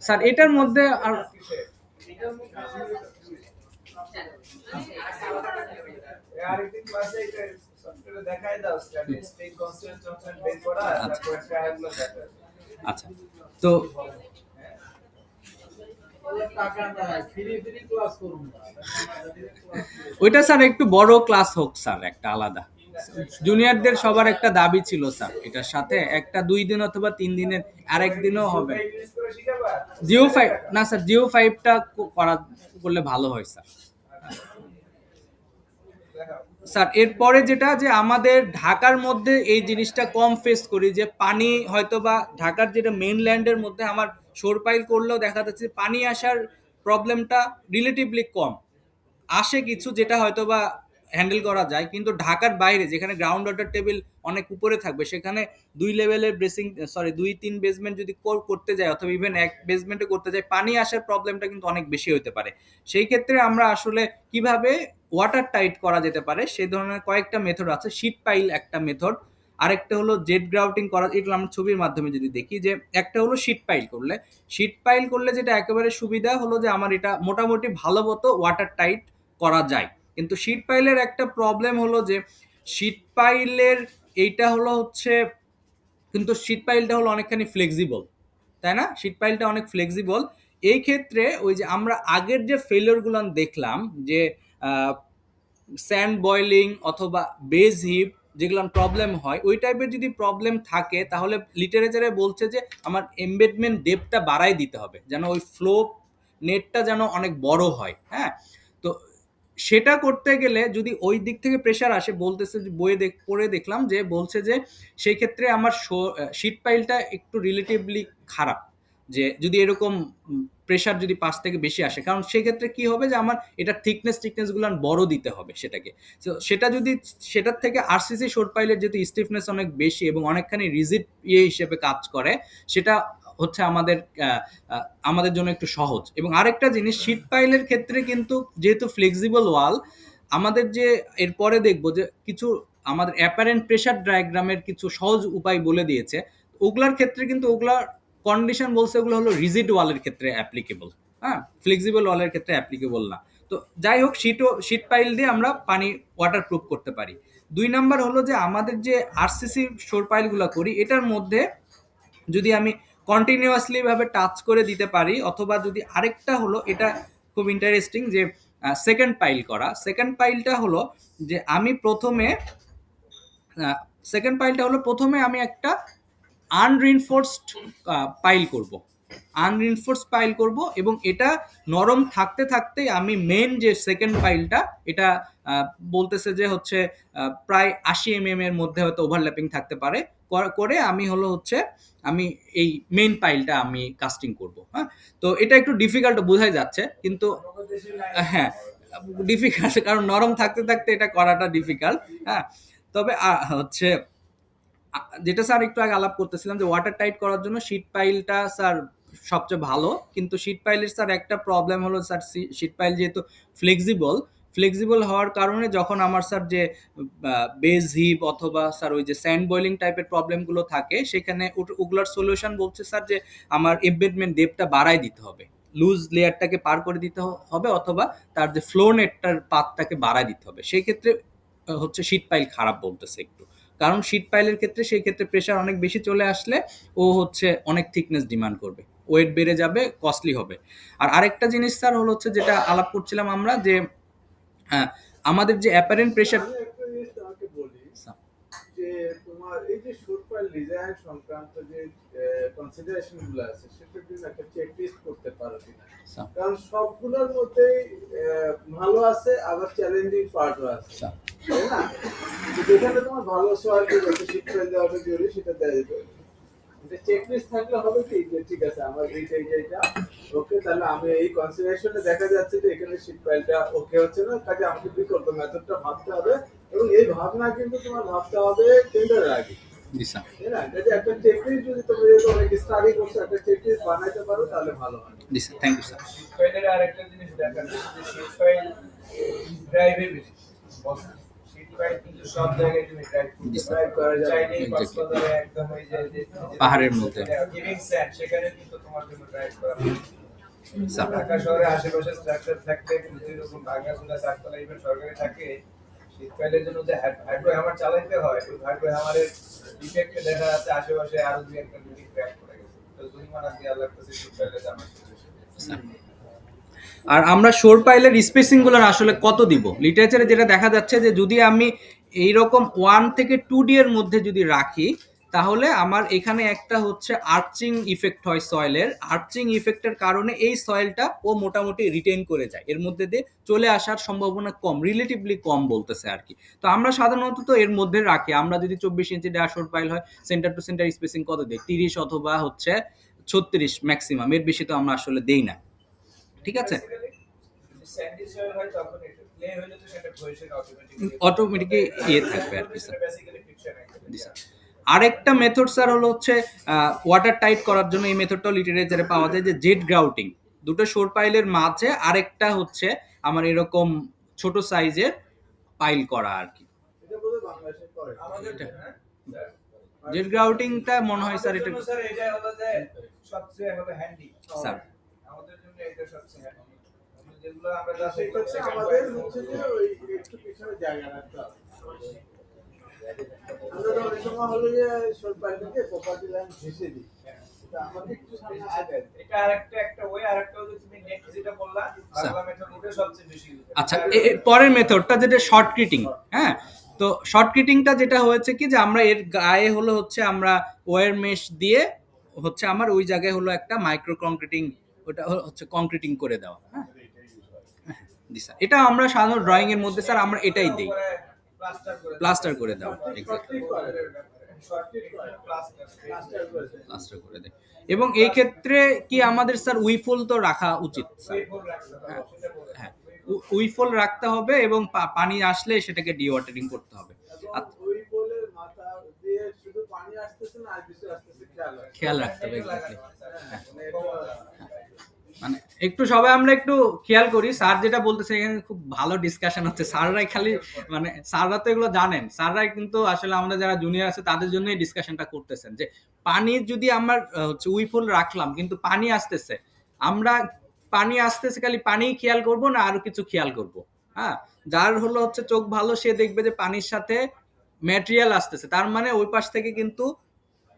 স্যার এটার মধ্যে আর আরেকদিন ক্লাসে এটা সফটওয়্যারে দেখাই দাও স্ট্যাটিস্টিক কনস্ট্যান্ট ফাংশন বের করা, তারপর একটা হলো দেখা। আচ্ছা, তো টাকা নাই, ফ্রি ক্লাস করুন না। ওইটা স্যার একটু বড় ক্লাস হোক স্যার, একটা আলাদা জুনিয়রদের সবার একটা দাবি ছিল স্যার, এটার সাথে একটা 2 দিন অথবা 3 দিনের আরেক দিনও হবে। ইউজ করে শিখাবা জিও5 না স্যার, জিও5টা করলে ভালো হয় স্যার। স্যার এরপরে যেটা যে আমাদের ঢাকার মধ্যে এই জিনিসটা কম ফেস করি, যে পানি হয়তোবা ঢাকার যেটা মেইনল্যান্ডের মধ্যে আমার শোর পাইল করলেও দেখা যাচ্ছে পানি আসার প্রবলেমটা রিলেটিভলি কম আসে কিছু, যেটা হয়তোবা হ্যান্ডেল করা যায়, কিন্তু ঢাকার বাইরে যেখানে গ্রাউন্ড ওয়াটার টেবিল অনেক উপরে থাকবে, সেখানে 2 লেভেলের ব্রেসিং 2-3 বেসমেন্ট যদি করতে যায় অথবা ইভেন এক বেসমেন্টে করতে যায়, পানি আসার প্রবলেমটা কিন্তু অনেক বেশি হতে পারে। সেই ক্ষেত্রে আমরা আসলে কিভাবে ওয়াটার টাইট করা যেতে পারে সেই ধরনের কয়েকটা মেথড আছে। শীট পাইল একটা মেথড, আরেকটা হলো জেট গ্রাউটিং করা, এগুলো আমরা ছবির মাধ্যমে যদি দেখি, যে একটা হলো শীট পাইল করলে যেটা একেবারে সুবিধা হলো যে আমার এটা মোটামুটি ভালো মতো ওয়াটার টাইট করা যায়। কিন্তু শীট পাইলের একটা প্রবলেম হলো যে শীট পাইলের এইটা হলো হচ্ছে, কিন্তু শীট পাইলটা হলো অনেকখানি ফ্লেক্সিবল, তাই না? শীট পাইলটা অনেক ফ্লেক্সিবল। এই ক্ষেত্রে ওই যে আমরা আগের যে ফেলিওরগুলো দেখলাম, যে স্যান্ড বয়েলিং অথবা বেজ হিপ যেগুলো প্রবলেম হয়, ওই টাইপের যদি প্রবলেম থাকে তাহলে লিটারেচারে বলছে যে আমার এমবেডমেন্ট ডেপথটা বাড়াই দিতে হবে, যেন ওই ফ্লো নেটটা যেন অনেক বড় হয়। হ্যাঁ, তো সেটা করতে গেলে যদি ওই দিক থেকে প্রেশার আসে, বলতেছে যে বইয়ে পড়ে দেখলাম যে বলছে যে সেই ক্ষেত্রে আমার শীট পাইলটা একটু রিলেটিভলি খারাপ, যে যদি এরকম প্রেশার যদি পাশ থেকে বেশি আসে, কারণ সেই ক্ষেত্রে কি হবে যে আমার এটা থিকনেসগুলো বড় দিতে হবে সেটাকে। তো সেটা যদি সেটার থেকে আরসিসি শোর পাইলের যেহেতু স্টিফনেস অনেক বেশি এবং অনেকখানি রিজিড হিসেবে কাজ করে, সেটা হচ্ছে আমাদের জন্য একটু সহজ। এবং আরেকটা জিনিস, শীট পাইলের ক্ষেত্রে কিন্তু যেহেতু ফ্লেক্সিবল ওয়াল, আমাদের যে এরপরে দেখবো যে কিছু আমাদের অ্যাপারেন্ট প্রেশার ডায়াগ্রামের কিছু সহজ উপায় বলে দিয়েছে, ওগুলার ক্ষেত্রে কিন্তু ওগুলার কন্ডিশন বলছে ওগুলো হলো রিজিড ওয়ালের ক্ষেত্রে অ্যাপ্লিকেবল, হ্যাঁ, ফ্লেক্সিবল ওয়ালের ক্ষেত্রে অ্যাপ্লিকেবল না। তো যাই হোক, শীট পাইল দিয়ে আমরা পানি ওয়াটার প্রুফ করতে পারি। 2 নাম্বার হলো যে আমাদের যে আরসিসি শোর পাইলগুলো করি, এটার মধ্যে যদি আমি কন্টিনিউয়াসলি ভাবে টাচ করে দিতে পারি, অথবা যদি আরেকটা হলো, এটা খুব ইন্টারেস্টিং, যে সেকেন্ড পাইলটা হলো যে আমি প্রথমে আমি একটা আনরিনফোর্সড পাইল করব এবং এটা নরম থাকতে থাকতে আমি মেন যে সেকেন্ড পাইলটা, এটা বলতেছে যে হচ্ছে প্রায় 80 mm এর মধ্যে হয়তো ওভারল্যাপিং থাকতে পারে, করে আমি এই মেইন পাইলটা আমি কাস্টিং করব। হ্যাঁ, তো এটা একটু ডিফিকাল্ট বোঝাই যাচ্ছে, কিন্তু হ্যাঁ ডিফিকাল্ট, কারণ নরম থাকতে থাকতে এটা করাটা ডিফিকাল্ট। হ্যাঁ, তবে যেটা স্যার একটু আগে আলাপ করতেছিলাম যে ওয়াটার টাইট করার জন্য শীট পাইলটা স্যার সবচেয়ে ভালো, কিন্তু শীট পাইলের স্যার একটা প্রবলেম হলো স্যার, শীট পাইল যেহেতু ফ্লেক্সিবল হওয়ার কারণে যখন আমার স্যার যে বেজ হিপ অথবা স্যার ওই যে স্যান্ড বয়েলিং টাইপের প্রবলেমগুলো থাকে, সেখানে ওগুলোর সলিউশন বলছে স্যার যে আমার এমবেডমেন্ট ডেপটা বাড়ায় দিতে হবে, লুজ লেয়ারটাকে পার করে দিতে হবে, অথবা তার যে ফ্লো নেটটার পাথটাকে বাড়ায় দিতে হবে। সেই ক্ষেত্রে হচ্ছে শীট পাইল খারাপ বলতেছে একটু, কারণ শীট পাইলের ক্ষেত্রে সেই ক্ষেত্রে প্রেশার অনেক বেশি চলে আসলে ও হচ্ছে অনেক থিকনেস ডিমান্ড করবে, ওয়েট বেড়ে যাবে, কস্টলি হবে। আর আরেকটা জিনিস স্যার হলো হচ্ছে যেটা আলাপ করছিলাম আমরা, যে হ্যাঁ, আমাদের যে অ্যাপারেন্ট প্রেশার। আমি একটা জিনিস তোমাকে বলি যে তোমার এই যে শর্ট ফাইল ডিজাইন সংক্রান্ত যে কনসিডারেশন গুলো আছে সেটার জন্য একটা চেক লিস্ট করতে পারো কিনা, কারণ সবগুলোর মধ্যেই ভালো আছে আবার চ্যালেঞ্জিং পার্টও আছে, তাই না? তো যেখানে তোমার ভালো সয়েল আছে শীট ফাইল দেওয়াটা জরুরি, সেটা দেওয়া যেতে পারে। এটা চেক লিস্ট থাকলে হবে কি যে ঠিক আছে আমার এইটা ওকে, তাহলে আমি এই কনসিডারেশনে দেখা যাচ্ছে যে এখানে শীট ফাইলটা ওকে হচ্ছে না, কাজে আমাকে বিকল্প মেথডটা ভাবতে হবে, এবং এই ভাবনা কিন্তু তোমার ভাবতে হবে টেন্ডারের আগে, তাই না? যদি একটা চেকলিস্ট যদি তুমি অনেক স্টাডি করছো একটা চেকলিস্ট বানাইতে পারো তাহলে ভালো হয়। Thank you sir. শীট ফাইলের আরেকটা জিনিস দেখা যাচ্ছে যে শীট ফাইল ড্রাইভে বেশি শীট ফাইল কিন্তু সব জায়গায় তুমি ড্রাইভ করা চাইলেই কক্সবাজারে একদম ওই যে পাহাড়ের মধ্যে গিভিং স্যান্ড সেখানে কিন্তু তোমার জন্য ড্রাইভ করা ঢাকা শহরে আশেপাশে স্ট্রাকচার থাকতে দুই রকম ভাঙাচোরা চারতলা ইভেন সরকারি থাকে, শীতকালের জন্য যে হাইড্রো হ্যামার চালাইতে হয় ওই হাইড্রো হ্যামারের ইফেক্টে দেখা যাচ্ছে আশেপাশে আরো দুই একটা বিল্ডিং ক্র্যাক করে গেছে, তো জরিমানা দেওয়া লাগতেছে শীতকালে জানা। আর আমরা শোর পাইলের স্পেসিং গুলোর আসলে কত দিব, লিটারেচারে যেটা দেখা যাচ্ছে যে যদি আমি এইরকম 1 থেকে 2D এর মধ্যে যদি রাখি, তাহলে আমার এখানে একটা হচ্ছে আর্চিং ইফেক্ট হয় সয়েলের, আর্চিং ইফেক্টের কারণে এই সয়েলটা ও মোটামুটি রিটেইন করে যায়, এর মধ্যে দিয়ে চলে আসার সম্ভাবনা কম, রিলেটিভলি কম বলতেছে আর কি। তো আমরা সাধারণত তো এর মধ্যে রাখি, আমরা যদি 24 ইঞ্চি ড্যাশবোর্ড পাইল হয় সেন্টার টু সেন্টার স্পেসিং কত দেই, 30 অথবা হচ্ছে 36 ম্যাক্সিমাম, এর বেশি তো আমরা আসলে দেই না, ঠিক আছে? স্যান্ডি সয়েল হয় তখন একটু ক্লে হলে তো সেটা কোহেশন অটোমেটিকলি ইয়ে থাকবে আর কি স্যার। বেসিক্যালি ফিকশন স্যার আরেকটা মেথড স্যার হলো হচ্ছে ওয়াটার টাইট করার জন্য, এই মেথডটাও লিটারেচারে পাওয়া যায়, যে জেট গ্রাউটিং, দুটো শোর পাইলের মাঝে আরেকটা হচ্ছে আমার এরকম ছোট সাইজের পাইল করা আর কি। এটা বোধহয় বাংলাদেশে করে আমাদের জেট গ্রাউটিংটা মনে হয় স্যার এটা স্যার এটা হলো যে সবচেয়ে হলো হ্যান্ডি স্যার, আমাদের জন্য এটা সবচেয়ে হ্যান্ডি, যেগুলো আমরা যা সেটা হচ্ছে আমাদের হচ্ছে যে ওই একটু পিছনে জায়গা রাখতে হবে। আমরা তো অনেক সময় হলো যে শর্ট ফাইলটাকে প্রপার্টি লাইন ঘেঁষে দিই, এটা আমাদের একটু সামনে আগে এটা আরেকটা ওয়ে, আরেকটা হলো তুমি নেক্সট যেটা বললা বাংলা মেথড, ওটা সবচেয়ে বেশি ইউজ হয়। আচ্ছা পরের মেথডটা যেটা শর্ট ক্রিটিং, হ্যাঁ, তো শর্ট ক্রিটিংটা যেটা হয়েছে কি যে আমরা এর গায়ে হলো হচ্ছে আমরা ওয়্যার মেশ দিয়ে হচ্ছে আমার ওই জায়গায় হলো একটা মাইক্রো কংক্রিটিং, ওটা হচ্ছে কংক্রিটিং করে দেওয়া, হ্যাঁ জি স্যার, এটা আমরা সাধারণ ড্রয়িং এর মধ্যে স্যার আমরা এটাই দেই, প্লাস্টার করে দেওয়া, এক্স্যাক্টলি প্লাস্টার করে দেয়। এবং এই ক্ষেত্রে কি আমাদের স্যার উইফল তো রাখা উচিত স্যার? হ্যাঁ, উইফল রাখতে হবে এবং পানি আসলে সেটাকে ডিওয়াটারিং করতে হবে। ওই পোলের মাথা দিয়ে শুধু পানি আসতেছে না আর কিছু আসতেছে খেয়াল রাখতে হবে এক্স্যাক্টলি। মানে একটু সবাই আমরা একটু খেয়াল করি, স্যার যেটা বলতেছে এখানে খুব ভালো ডিসকাশন হচ্ছে, স্যাররাই খালি মানে স্যাররা তো এগুলো জানেন, স্যাররাই কিন্তু আসলে আমাদের যারা জুনিয়র আছে তাদের জন্যই ডিসকাশনটা করতেছেন, যে পানি যদি আমার হচ্ছে উইফুল রাখলাম কিন্তু পানি আসতেছে, আমরা পানি আসতেছে খালি পানিই খেয়াল করব না আরো কিছু খেয়াল করব? হ্যাঁ, যার হলো হচ্ছে চোখ ভালো সে দেখবে যে পানির সাথে ম্যাটেরিয়াল আসতেছে, তার মানে ওই পাশ থেকে কিন্তু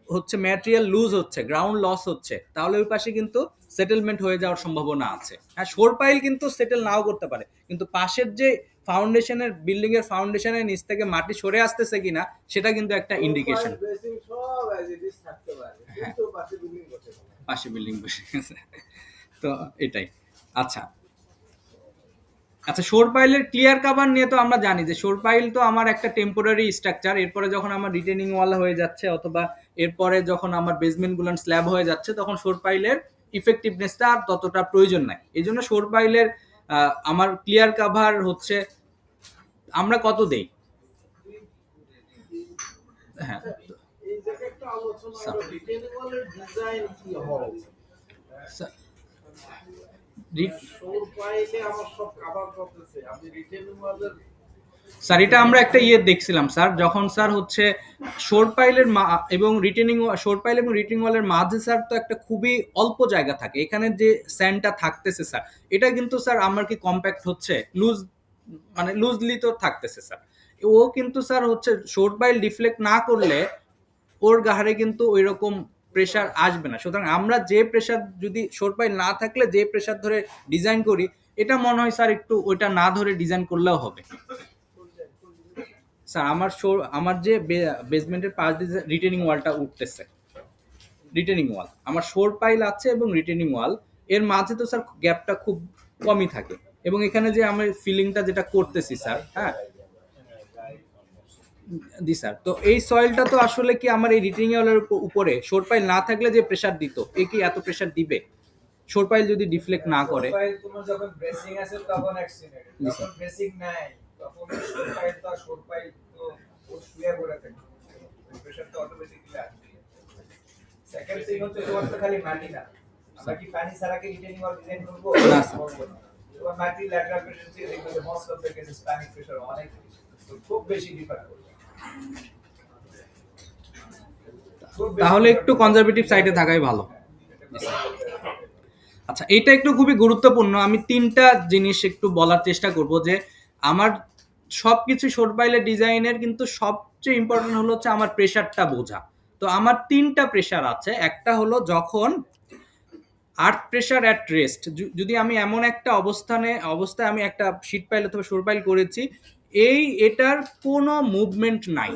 হচ্ছে ম্যাটেরিয়াল লুজ হচ্ছে, গ্রাউন্ড লস হচ্ছে, তাহলে ওই পাশে কিন্তু সেটেলমেন্ট হয়ে যাওয়ার সম্ভাবনা আছে। হ্যাঁ, শোর পাইল কিন্তু সেটেল নাও করতে পারে, কিন্তু পাশের যে ফাউন্ডেশনের বিল্ডিং এর ফাউন্ডেশনের নিচ থেকে মাটি সরে আসতেছে কিনা সেটা কিন্তু একটা ইন্ডিকেশন। বেসিং সব অ্যাজ ইট ইজ থাকতে পারে কিন্তু পাশে বিল্ডিং বসে পাশে বিল্ডিং বসে গেছে, তো এটাই। আচ্ছা আচ্ছা, শোর পাইলের ক্লিয়ার কভার নিয়ে তো আমরা জানি যে শোর পাইল তো আমার একটা টেম্পোরারি স্ট্রাকচার, এরপরে যখন আমার রিটেনিং ওয়াল হয়ে যাচ্ছে অথবা এরপরে যখন আমার বেসমেন্ট গুলো স্ল্যাব হয়ে যাচ্ছে তখন শোর পাইলের ইফেক্টিভনেসটা আর ততটা প্রয়োজন নাই, এই জন্য শোর পাইলের আমার ক্লিয়ার কভার হচ্ছে আমরা কত দেই? হ্যাঁ এই জায়গায় একটা আলোচনা হলো রিটেনিং ওয়ালের ডিজাইন কি হওয়া উচিত। শোর পাইলে আমার সব কাভার করতেছে, আমি রিটেনিং ওয়ালের স্যার এটা আমরা একটা দেখছিলাম স্যার, যখন স্যার হচ্ছে শোর পাইলের এবং শোর পাইল এবং রিটেনিং ওয়ালের মাঝে স্যার তো একটা খুবই অল্প জায়গা থাকে, এখানে যে স্যান্ডটা থাকতেছে স্যার এটা কিন্তু স্যার আমার কি কম্প্যাক্ট হচ্ছে, মানে লুজলি তো থাকতেছে স্যার। ও কিন্তু স্যার হচ্ছে শোর পাইল ডিফ্লেক্ট না করলে ওর গাহারে কিন্তু ওই রকম প্রেসার আসবে না। সুতরাং আমরা যে প্রেসার, যদি শোর পাইল না থাকলে যে প্রেসার ধরে ডিজাইন করি, এটা মনে হয় স্যার একটু ওইটা না ধরে ডিজাইন করলেও হবে স্যার। আমার যে বেসমেন্টের পাশ দিয়ে রিটেনিং ওয়ালটা উঠতেছে, রিটেনিং ওয়াল আমার শোর পাইল আছে এবং রিটেনিং ওয়াল এর মাঝে তো স্যার গ্যাপটা খুব কমই থাকে, এবং এখানে যে আমি ফিলিংটা যেটা করতেছি স্যার, হ্যাঁ জি স্যার, তো এই সয়েলটা তো আসলে কি আমার এই রিটেনিং ওয়ালের উপরে শোর পাইল না থাকলে যে প্রেসার দিত, এ কি এত প্রেসার দিবে শোর পাইল যদি ডিফ্লেক্ট না করে? প্রোফাইল তোমার যখন ব্রেসিং আছে তখন অ্যাক্সিডেন্ট, জি, যখন ব্রেসিং নাই তখন প্রোফাইল তো প্রোফাইল তো ও শুয়ে পড়ে থাকে, প্রেসার তো অটোমেটিক্যালি আসবে। সেকেন্ড থিং হচ্ছে তোমার তো খালি মাটি না, আমরা কি পানি ছাড়া কি রিটেনিং ওয়াল ডিজাইন করব? না, স্যার। তোমার মাটি ল্যাটারাল প্রেসার দিয়ে দেখবে যে মোস্ট অফ দ্য কেসেস পানি প্রেসার অনেক বেশি, তো খুব বেশি ডিফার করবে। তাহলে একটু কনজারভেটিভ সাইডে থাকাই ভালো। আচ্ছা, এটা একটু খুবই গুরুত্বপূর্ণ, আমি 3টা জিনিস একটু বলার চেষ্টা করব যে আমার সবকিছু শোর পাইলের ডিজাইনের কিন্তু সবচেয়ে ইম্পর্টেন্ট হলো হচ্ছে আমার প্রেসারটা বোঝা। তো আমার 3টা প্রেসার আছে, একটা হলো যখন আর্থ প্রেসার অ্যাট রেস্ট, যদি আমি এমন একটা অবস্থায় আমি একটা শীট পাইল অথবা শোর পাইল করেছি, এটার কোনো মুভমেন্ট নাই,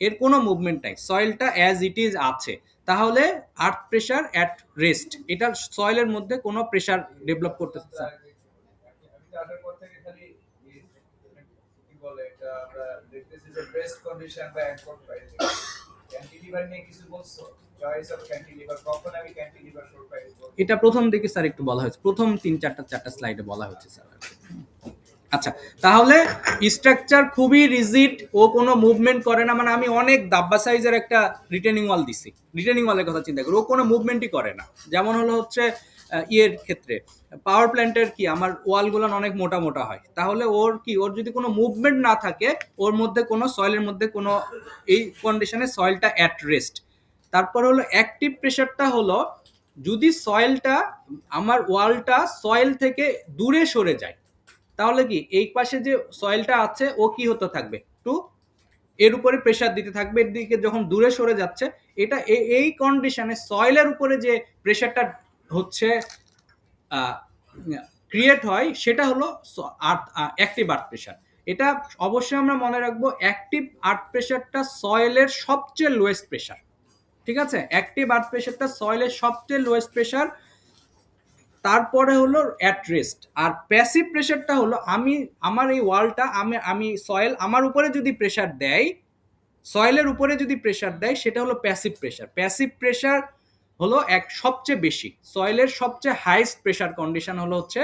এর কোনো মুভমেন্ট নাই, সয়েলটা অ্যাজ ইট ইজ আছে, তাহলে আর্থ প্রেসার অ্যাট রেস্ট, এটা সয়েলের মধ্যে কোনো প্রেসার ডেভেলপ করতেছে স্যার। আমি তো আসার পর থেকে খালি কি বলে এটা আমরা দেখতেছি যে ব্রেস্ট কন্ডিশন বা অ্যাঙ্কর পাইল, ক্যান্টিলিভার নিয়ে কিছু বলছো, চয়েস অফ ক্যান্টিলিভার, কখন আমি ক্যান্টিলিভার শোর পাইল করব? এটা প্রথম দিকে স্যার একটু বলা হয়েছে, প্রথম 3-4টা স্লাইডে বলা হয়েছে স্যার। আচ্ছা, তাহলে স্ট্রাকচার খুবই রিজিড, ও কোনো মুভমেন্ট করে না, মানে আমি অনেক দাব্বা সাইজের একটা রিটেনিং ওয়াল দিছি, রিটেনিং ওয়ালের কথা চিন্তা করি, ও কোনো মুভমেন্টই করে না। যেমন হলো হচ্ছে ইয়ের ক্ষেত্রে পাওয়ার প্ল্যান্টের কি আমার ওয়ালগুলো অনেক মোটা মোটা হয়, তাহলে ওর যদি কোনো মুভমেন্ট না থাকে, ওর মধ্যে কোনো সয়েলের মধ্যে কোনো এই কন্ডিশনে সয়েলটা অ্যাট রেস্ট। তারপর হলো অ্যাক্টিভ প্রেসারটা হলো যদি সয়েলটা আমার ওয়ালটা সয়েল থেকে দূরে সরে যায়, তাহলে কি এই পাশে যে সয়েলটা আছে ও কি হতে থাকবে, একটু এর উপরে প্রেসার দিতে থাকবে, এর দিকে যখন দূরে সরে যাচ্ছে, এটা এই কন্ডিশনে সয়েলের উপরে যে প্রেসারটা হচ্ছে ক্রিয়েট হয়, সেটা হলো অ্যাক্টিভ আর্থ প্রেসার। এটা অবশ্যই আমরা মনে রাখবো, অ্যাক্টিভ আর্থ প্রেসারটা সয়েলের সবচেয়ে লোয়েস্ট প্রেসার, ঠিক আছে, অ্যাক্টিভ আর্থ প্রেসারটা সয়েলের সবচেয়ে লোয়েস্ট প্রেসার, তারপরে হলো অ্যাট রেস্ট। আর প্যাসিভ প্রেসারটা হলো আমার এই ওয়ালটা আমি সয়েল আমার উপরে যদি প্রেসার দেয়, সয়েলের উপরে যদি প্রেসার দেয়, সেটা হলো প্যাসিভ প্রেসার। প্যাসিভ প্রেসার হলো সবচেয়ে বেশি, সয়েলের সবচেয়ে হাইয়েস্ট প্রেসার কন্ডিশন হলো হচ্ছে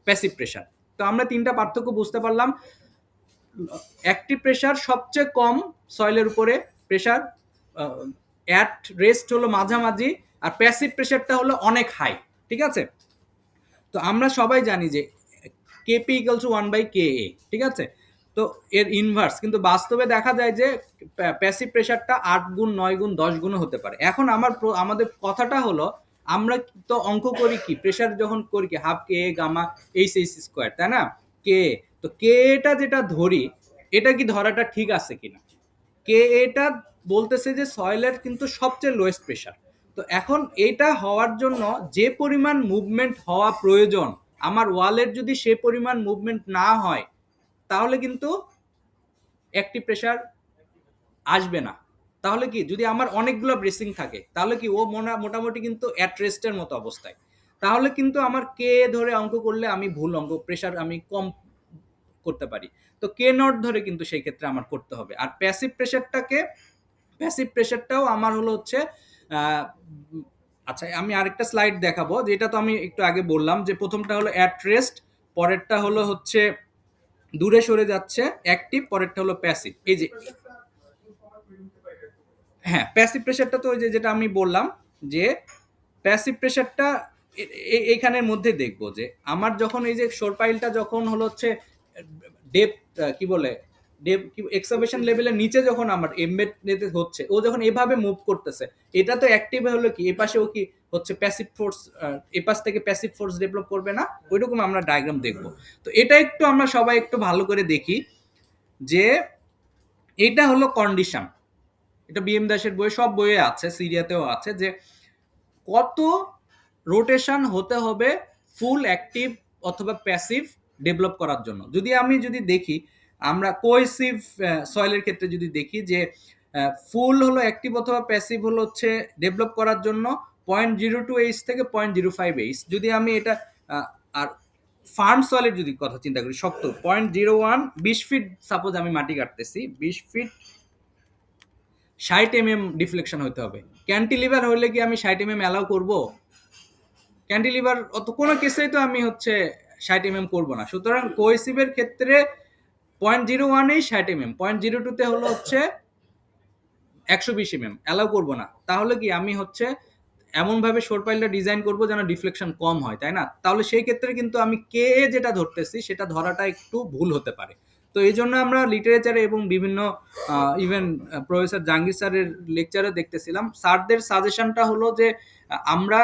প্যাসিভ প্রেসার। তো আমরা 3টা পার্থক্য বুঝতে পারলাম, অ্যাক্টিভ প্রেসার সবচেয়ে কম সয়েলের উপরে প্রেসার, অ্যাট রেস্ট হলো মাঝামাঝি, আর প্যাসিভ প্রেসারটা হলো অনেক হাই, ঠিক আছে। তো আমরা সবাই জানি যে কেপি ইকুয়ালস টু 1/KA, ঠিক আছে। তো এর ইনভার্স কিন্তু বাস্তবে দেখা যায় যে প্যাসিভ প্রেসারটা 8 গুণ 9 গুণ 10 গুণও হতে পারে। এখন আমাদের কথাটা হলো, আমরা তো অঙ্ক করি কি, প্রেসার যখন করি কি হাফ কে গামা এইচ স্কোয়ার, তাই না, কে, তো কে এটা যেটা ধরি, এটা কি ধরাটা ঠিক আছে কিনা, কে এটা বলতেছে যে সয়েলের কিন্তু সবচেয়ে লোয়েস্ট প্রেসার। তো এখন এইটা হওয়ার জন্য যে পরিমাণ মুভমেন্ট হওয়া প্রয়োজন, আমার ওয়ালের যদি সে পরিমাণ মুভমেন্ট না হয়, তাহলে কিন্তু অ্যাক্টিভ প্রেসার আসবে না। তাহলে কি যদি আমার অনেকগুলো ব্রেসিং থাকে, তাহলে কি ও মোটামুটি কিন্তু অ্যাট রেস্টের মতো অবস্থায়, তাহলে কিন্তু আমার কে ধরে অঙ্ক করলে আমি ভুল অঙ্ক, প্রেসার আমি কম করতে পারি। তো কে নট ধরে কিন্তু সেই ক্ষেত্রে আমার করতে হবে। আর প্যাসিভ প্রেসারটাও আমার হলো হচ্ছে আচ্ছা, আমি আরেকটা স্লাইড দেখাবো, যেটা তো আমি একটু আগে বললাম যে প্রথমটা হলো অ্যাট রেস্ট, পরেরটা হলো হচ্ছে দূরে সরে যাচ্ছে অ্যাক্টিভ, পরেরটা হলো প্যাসিভ। এই যে হ্যাঁ, প্যাসিভ প্রেসারটা তো ওই যেটা আমি বললাম যে প্যাসিভ প্রেসারটা এখানের মধ্যে দেখবো যে আমার যখন এই যে শোর পাইলটা যখন হলো হচ্ছে ডেপ কি বলে ডেপ কি এক্সাভেশন লেভেলের নিচে যখন আমার এমবেড হচ্ছে, ও যখন এভাবে মুভ করতেছে, এটা তো অ্যাক্টিভ হলো কি এপাশেও কি হচ্ছে প্যাসিভ ফোর্স, এপাশ থেকে প্যাসিভ ফোর্স ডেভেলপ করবে না, ওইরকম আমরা ডায়াগ্রাম দেখব। তো এটা একটু আমরা সবাই একটু ভালো করে দেখি যে এটা হলো কন্ডিশন, এটা বিএম দাসের বইয়ে সব বইয়ে আছে, সিরিয়াতেও আছে, যে কত রোটেশন হতে হবে ফুল অ্যাক্টিভ অথবা প্যাসিভ ডেভেলপ করার জন্য। যদি দেখি আমরা কোহেসিভ সয়েলের ক্ষেত্রে যদি দেখি যে ফুল হলো অ্যাক্টিভ অথবা প্যাসিভ হলো হচ্ছে ডেভেলপ করার জন্য 0.02H থেকে 0.05H। যদি আমি এটা আর ফার্ম সয়েলের যদি কথা চিন্তা করি, শক্ত 0.01, 20 ফিট সাপোজ আমি মাটি কাটতেছি, 20 ফিট 60 mm ডিফ্লেকশন হতে হবে। ক্যান্টিলিভার হলে কি আমি 60 mm অ্যালাউ করব? ক্যান্টিলিভার অত কোনো কেসেই তো আমি হচ্ছে 60 mm করব না। সুতরাং কোহেসিভের ক্ষেত্রে 0.01 60 mm, 0.02 হলো হচ্ছে 120 mm অ্যালাউ করব না। তাহলে কি আমি হচ্ছে এমনভাবে শোর পাইলটা ডিজাইন করব যেন ডিফ্লেকশন কম হয়, তাই না? তাহলে সেই ক্ষেত্রে কিন্তু আমি কে যেটা ধরতেছি সেটা ধরাটা একটু ভুল হতে পারে। তো এই জন্য আমরা লিটারেচারে এবং বিভিন্ন ইভেন প্রফেসর জাহাঙ্গীর স্যারের লেকচারে দেখতেছিলাম, স্যারদের সাজেশনটা হলো যে আমরা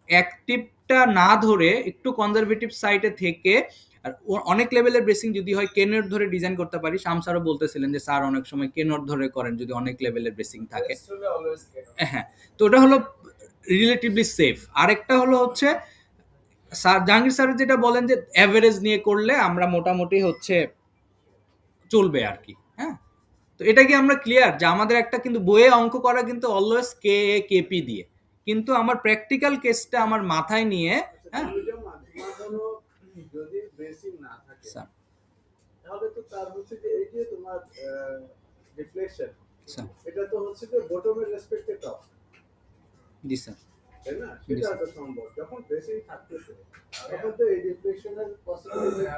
অ্যাক্টিভটা না ধরে একটু কনজারভেটিভ সাইডে থেকে, আর অনেক লেভেলের ব্রেসিং যদি হয় কেনর ধরে ডিজাইন করতে পারি। শাম স্যারও বলতেছিলেন যে স্যার অনেক সময় কেনর ধরে করেন যদি অনেক লেভেলের ব্রেসিং থাকে। হ্যাঁ, তো ওটা হলো রিলেটিভলি সেফ। আরেকটা হলো হচ্ছে স্যার জাহাঙ্গীর স্যার যেটা বলেন যে অ্যাভারেজ নিয়ে করলে আমরা মোটামুটি হচ্ছে চলবে আর কি। হ্যাঁ, তো এটা কি আমরা ক্লিয়ার যে আমাদের একটা কিন্তু বইয়ে অঙ্ক করা কিন্তু অলওয়েজ কে এ কেপি দিয়ে, কিন্তু আমার প্র্যাকটিক্যাল কেসটা আমার মাথায় নিয়ে। হ্যাঁ যদি বেসিক না থাকে স্যার, তাহলে তো তার হচ্ছে যে এই যে তোমার ডিফ্লেকশন, স্যার, এটা তো হচ্ছে যে বটমের রেসপেক্টে টপ, জি স্যার, তাই না? সেটা তো সম্ভব যখন বেসিক থাকতেছে তখন তো এই ডিফ্লেকশনের পসিবিলিটিটা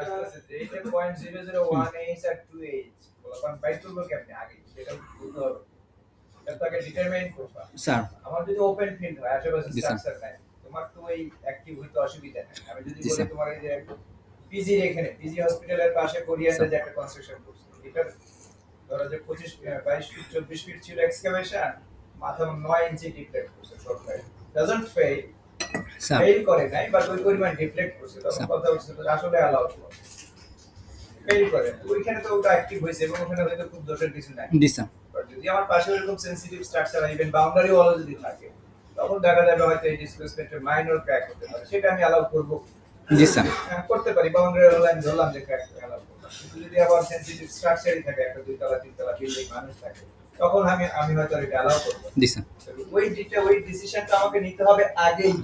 এইটা 0.001H আর 2H বললাম বাইট করবো কেমনে আগে সেটা বুঝতে হবে। এটা আগে ডিটারমাইন করবা। স্যার, আমার যদি ওপেন ফিল্ড হয় আশেপাশে জি স্যার, স্ট্রাকচার নাই, তোমার তো ওই অ্যাক্টিভ হইতে অসুবিধা নাই। আমি যদি জি বলি স্যার, তোমার এই যে পিজি এখানে পিজি হসপিটালের পাশে কোরিয়াতে যে একটা কনস্ট্রাকশন করছে, এটা ধরো যে 25 22 ফিট 24 ফিট ছিল এক্সকাভেশন, মাথা 9 ইঞ্চি ডিফ্লেক্ট করছে short line, doesn't fail, sir, fail করে নাই বাট ওই পরিমাণ ডিফ্লেক্ট করছে। তখন স্যার, কথা হচ্ছে যে আসলে অ্যালাউ করবে ফেল করে, ওইখানে তো ওটা অ্যাক্টিভ হয়েছে এবং ওখানে হয়তো খুব দোষের কিছু নাই। জি স্যার, বাট যদি আমার পাশে এরকম সেনসিটিভ স্ট্রাকচার ইভেন বাউন্ডারি ওয়ালও যদি থাকে, তখন দেখা যাবে হয়তো এই ডিসপ্লেসমেন্টের মাইনর ক্র্যাক হতে পারে, সেটা আমি অ্যালাউ করব। জি স্যার, করতে পারি, বাউন্ডারি ওয়াল আমি ধরলাম যে ক্র্যাক অ্যালাউ করলাম। কিন্তু যদি আবার সেনসিটিভ স্ট্রাকচারই থাকে, একটা দুইতলা তিনতলা বিল্ডিং মানুষ থাকে, তখন আমি হয়তো এটা অ্যালাউ করব। জি স্যার, ওই ডিসিশনটা আমাকে নিতে হবে আগেই।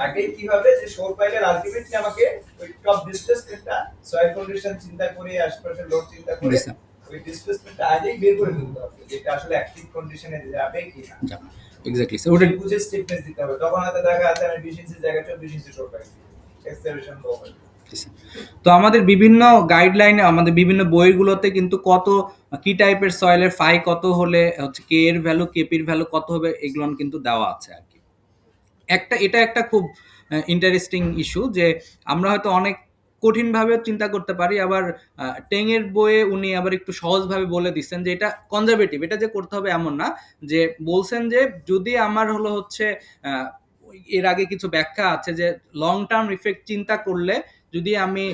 আগেই কি হবে যে শোর পাইলের আলটিমেটলি আমাকে ওই টপ ডিসপ্লেসমেন্টটা সয়েল কন্ডিশন চিন্তা করে আশেপাশের লোড চিন্তা করে জি স্যার, ওই ডিসপ্লেসমেন্টটা আগেই বের করে ফেলতে হবে যেটা আসলে অ্যাক্টিভ কন্ডিশনে যাবে কিনা। এক্স্যাক্টলি স্যার, ওটা বুঝে স্টিফনেস দিতে হবে। তখন হয়তো দেখা যাচ্ছে আমি 20 ইঞ্চির জায়গায় 24 ইঞ্চি শোর পাইছি, এক্সেলারেশন লো হবে। তো আমাদের বিভিন্ন গাইডলাইনে আমাদের বিভিন্ন বইগুলোতে কিন্তু কত কি টাইপের সয়েলের ফাই কত হলে হচ্ছে কে এর ভ্যালু কেপির ভ্যালু কত হবে এগুলো কিন্তু দেওয়া আছে আর কি। এটা একটা খুব ইন্টারেস্টিং ইস্যু যে আমরা হয়তো অনেক কঠিনভাবে চিন্তা করতে পারি, আবার টেংয়ের বইয়ে উনি আবার একটু সহজভাবে বলে দিচ্ছেন যে এটা কনজারভেটিভ, এটা যে করতে হবে এমন না, যে বলছেন যে যদি আমার হলো হচ্ছে এর আগে কিছু ব্যাখ্যা আছে যে লং টার্ম ইফেক্ট চিন্তা করলে যদি আমি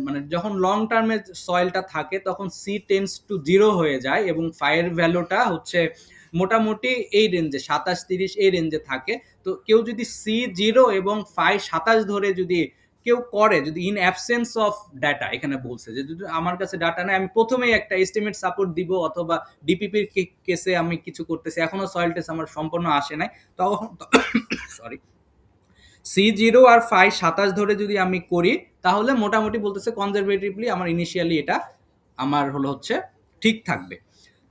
মানে যখন লং টার্মে সয়েলটা থাকে তখন সি টেন্স টু 0 হয়ে যায় এবং ফায়ের ভ্যালুটা হচ্ছে মোটামুটি এই রেঞ্জে 27-30 এই রেঞ্জে থাকে। তো কেউ যদি C0 এবং ফাই 27 ধরে যদি কেউ করে, যদি ইন অ্যাবসেন্স অফ ডাটা, এখানে বলছে যে যদি আমার কাছে ডাটা নেই আমি প্রথমেই একটা এস্টিমেট সাপোর্ট দিব, অথবা ডিপিপির কেসে আমি কিছু করতেছি এখনো সয়েল টেস্ট আমার সম্পূর্ণ আসে নাই, তখন সরি C0 আর ফাই 27 ধরে যদি আমি করি তাহলে মোটামুটি বলতেছে কনজারভেটিভলি আমার ইনিশিয়ালি এটা আমার হলো হচ্ছে ঠিক থাকবে।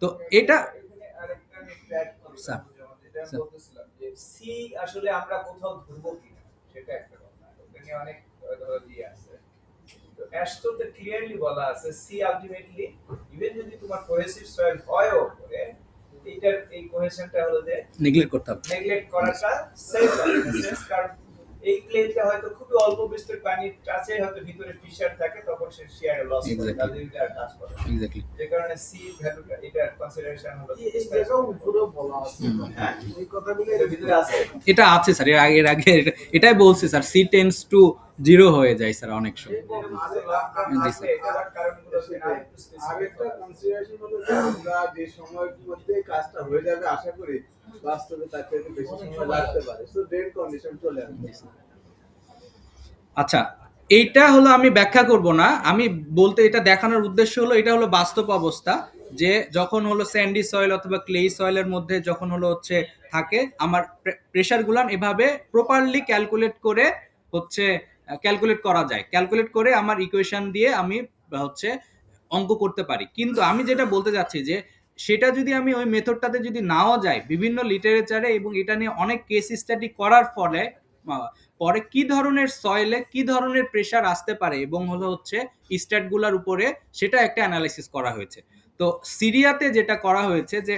তো এটা এখানে আরেকটা আমি ট্র্যাক করব স্যার, যেটা আমি স্যার, বলতেছিলাম যে সি আসলে আমরা কোথাও ধরবো কিনা সেটা একটা কথা। ওখানে অনেক ধরো দিয়ে আছে, তো অ্যাস্ট্রোতে ক্লিয়ারলি বলা আছে সি আলটিমেটলি ইভেন যদি তোমার কোহেসিভ সয়েল হয়ও করে, এইটার এই কোহেশনটা হলো যে নেগলেক্ট করতে হবে। নেগলেক্ট করাটা সেফ আছে, কারণ এই ক্লেটা হয়তো খুবই অল্প বিস্তর পানির কাছে হয়তো ভিতরে ফিশার থাকে, তখন সে শেয়ারে লস করে, Exactly. তাদের এটা আর কাজ করে না। এক্স্যাক্টলি। যে কারণে সি ভ্যালুটা এটা কনসিডারেশন হলো এই জায়গাও উপরেও বলা আছে হ্যাঁ, এই কথাগুলো এর ভিতরে আছে। এটা আছে স্যার, এর আগে এটাই বলছি স্যার, সি টেন্স টু 0 হয়ে যায় স্যার অনেক সময়। জি স্যার। এটার কারণগুলো সেটাই। আরেকটা কনসিডারেশন হলো যে আমরা যে সময়ের মধ্যে কাজটা হয়ে যাবে আশা করি, বাস্তবে তার থেকে বেশি সময় লাগতে পারে, সো ডেড কন্ডিশন চলে আসবে। আচ্ছা, এইটা হলো আমি ব্যাখ্যা করব না, আমি বলতে এটা দেখানোর উদ্দেশ্য হলো এটা হলো বাস্তব অবস্থা, যে যখন হলো স্যান্ডি সয়েল অথবা ক্লে সয়েলের মধ্যে যখন হলো হচ্ছে থাকে, আমার প্রেসার গুলান এভাবে প্রপারলি ক্যালকুলেট করে হচ্ছে ক্যালকুলেট করা যায়, ক্যালকুলেট করে আমার ইকুয়েশন দিয়ে আমি হচ্ছে অঙ্ক করতে পারি। কিন্তু আমি যেটা বলতে যাচ্ছি যে সেটা যদি আমি ওই মেথডটাতে যদি নাও যাই, বিভিন্ন লিটারেচারে এবং এটা নিয়ে অনেক কেস স্টাডি করার ফলে পরে কি ধরনের সয়েলে কি ধরনের প্রেসার আসতে পারে এবং হলো হচ্ছে স্ট্যাটগুলোর উপরে সেটা একটা অ্যানালাইসিস করা হয়েছে। তো সিরিয়াতে যেটা করা হয়েছে যে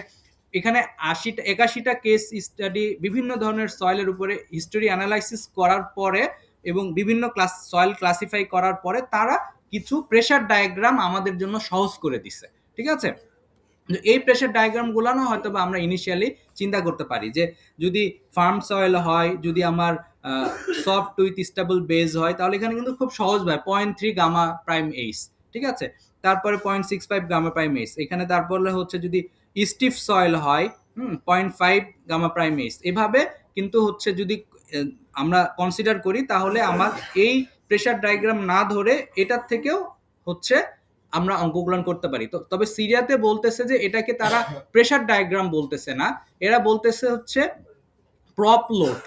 এখানে 81টা কেস স্টাডি বিভিন্ন ধরনের সয়েলের উপরে হিস্টোরি অ্যানালাইসিস করার পরে এবং বিভিন্ন সয়েল ক্লাসিফাই করার পরে তারা কিছু প্রেসার ডায়াগ্রাম আমাদের জন্য সহজ করে দিছে, ঠিক আছে। এই প্রেসার ডায়াগ্রাম গুলানো হয়তো বা আমরা ইনিশিয়ালি চিন্তা করতে পারি যে যদি ফার্ম সয়েল হয়, যদি আমার সফট উইথ স্টেবল বেজ হয়, তাহলে এখানে কিন্তু খুব সহজ ভাবে 0.3 গামা প্রাইম এইস, ঠিক আছে, তারপরে 0.65 গামা প্রাইম এইস, এখানে তারপরে হচ্ছে যদি স্টিফ সয়েল হয় 0.5 গামা প্রাইম এইস, এভাবে কিন্তু হচ্ছে যদি আমরা কনসিডার করি তাহলে আমার এই প্রেসার ডায়াগ্রাম না ধরে এটার থেকেও হচ্ছে আমরা অঙ্কগুলো করতে পারি। তো তবে সিরিয়াতে বলতেছে যে এটাকে তারা প্রেসার ডায়াগ্রাম বলতেছে না, এরা বলতেছে হচ্ছে প্রপ লোড,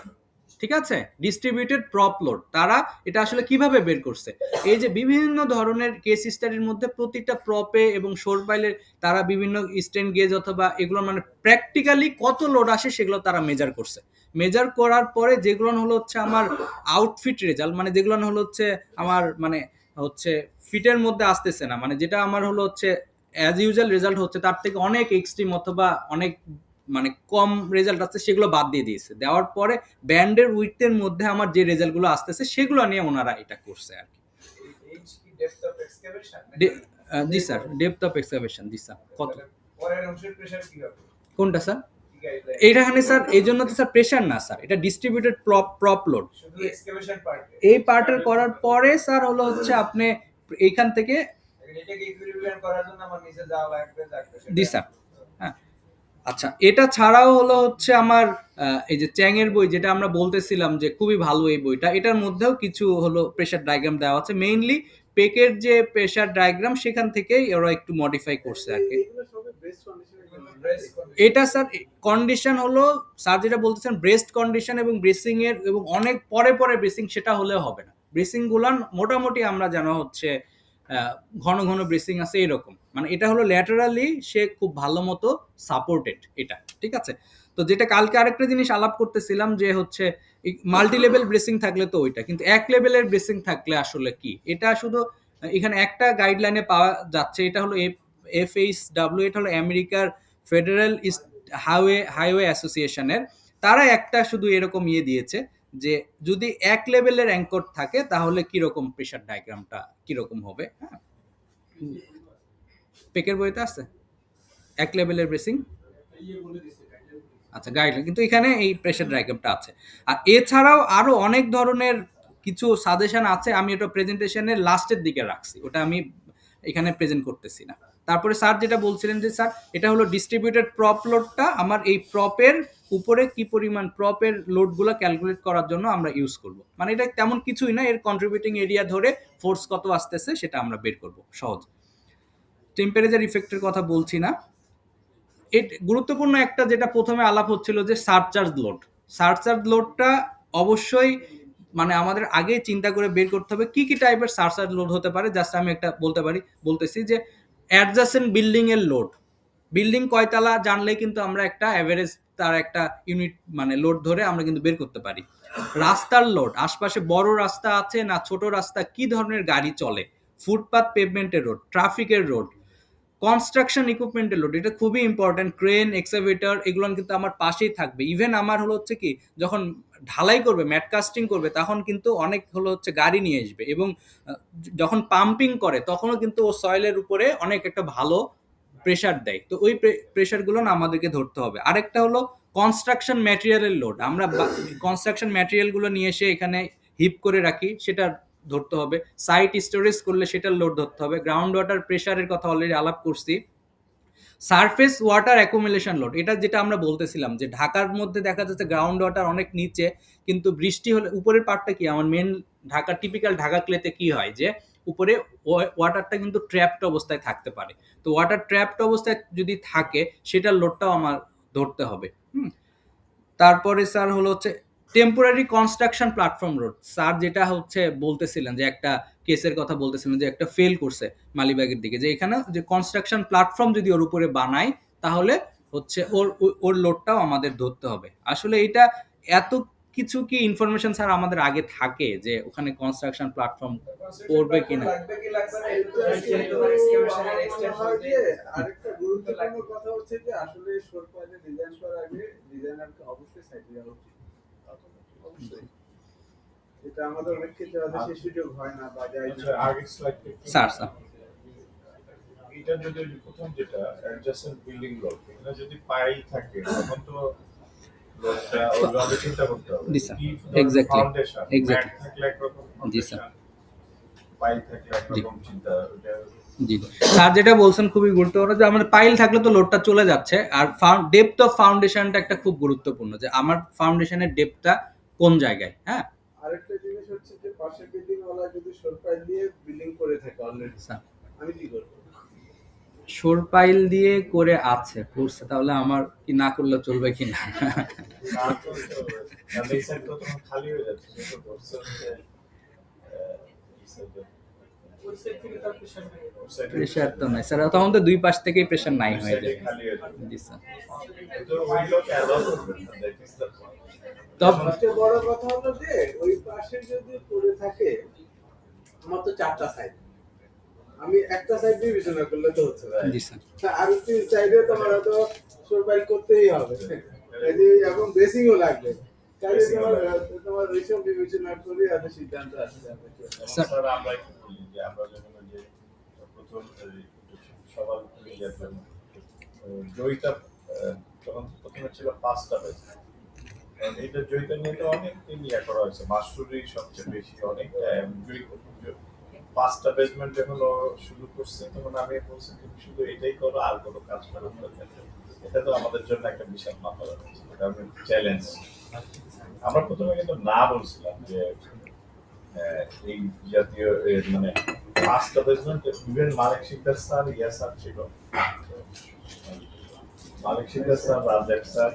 ঠিক আছে, ডিস্ট্রিবিউটেড প্রপ লোড। তারা এটা আসলে কিভাবে বের করছে, এই যে বিভিন্ন ধরনের কেস স্টাডির মধ্যে প্রতিটা প্রপে এবং শোর পাইলের তারা বিভিন্ন স্ট্রেন গেজ অথবা এগুলো মানে প্র্যাকটিক্যালি কত লোড আসে সেগুলো তারা মেজার করছে। মেজার করার পরে যেগুলো হলো হচ্ছে আমার আউটফিট রেজাল্ট, মানে যেগুলো হলো হচ্ছে আমার মানে হচ্ছে ফিটের মধ্যে আসতেছে না, মানে যেটা আমার হলো হচ্ছে অ্যাজ ইউজুয়াল রেজাল্ট হচ্ছে তার থেকে অনেক এক্সট্রিম অথবা অনেক মানে কম রেজাল্ট আসছে, সেগুলো বাদ দিয়ে দিয়েছে। দেওয়ার পরে ব্যান্ডের উইথের মধ্যে আমার যে রেজাল্টগুলো আসতেছে সেগুলো নিয়ে ওনারা এটা করছে আর কি। এইচ কি depth of excavation? G sir, depth of excavation. G sir. কত পরের অংশের প্রেসার কি হবে? কোনটা স্যার? কি গাইডলাইন? এইখানে স্যার এই জন্য তো স্যার প্রেসার না স্যার, এটা ডিস্ট্রিবিউটেড প্রপ লোড। শুধু এক্সকাভেশন পার্ট। এই পার্টের করার পরে স্যার হলো হচ্ছে আপনি এইখান থেকে এটাকে ইকুইলিব্রিয়াম করার জন্য আমার নিচে যাওয়া লাগবে। জি স্যার। হ্যাঁ, আচ্ছা, এটা ছাড়াও হলো হচ্ছে আমার এই যে চ্যাংয়ের বই যেটা আমরা বলতেছিলাম যে খুবই ভালো এই বইটা, এটার মধ্যেও কিছু হলো প্রেসার ডায়াগ্রাম দেওয়া আছে, মেইনলি পেকের যে প্রেসার ডায়াগ্রাম সেখান থেকেই ওরা একটু মডিফাই করছে আর কি। এগুলো সবই বেস্ট কন্ডিশনে এটা স্যার কন্ডিশন হলো স্যার যেটা বলতেছেন ব্রেস্ট কন্ডিশন এবং ব্রেসিং এর এবং অনেক পরে পরে ব্রেসিং সেটা হলেও হবে না। ব্রেসিং গুলান মোটামুটি আমরা জানা হচ্ছে ঘন ঘন ব্রেসিং আছে এরকম, মানে এটা হলো ল্যাটারালি সে খুব ভালো মতো সাপোর্টেড এটা, ঠিক আছে। তো যেটা কালকে আরেকটা জিনিস আলাপ করতেছিলাম যে হচ্ছে মাল্টি লেভেল ব্রেসিং থাকলে তো ওইটা, কিন্তু এক লেভেলের ব্রেসিং থাকলে আসলে কি, এটা শুধু এখানে একটা গাইডলাইনে পাওয়া যাচ্ছে, এটা হলো FHW, এটা হলো আমেরিকার ফেডারেল হাইওয়ে অ্যাসোসিয়েশনের, তারা একটা শুধু এরকম দিয়েছে যে যদি এক লেভেলের অ্যাঙ্কর থাকে তাহলে কিরকম প্রেসার ডায়াগ্রামটা কিরকম হবে। হ্যাঁ, পেকের বইতে আছে এক লেভেলের ব্রেসিং, আচ্ছা গাইডলাইন, কিন্তু এখানে এই প্রেসার ডায়াগ্রামটা আছে। আর এছাড়াও আরো অনেক ধরনের কিছু সাজেশন আছে, আমি ওটা প্রেজেন্টেশনের লাস্টের দিকে রাখছি, ওটা আমি এখানে প্রেজেন্ট করতেছি না। তারপরে স্যার যেটা বলছিলেন যে স্যার এটা হলো ডিস্ট্রিবিউটেড প্রপ লোডটা আমার এই প্রপের উপরে কি পরিমাণ প্রপের লোডগুলো ক্যালকুলেট করার জন্য আমরা ইউজ করব, মানে এটা তেমন কিছুই না, এর কন্ট্রিবিউটিং এরিয়া ধরে ফোর্স কত আসতেছে সেটা আমরা বের করব সহজ। টেম্পারেচার ইফেক্টের কথা বলছি না। গুরুত্বপূর্ণ একটা যেটা প্রথমে আলাপ হচ্ছিল যে সারচার্জ লোড, সারচার্জ লোডটা অবশ্যই মানে আমাদের আগে চিন্তা করে বের করতে হবে কি কি টাইপের সারচার্জ লোড হতে পারে। জাস্ট আমি একটা বলতেছি যে অ্যাডজাসেন্ট বিল্ডিং এর লোড, বিল্ডিং কয়তলা জানলে কিন্তু আমরা একটা অ্যাভারেজ তার একটা ইউনিট মানে লোড ধরে আমরা কিন্তু বের করতে পারি। রাস্তার লোড, আশপাশে বড় রাস্তা আছে না ছোট রাস্তা, কি ধরনের গাড়ি চলে, ফুটপাথ পেভমেন্টের রোড, ট্রাফিকের রোড, কনস্ট্রাকশন ইকুইপমেন্টের লোড, এটা খুবই ইম্পর্টেন্ট। ক্রেন, এক্সকাভেটর এগুলো কিন্তু আমার পাশেই থাকবে। ইভেন আমার হলো হচ্ছে কি, যখন ঢালাই করবে, ম্যাট কাস্টিং করবে, তখন কিন্তু অনেক হলো হচ্ছে গাড়ি নিয়ে আসবে, এবং যখন পাম্পিং করে তখনও কিন্তু ও সয়েলের উপরে অনেক একটা ভালো প্রেসার দেয়। তো ওই প্রেসারগুলো না আমাদেরকে ধরতে হবে। আরেকটা হলো কনস্ট্রাকশন ম্যাটেরিয়ালের লোড। আমরা কনস্ট্রাকশন ম্যাটেরিয়ালগুলো নিয়ে এসে এখানে হিপ করে রাখি, সেটা ধরতে হবে। সাইট স্টোরেজ করলে সেটার লোড ধরতে হবে। গ্রাউন্ড ওয়াটার প্রেসারের কথা অলরেডি আলাপ করছি। সারফেস ওয়াটার অ্যাকুমুলেশন লোড, এটা যেটা আমরা বলতেছিলাম যে ঢাকার মধ্যে দেখা যাচ্ছে গ্রাউন্ড ওয়াটার অনেক নিচে, কিন্তু বৃষ্টি হলে উপরের পার্টটা কি, আমার মেন ঢাকা টিপিক্যাল ঢাকা ক্লেতে কি হয় যে উপরে ওয়াটারটা কিন্তু ট্র্যাপড অবস্থায় থাকতে পারে। তো ওয়াটার ট্র্যাপড অবস্থায় যদি থাকে, সেটার লোডটাও আমার ধরতে হবে। তারপরে স্যার হলো হচ্ছে temporary construction platform road. Sir যেটা হচ্ছে বলতেছিলেন যে একটা কেসের কথা বলতেছিলেন যে একটা ফেল করছে মালিবাগের দিকে, যে এখানে যে কনস্ট্রাকশন প্ল্যাটফর্ম যদি ওর উপরে বানাই, তাহলে হচ্ছে ওর লোডটাও আমাদের ধরতে হবে। আসলে এটা এত কিছু কি ইনফরমেশন স্যার আমাদের আগে থাকে যে ওখানে কনস্ট্রাকশন প্ল্যাটফর্ম করবে কিনা? লাগবে কি লাগবে না, এটা যেহেতু কিন্তু excavation আমার এর মনে extension হয় যে দিয়ে আরেকটা গুরুত্বপূর্ণ কথা হচ্ছে যে আসলে শোর পাইলে ডিজাইন করার আগে ডিজাইনারকে অবশ্যই সাইড দেওয়া উচিত। অবশ্যই। এটা আমাদের অনেক ক্ষেত্রে হয়তো সেই সুযোগ হয় না বা যায় আচ্ছা, না। আগের স্লাইড স্যার এটা যদি ওই যে প্রথম যেটা অ্যাডজাসেন্ট বিল্ডিং লোড, এটা যদি পাই থাকে তখন তো লোডটা ওইভাবে চিন্তা করতে হবে। জি, sir. If Exactly. foundation, Exactly. mat থাকলে একরকম জি, স্যার। foundation, পাই থাকলে একরকম চিন্তা, ওটা জি, স্যার যেটা বলছেন খুবই গুরুত্বপূর্ণ, যে আমাদের পাইল থাকলে তো লোডটা চলে যাচ্ছে। আর ডেপথ অফ ফাউন্ডেশনটা একটা খুব গুরুত্বপূর্ণ, যে আমার ফাউন্ডেশনের ডেপথটা কোন জায়গায়। হ্যাঁ আরেকটা জিনিস হচ্ছে যে পাশের বিল্ডিং ওয়ালা যদি শোর পাইল দিয়ে বিল্ডিং করে থাকে অলরেডি, স্যার, আমি কি করব? শোর পাইল দিয়ে করে আছে করছে, তাহলে আমার কি না করলে চলবে কি না? না করতে হবে। তাহলে এই সাইড তো তখন খালি হয়ে যাচ্ছে, যেটা বলছে যে এই সাইডে ওই সাইড থেকে তার প্রেশার নেই। ওই সাইডে প্রেশার তো নাই স্যার, তখন তো দুই পাশ থেকেই প্রেশার নাই ওই হয়ে সাইডে যাবে। খালি হয়ে যাবে। জি স্যার। কিন্তু ওই লোক অ্যালাউ করবে না, দ্যাট ইজ দ্য পয়েন্ট। তব সবচেয়ে বড় কথা হলো যে ওই পাশে যদি পড়ে থাকে, আমার তো 4টা সাইড, আমি একটা সাইড দিয়ে বিবেচনা করলে তো হচ্ছে না। জি স্যার। আর 3 সাইডে তোমার হয়তো শোরপাইল করতেই হবে, এই যে এবং বেসিংও লাগবে। তাহলে তোমার রেশিও বিবেচনা করে হয়তো সিদ্ধান্ত আসতে হবে। স্যার। স্যার আমরা একটু বলি যে আমরা যখন ওই যে প্রথম সবার জয়িতা তখন প্রথমে ছিল 5টা বেস, এটা জয়িতা নিয়ে তো অনেক দিন ইয়ে করা হয়েছে, মাসুরি সবচেয়ে বেশি অনেক 5টা বেসমেন্ট যখন ও শুরু করছে, তখন আমি বলছি তুমি শুধু এটাই করো, আর কোনো কাজ করো না। এটা তো আমাদের জন্য একটা বিশাল মাথা চ্যালেঞ্জ। আমরা প্রথমে কিন্তু না বলছিলাম যে এই জাতীয় মানে 5টা বেসমেন্ট, ইভেন মালিক শিকদার স্যার, ইয়া স্যার ছিল, মালিক শিকদার স্যার, রাজেক স্যার,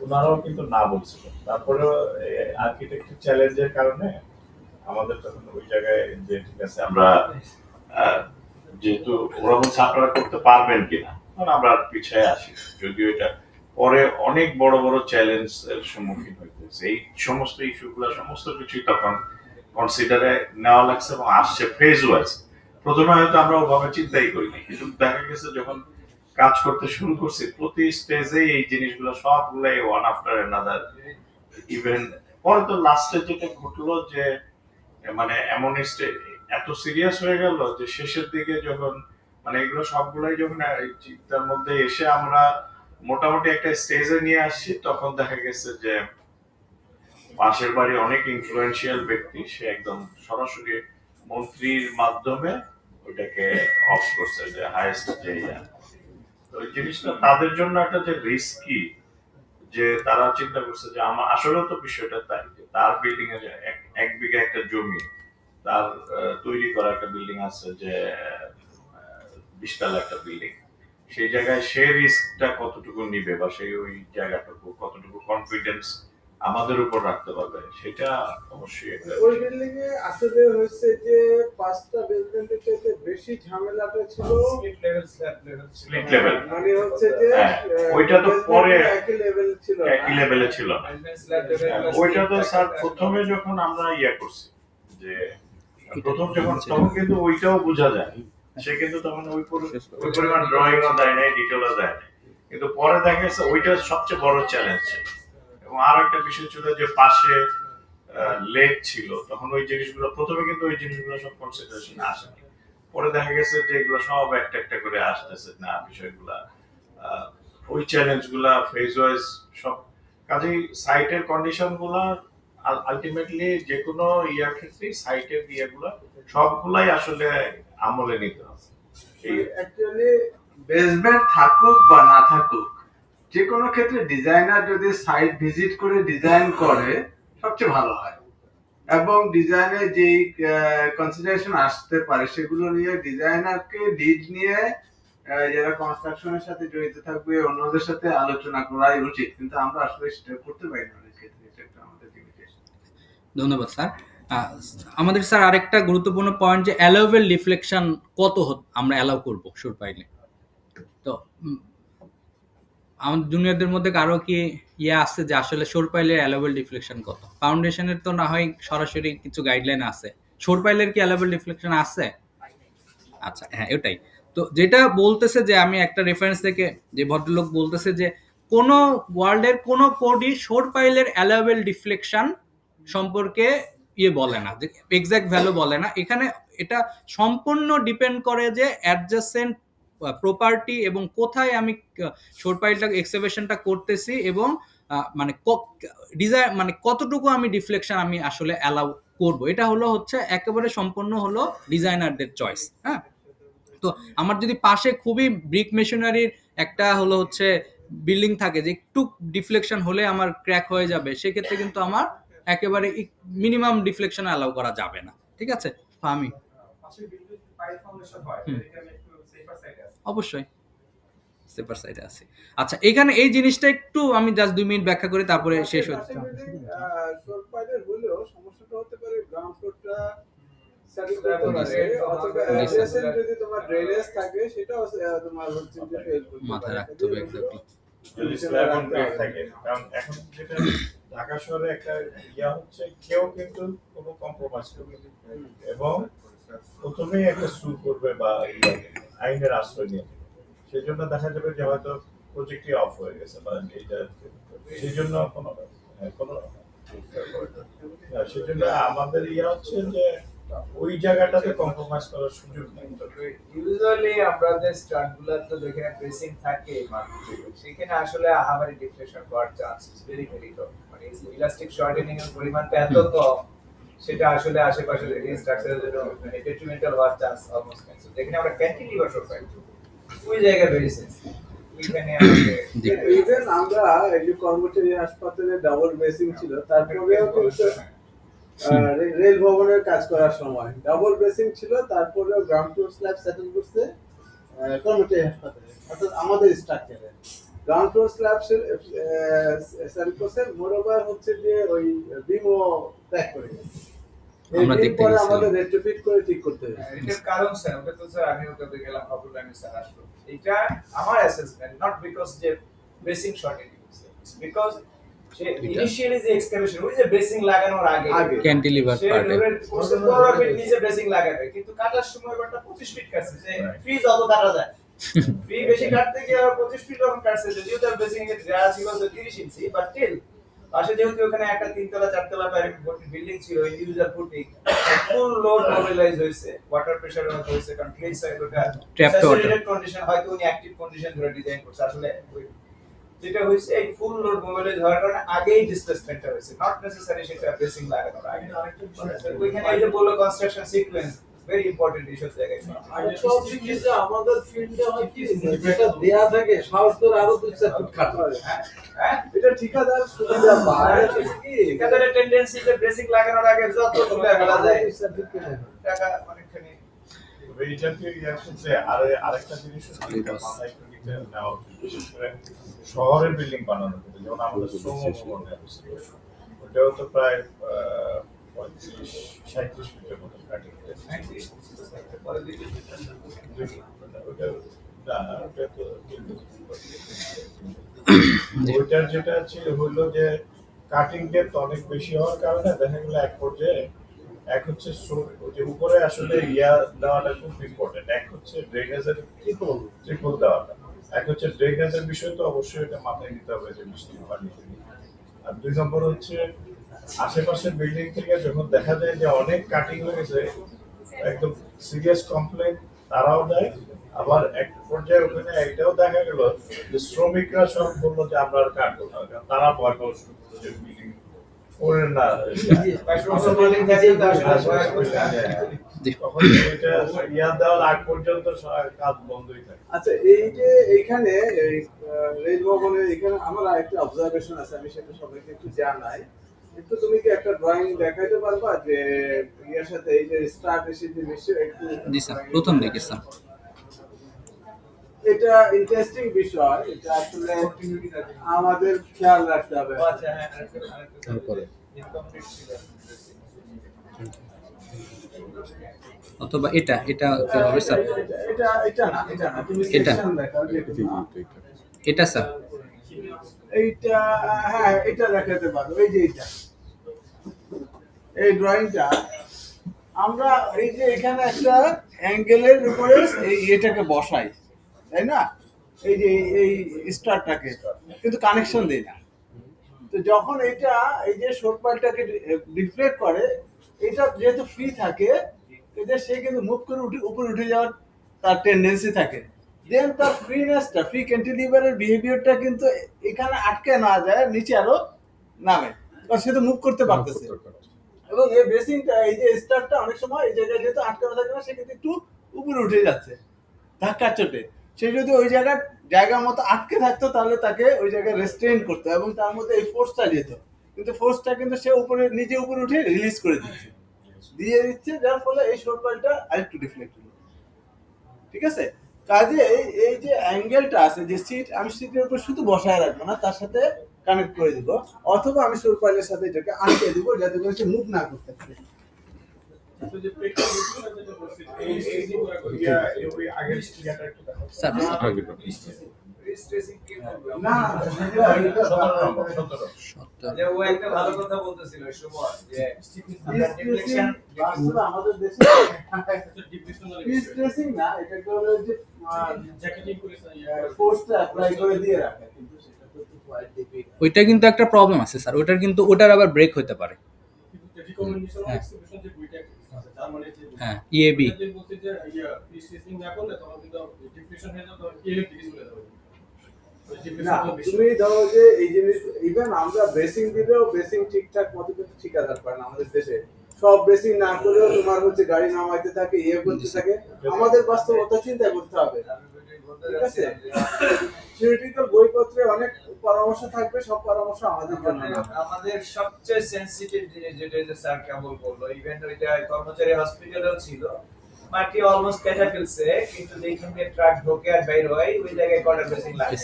ওনারাও কিন্তু না বলছিল। তারপরে আর্কিটেকচার চ্যালেঞ্জের কারণে আমাদের তখন ওই জায়গায় যে ঠিক আছে আমরা যেহেতু ওরা বলছে আপনারা করতে পারবেন কিনা, কারণ আমরা পিছিয়ে আসি, যদিও এটা পরে অনেক বড় বড় চ্যালেঞ্জ এর সম্মুখীন হইতেছে। এই সমস্ত ইস্যুগুলো সমস্ত কিছুই তখন কনসিডারে নেওয়া লাগছে এবং আসছে ফেজ ওয়াইজ। প্রথমে হয়তো আমরা ওভাবে চিন্তাই করিনি, কিন্তু দেখা গেছে যখন কাজ করতে শুরু করছি, প্রতি স্টেজে এই জিনিসগুলো সবগুলাই ওয়ান আফটার অ্যানাদার। ইভেন পরে তো লাস্টে যেটা ঘটলো যে মানে এমন এত সিরিয়াস হয়ে গেল যে শেষের দিকে যখন মানে এগুলো সবগুলাই যখন চিন্তার মধ্যে এসে আমরা মোটামুটি একটা স্টেজে নিয়ে আসছি, তখন দেখা গেছে যে পাশের বাড়ি অনেক ইনফ্লুয়েন্সিয়াল ব্যক্তি, সে একদম সরাসরি মন্ত্রীর মাধ্যমে ওইটাকে অফ করছে, যে হাইয়েস্ট যে তো ওই জিনিসটা তাদের জন্য একটা যে রিস্কি, যে তারা চিন্তা করছে যে আমার আসলেও তো বিষয়টা তাই, যে তার বিল্ডিং এ 1 বিঘা একটা জমি, তার তৈরি করা একটা বিল্ডিং আছে যে 20 তলা একটা বিল্ডিং, সেই জায়গায় সে রিস্কটা কতটুকু নিবে বা সেই ওই জায়গাটুকু কতটুকু কনফিডেন্স আমাদের উপর রাখতে পারবে, সেটা অবশ্যই একটা ওই বিল্ডিং এ আসলে হয়েছে যে 5টা বেসমেন্টের চাইতে বেশি ঝামেলাটা ছিল split level, slab level, split level. মানে হচ্ছে যে ওইটা তো পরে একই লেভেল ছিল না। একই লেভেলে ছিল না। স্ল্যাব লেভেল, ওইটা তো স্যার প্রথমে যখন আমরা ইয়া করছি যে প্রথম যখন, তখন কিন্তু ওইটাও বোঝা যায় সে কিন্তু তখন ওই পরিমাণ ড্রয়িংও দেয় নাই, ডিটেলও দেয় নাই, কিন্তু পরে দেখা গেছে ওইটা সবচেয়ে বড় চ্যালেঞ্জ ছিল। এবং আর একটা বিষয় ছিল যে পাশে লেক ছিল, তখন ওই জিনিসগুলো প্রথমে কিন্তু ওই জিনিসগুলো সব কনসিডারেশনে আসেনি, পরে দেখা গেছে যে এগুলো সব একটা একটা করে আসতেছে না বিষয়গুলা, ওই চ্যালেঞ্জ গুলা ফেজ ওয়াইজ সব। কাজেই সাইটের কন্ডিশন গুলা আলটিমেটলি যে কোনো ইয়ার ক্ষেত্রে সাইটের ইয়েগুলা সবগুলাই আসলে আমলে নিতে হবে। অ্যাকচুয়ালি বেসমেন্ট থাকুক বা না থাকুক, যে কোনো ক্ষেত্রে ডিজাইনার যদি সাইট ভিজিট করে ডিজাইন করে সবচেয়ে ভালো হয়, এবং ডিজাইনে যে কনসিডারেশন আসতে পারে সেগুলো নিয়ে ডিজাইনারকে লিড নিয়ে যারা কনস্ট্রাকশনের সাথে জড়িত থাকবে অন্যদের সাথে আলোচনা করাই উচিত, কিন্তু আমরা আসলে সেটা করতে পারি না অনেক ক্ষেত্রে, এটা একটা আমাদের লিমিটেশন। ধন্যবাদ স্যার। আমাদের স্যার আরেকটা গুরুত্বপূর্ণ পয়েন্ট যে অ্যালাউবেল রিফ্লেকশন কত আমরা অ্যালাউ করব সুর পাইলে। তো আমাদের জুনিয়রদের মধ্যে কারো কি আছে যে আসলে সোর পাইলের অ্যালাউবেল রিফ্লেকশন কত? ফাউন্ডেশনের তো না হয় সরাসরি কিছু গাইডলাইন আছে, সোর পাইলের কি অ্যালাউবেল রিফ্লেকশন আছে? আচ্ছা, হ্যাঁ ওটাই। তো যেটা বলতেছে যে আমি একটা রেফারেন্স থেকে যে ভদ্রলোক বলতেছে যে কোন ওয়ার্ল্ডের কোন কোডই সোর পাইলের অ্যালাউবেল রিফ্লেকশন সম্পর্কে বলে না, যে এক্সাক্ট ভ্যালু বলে না। এখানে এটা সম্পূর্ণ ডিপেন্ড করে যে অ্যাডজাসেন্ট প্রপার্টি এবং কোথায় আমি সোর পাইলটা এক্সকাভেশনটা করতেছি এবং মানে ডিজাইন মানে কতটুকু আমি ডিফ্লেকশন আমি আসলে অ্যালাউ করব, এটা হচ্ছে একেবারে সম্পূর্ণ ডিজাইনারদের চয়েস। হ্যাঁ, তো আমার যদি পাশে খুবই ব্রিক মেশিনারির একটা হচ্ছে বিল্ডিং থাকে যে একটু ডিফ্লেকশন হলে আমার ক্র্যাক হয়ে যাবে, সেক্ষেত্রে কিন্তু আমার একেবারে মিনিমাম ডিফ্লেকশন অ্যালাউ করা যাবে না। ঠিক আছে ফাহমি? অবশ্যই সেপার সাইডে আছে। আচ্ছা, এখানে এই জিনিসটা একটু আমি জাস্ট 2 মিনিট ব্যাখ্যা করে তারপরে শেষ হচ্ছে। সোর পাইলের হলেও সমস্যাটা হতে পারে গ্রাউন্ড ফ্লোরটা স্যাটিং করতে পারে, অথবা অ্যাডজেসেন্ট যদি তোমার ড্রেনেজ থাকে সেটাও তোমার হচ্ছে যে ফেল করতে মাথায় পারে। রাখতে হবে এক্স্যাক্টলি। যদি স্ল্যাব অন গ্রেড থাকে, কারণ এখন যেটা ঢাকা শহরে একটা হচ্ছে কেউ কিন্তু কোনো কম্প্রোমাইজ করবে না, এবং প্রথমেই একটা সু করবে বা আইনের আশ্রয় নিয়ে, সেই জন্য দেখা যাবে যে হয়তো প্রজেক্টই অফ হয়ে গেছে বা এইটা, সেই জন্য কোনো সেই জন্য আমাদের হচ্ছে যে ওই জায়গাটাতে কম্প্রোমাইজ করার সুযোগ নেই। ইউজুয়ালি আমরা যে স্টার্টগুলোর তো যেখানে প্রেসিং থাকে সেখানে আসলে আহামারি ডিফ্লেকশন হওয়ার চান্স ইজ ভেরি ভেরি কম। মানে ইলাস্টিক শর্টেনিং এর পরিমাণটা এত কম, সেটা আসলে আশেপাশে রেডিয়াস স্ট্রাকচারের জন্য মানে ডেট্রিমেন্টাল হওয়ার চান্স অলমোস্ট ক্যান্সেল। যেখানে আমরা ক্যান্টিলিভার শর্ট পাই ওই জায়গায় ভেরি সেন্সিটিভ। ওইখানে আমাদের ইভেন আমরা এই যে কর্মচারী হাসপাতালে ডাবল বেসিং ছিল, তারপরেও কিন্তু রেল ভবনের কাজ করার সময় ডাবল বেসিং ছিল, তারপরেও গ্রাউন্ড ফ্লোর স্ল্যাব সেটেল করছে কর্মচারী হাসপাতালে, অর্থাৎ আমাদের স্ট্রাকচারে গ্রাউন্ড ফ্লোর স্ল্যাব সেটেল করছে। মোরওভার হচ্ছে যে ওই বিমও প্যাক করে গেছে, আমরা দেখতে পরে গেছিলাম। আমাদের রেট্রোফিট করে ঠিক করতে হবে। এটার কারণ স্যার, ওটা তো স্যার আমি ওটাতে গেলাম আবুল আমিন স্যার আসলো। এটা আমার অ্যাসেসমেন্ট, নট বিকজ যে basin shortage, it's because say initially যে এক্সকাভেশন ওই যে বেসিং লাগানোর আগে ক্যান্টিলিভার সে পার্টে রোডের কোর্সে 15 ফিট নিচে বেসিং লাগাবে, কিন্তু কাটার সময় ওটা 25 ফিট কাটছে, যে ফ্রি যত কাটা যায় ফ্রি বেশি কাটতে গিয়ে আর 25 ফিট যখন কাটছে, যদিও তার বেসিং এর জায়গা ছিল 30 ইঞ্চি, বাট টিল পাশে যেহেতু ওখানে একটা 3 তলা 4 তলা বিল্ডিং ছিল, individual footing, full load mobilize হয়েছে, ওয়াটার প্রেসার হয়েছে, কারণ ক্লিন সাইড ওটা স্যাচুরেটেড কন্ডিশন, হয়তো উনি অ্যাক্টিভ কন্ডিশন ধরে ডিজাইন করছে। আসলে যেটা হয়েছে এই ফুল লোড মোবিলাইজ হওয়ার কারণে আগেই ডিসপ্লেসমেন্টটা হয়েছে, নট নেসেসারি সেটা বেসিং লাগানোর আগে। ওইখানে এই যে বললো construction sequence very important issue জায়গায়। আমাদের ফিল্ডে হয় কি যেটা দেয়া থাকে সাহস করে আরো 2-4 ফুট কাটা হয়। হ্যাঁ, এটা ঠিকাদার সুবিধা পায় কি ঠিকাদারের টেন্ডেন্সি যে বেসিং লাগানোর আগে যত তুলে ফেলা যায় টাকা অনেকখানি। এই জাতীয় ক্ষেত্রে আরেকটা জিনিস মাথায় নিতে নেওয়া উচিত, বিশেষ করে শহরের বিল্ডিং বানানোর ক্ষেত্রে, যেমন আমাদের শ্রম ভবনে ওটাও তো প্রায় 35-37 ফিটের মতো কাটিং, ওইটার যেটা ছিল হলো যে কাটিং ডেপথ অনেক বেশি হওয়ার কারণে দেখা গেল এক পর্যায়ে এক হচ্ছে ওই যে উপরে আসলে ইয়া দেওয়াটা খুব ইম্পর্টেন্ট। এক হচ্ছে ড্রেনেজের ট্রিপল দেওয়াটা, এক হচ্ছে ড্রেনেজের বিষয় তো অবশ্যই এটা মাথায় নিতে হবে যে বৃষ্টির পানি। আর 2 নম্বর হচ্ছে আশেপাশের বিল্ডিং থেকে যখন দেখা যায় যে অনেক কাটিং হয়ে গেছে, একদম সিরিয়াস কমপ্লেন তারাও দেয়। আবার এক পর্যায়ে ওখানে এটাও দেখা গেল যে শ্রমিকরা সব বললো যে আমরা আর কাটবো না, কারণ তারা ভয় পাওয়া শুরু করলো যে বিল্ডিং করে না তখন এটা ইয়া দেওয়ার আগ পর্যন্ত কাজ বন্ধই থাকে। আচ্ছা, এই যে এইখানে রেল ভবনে এখানে আমার একটা অবজারভেশন আছে, আমি সেটা সবাইকে একটু জানাই। একটু তুমি কি একটা ড্রয়িং দেখাইতে পারবা যে ইয়ার সাথে এই যে স্টার্ট এসে যে নিশ্চয়ই একটু জি স্যার, প্রথম দিকে স্যার। এটা ইন্টারেস্টিং বিষয়, এটা আসলে আমাদের খেয়াল রাখতে হবে। আচ্ছা, হ্যাঁ, তারপরে অথবা এটা এটা কি হবে স্যার? এটা না তুমি এটা। সেকশন দেখাও যে এটা স্যার। এইটা, হ্যাঁ এটা দেখাতে পারো। এই যে এই ড্রয়িংটা আমরা এই যে এখানে একটা অ্যাঙ্গেলের উপরে এটাকে বসাই, তাই না? এই যে এই স্টারটাকে কিন্তু কানেকশন দেই না। তো যখন এটা এই যে শর্টপালটাকে ডিফ্লেক্ট করে, এটা যেহেতু ফ্রি থাকে, এটা সে কিন্তু মুভ করে উপরে উঠে যাওয়ার তার টেন্ডেন্সি থাকে। দেন তার ফ্রিনেসটা, ফ্রি ক্যান্টিলিভারের বিহেভিয়ারটা কিন্তু এখানে আটকে না যায়, নিচে আরো নামে, কারণ সে তো মুভ করতে পারতেছে। এবং এই বেসিংটা, এই যে স্টারটা অনেক সময় এই জায়গায় যেহেতু আটকানো থাকে না, সে কিন্তু একটু উপরে উঠে যাচ্ছে ধাক্কার চোটে। সে যদি ওই জায়গা মতো আটকে থাকতো, তাহলে তাকে ওই জায়গায় রেস্ট্রেন করতো এবং তার মধ্যে এই ফোর্সটা যেত। কিন্তু ফোর্সটা কিন্তু সে নিজে উপরে উঠে রিলিজ করে দিয়ে দিচ্ছে, যার ফলে এই শর্টপালটা আরেকটু ডিফ্লেক্ট হলো। ঠিক আছে? কাজে এই যে অ্যাঙ্গেলটা আছে, যে সিট, আমি সিটের উপর শুধু বসায় রাখবো না, তার সাথে কানেক্ট করে দিব, অথবা আমি শর্টপালের সাথে এটাকে আটকে দিব, যাতে করে সে মুভ না করতে পারে। স্যার না, যে ও একটা ভালো কথা বলতেছিল ওই সময় যে ডিফ্লেকশন বাস্তবে আমাদের দেশে স্ট্রেসিং না, এটাকে হলো যে ফোর্সটা অ্যাপ্লাই করে দিয়ে রাখে, কিন্তু সেটা তো একটু কোয়াইট ডিফিকাল্ট। ওইটা কিন্তু একটা প্রবলেম আছে স্যার, ওটার কিন্তু ওটার আবার ব্রেক হতে পারে। হ্যাঁ, ইএবি। না, তুমি ধরো যে এই জিনিস, ইভেন আমরা বেসিং দিলেও বেসিং ঠিকঠাক মতো কিন্তু ঠিকাদার পারে না আমাদের দেশে। সব বেসিং না করেও তোমার হচ্ছে গাড়ি নামাইতে থাকে, ইয়ে করতে থাকে। আমাদের বাস্তবতা চিন্তা করতে হবে, ঠিক আছে? থিওরিটিক্যাল বইপত্রে অনেক পরামর্শ থাকবে, সব পরামর্শ আমাদের জন্য না। আমাদের সবচেয়ে সেনসিটিভ জিনিস যেটা যে স্যার কেবল বললো, ইভেন ওইটা কর্মচারী হসপিটালেও ছিল, মাটি অলমোস্ট কেটে ফেলছে, কিন্তু যেখান দিয়ে ট্রাক ঢোকে আর বের হয় ওই জায়গায় কর্নার বেসিং লাগে।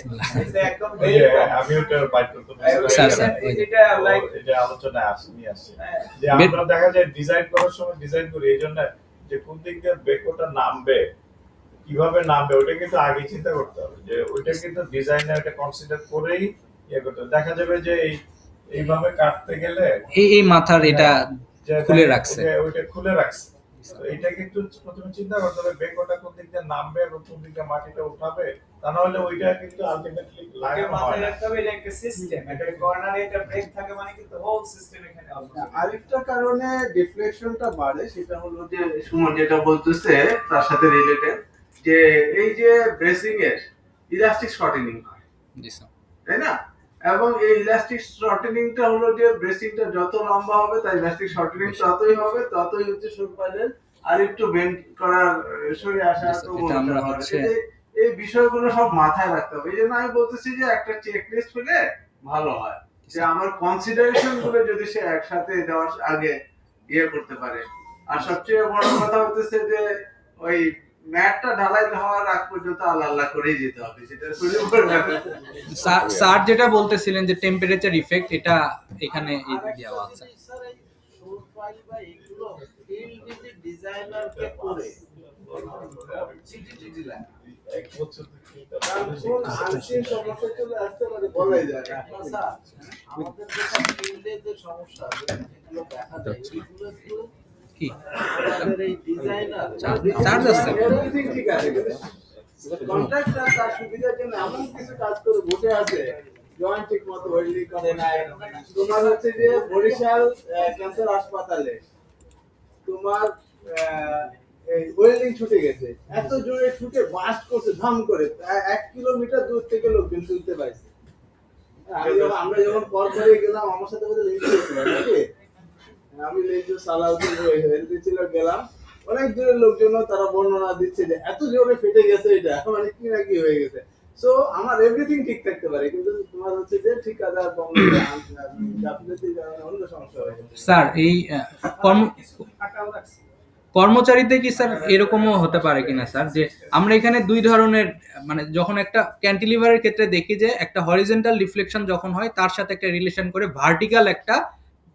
এটা একদম ভেরি কম। আমি ওটা বাইট করতে স্যার, স্যার, এটা লাইক এটা আলোচনায় আসেনি যে আমরা দেখা যায় ডিজাইন করার সময় ডিজাইন করি এই জন্য যে কোন দিক দিয়ে বেকোটা নামবে, কিভাবে নামবে, ওটা কিন্তু আগে চিন্তা করতে হবে। যে ওইটা কিন্তু ডিজাইনার এটা কনসিডার করেই ইয়ে করতে হবে। দেখা যাবে যে এইভাবে কাটতে গেলে এই মাথার এটা খুলে রাখছে, ওইটা খুলে রাখছে। তো এটা কিন্তু প্রথমে চিন্তা করতে হবে বেকোটা কোন দিক দিয়ে নামবে এবং কোন দিক দিয়ে মাটিটা উঠাবে, তা না হলে ওইটা কিন্তু আলটিমেটলি আগে লাগানো হয় মাথায় না। রাখতে হবে এটা একটা সিস্টেম, একটা কর্নারে একটা ব্রেক থাকে মানে কিন্তু হোল সিস্টেম এখানে অলমোস্ট। আরেকটা কারণে ডিফ্লেকশনটা বাড়ে, সেটা হলো যে সুমন যেটা বলতেছে তার সাথে রিলেটেড, যে এই যে ব্রেসিং এর ইলাস্টিক শর্টেনিং হয়, জি স্যার। তাই না? এবং এই ইলাস্টিক শর্টেনিংটা হলো যে ব্রেসিংটা যত লম্বা হবে, তাই ইলাস্টিক শর্টেনিং ততই হবে, ততই হচ্ছে শর্টপালের আর একটু বেন্ড করার সরে আসা। Yes, sir, এটা আমরা হচ্ছে- এই বিষয়গুলো সব মাথায় রাখতে হবে। এই জন্য আমি বলতেছি যে একটা চেক লিস্ট হলে ভালো হয়, যে আমার কনসিডারেশন গুলো যদি সে একসাথে দেওয়ার আগে ইয়ে করতে পারে। আর সবচেয়ে বড় কথা হচ্ছে যে ওই ম্যাটটা ঢালাই হওয়ার আগ পর্যন্ত আল্লাহ আল্লাহ করেই যেতে হবে, সেটা স্যার যেটা বলতেছিলেন যে টেম্পারেচার ইফেক্ট, এটা এখানে এই দেওয়া আছে। ডিজাইনারকে করে চিঠি লাগে। এক বছর কোন আনসিন সমস্যা চলে আসতে পারে বলাই যায় না। আমাদের যেসব ফিল্ডে যে সমস্যা যেগুলো দেখা যায়, এগুলো একটু কি আমাদের এই ডিজাইনার চার্জ আছে এভরিথিং ঠিক আছে, কিন্তু কন্ট্রাক্টর তার সুবিধার জন্য এমন কিছু কাজ করে বসে আছে, জয়েন্ট ঠিক মতো ওয়েল্ডিং করে নাই। তোমার হচ্ছে যে বরিশাল ক্যান্সার হাসপাতালে তোমার এই ওয়েল্ডিং ছুটে গেছে, এত জোরে ছুটে বাস্ট করছে ধাম করে, প্রায় 1 কিলোমিটার দূর থেকে লোকজন শুনতে পাইছে। আমরা যখন কল করে গেলাম, আমার সাথে বলে লিঞ্চ হয়েছিল নাকি, আমি লিঞ্চ সালাউদ্দিন হেলথে ছিল, গেলাম, অনেক দূরের লোকজন তারা বর্ণনা দিচ্ছে যে এত জোরে ফেটে গেছে, এটা মানে কি না কি হয়ে গেছে। সো আমার এভরিথিং ঠিক থাকতে পারে, কিন্তু তোমার হচ্ছে যে ঠিকাদার গাফিলতির কারণে অন্য সমস্যা হয়ে গেছে। স্যার এই কর্মচারীতে কি স্যার এরকমও হতে পারে কিনা স্যার, যে আমরা এখানে দুই ধরনের, মানে যখন একটা ক্যান্টিলিভারের ক্ষেত্রে দেখি যে একটা হরিজন্টাল রিফ্লেকশন যখন হয় তার সাথে একটা রিলেশন করে ভার্টিক্যাল একটা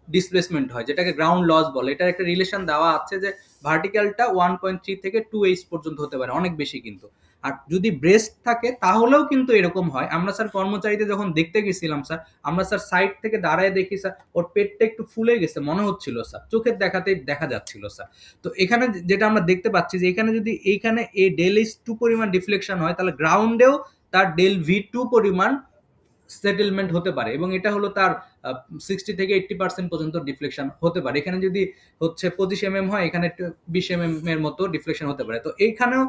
ডিসপ্লেসমেন্ট হয়, যেটাকে গ্রাউন্ড লস বলে। এটার একটা রিলেশন দেওয়া আছে যে ভার্টিক্যালটা 1.3 থেকে 2H পর্যন্ত হতে পারে, অনেক বেশি কিন্তু। আর যদি ব্রেস্ট থাকে তাহলেও কিন্তু এরকম হয়। আমরা স্যার কর্মচারীতে যখন দেখতে গেছিলাম স্যার, আমরা স্যার সাইড থেকে দাঁড়ায় দেখি স্যার ওর পেটটা একটু ফুলে গেছে মনে হচ্ছিল স্যার, চোখের দেখাতেই দেখা যাচ্ছিল স্যার। তো এখানে যেটা আমরা দেখতে পাচ্ছি যে এখানে যদি এইখানে এই ডেল H2 পরিমাণ ডিফ্লেকশন হয়, তাহলে গ্রাউন্ডেও তার ডেল V2 পরিমাণ সেটেলমেন্ট হতে পারে, এবং এটা হলো তার 60 থেকে 80% পর্যন্ত ডিফ্লেকশন হতে পারে। এখানে যদি হচ্ছে 25 mm হয়, এখানে 20 mm এর মতো ডিফ্লেকশন হতে পারে। তো এইখানেও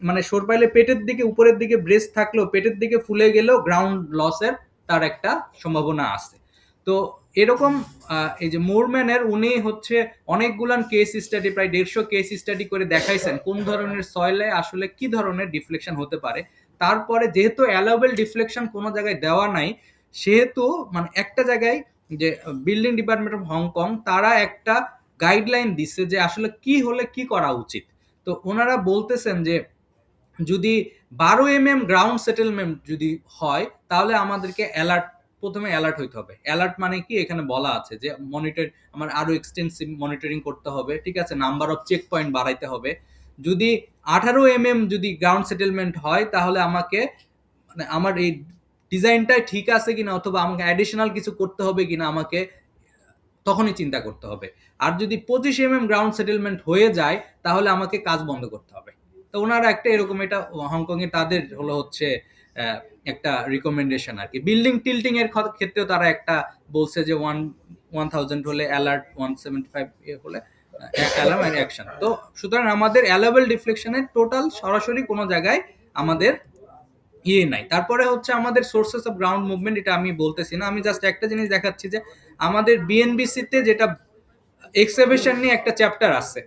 মানে সর পাইলে পেটের দিকে, উপরের দিকে ব্রেস্ট থাকলেও পেটের দিকে ফুলে গেলেও গ্রাউন্ড লসের তার একটা সম্ভাবনা আছে। তো এরকম এই যে মোরম্যানের উনি হচ্ছে অনেকগুলান কেস স্টাডি, প্রায় 150 কেস স্টাডি করে দেখাইছেন কোন ধরনের সয়েলে আসলে কি ধরনের ডিফ্লেকশন হতে পারে। তারপরে যেহেতু অ্যালাউবেল ডিফ্লেকশন কোনো জায়গায় দেওয়া নাই, সেহেতু মানে একটা জায়গায় যে বিল্ডিং ডিপার্টমেন্ট অফ হংকং তারা একটা গাইডলাইন দিচ্ছে যে আসলে কি হলে কি করা উচিত। তো ওনারা বলতেছেন যে যদি 12 mm গ্রাউন্ড সেটেলমেন্ট যদি হয়, তাহলে আমাদেরকে প্রথমে অ্যালার্ট হইতে হবে। অ্যালার্ট মানে কি, এখানে বলা আছে যে মনিটর, আমার আরো এক্সটেন্সিভ মনিটরিং করতে হবে, ঠিক আছে, নাম্বার অফ চেক পয়েন্ট বাড়াইতে হবে। যদি 18 mm যদি গ্রাউন্ড সেটেলমেন্ট হয়, তাহলে আমাকে মানে আমার এই ডিজাইনটাই ঠিক আছে কিনা, অথবা আমাকে অ্যাডিশনাল কিছু করতে হবে কিনা, আমাকে তখনই চিন্তা করতে হবে। আর যদি 25 mm গ্রাউন্ড সেটেলমেন্ট হয়ে যায়, তাহলে আমাকে কাজ বন্ধ করতে হবে। তো ওনারা একটা এরকম, এটা হংকং এ তাদের হলো হচ্ছে একটা রিকমেন্ডেশন আর কি। বিল্ডিং টিল্টিং এর ক্ষেত্রেও তারা একটা বলছে যে 1000 হলে অ্যালার্ট, 175 হলে অ্যালার্ম এন্ড অ্যাকশন। তো সুতরাং আমাদের অ্যালাউবেল ডিফ্লেকশনের টোটাল সরাসরি কোনো জায়গায় আমাদের নাই। তারপরে হচ্ছে আমাদের সোর্সেস অফ গ্রাউন্ড মুভমেন্ট, এটা আমি বলতেছি না, আমি জাস্ট একটা জিনিস দেখাচ্ছি যে আমাদের বিএনবিসি তে যেটা এক্সেভেশন নিয়ে একটা চ্যাপ্টার আছে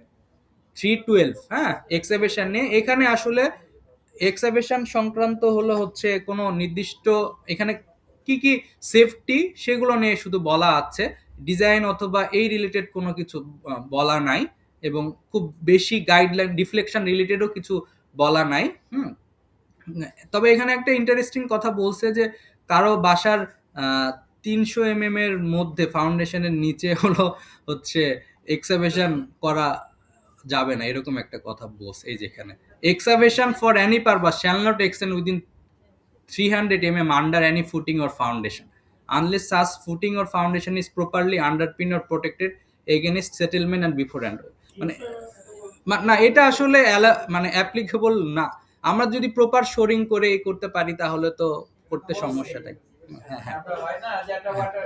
312, হ্যাঁ, এক্সেভেশন নিয়ে। এখানে আসলে এক্সেভেশন সংক্রান্ত হলো হচ্ছে কোনো নির্দিষ্ট এখানে কি কি সেফটি সেগুলো নিয়ে শুধু বলা আছে, ডিজাইন অথবা এই রিলেটেড কোনো কিছু বলা নাই, এবং খুব বেশি গাইডলাইন ডিফ্লেকশন রিলেটেডও কিছু বলা নাই। তবে এখানে একটা ইন্টারেস্টিং কথা বলছে যে কারো বাসার 300 mm এর মধ্যে ফাউন্ডেশনের নিচে হলো হচ্ছে এক্সাভেশন করা যাবে না, এরকম একটা কথা বলছে। এই যেখানে excavation for any purpose shall not extend within 300 mm under any footing or foundation unless such footing or foundation is properly underpin or protected against settlement and beforehand. মানে না, এটা আসলে মানে অ্যাপ্লিকেবল না। আমরা যদি প্রপার শোরিং করে করতে পারি তাহলে তো করতে সমস্যাটাই। হ্যাঁ হ্যাঁ, আমরা হয় না যে একটা ওয়াটার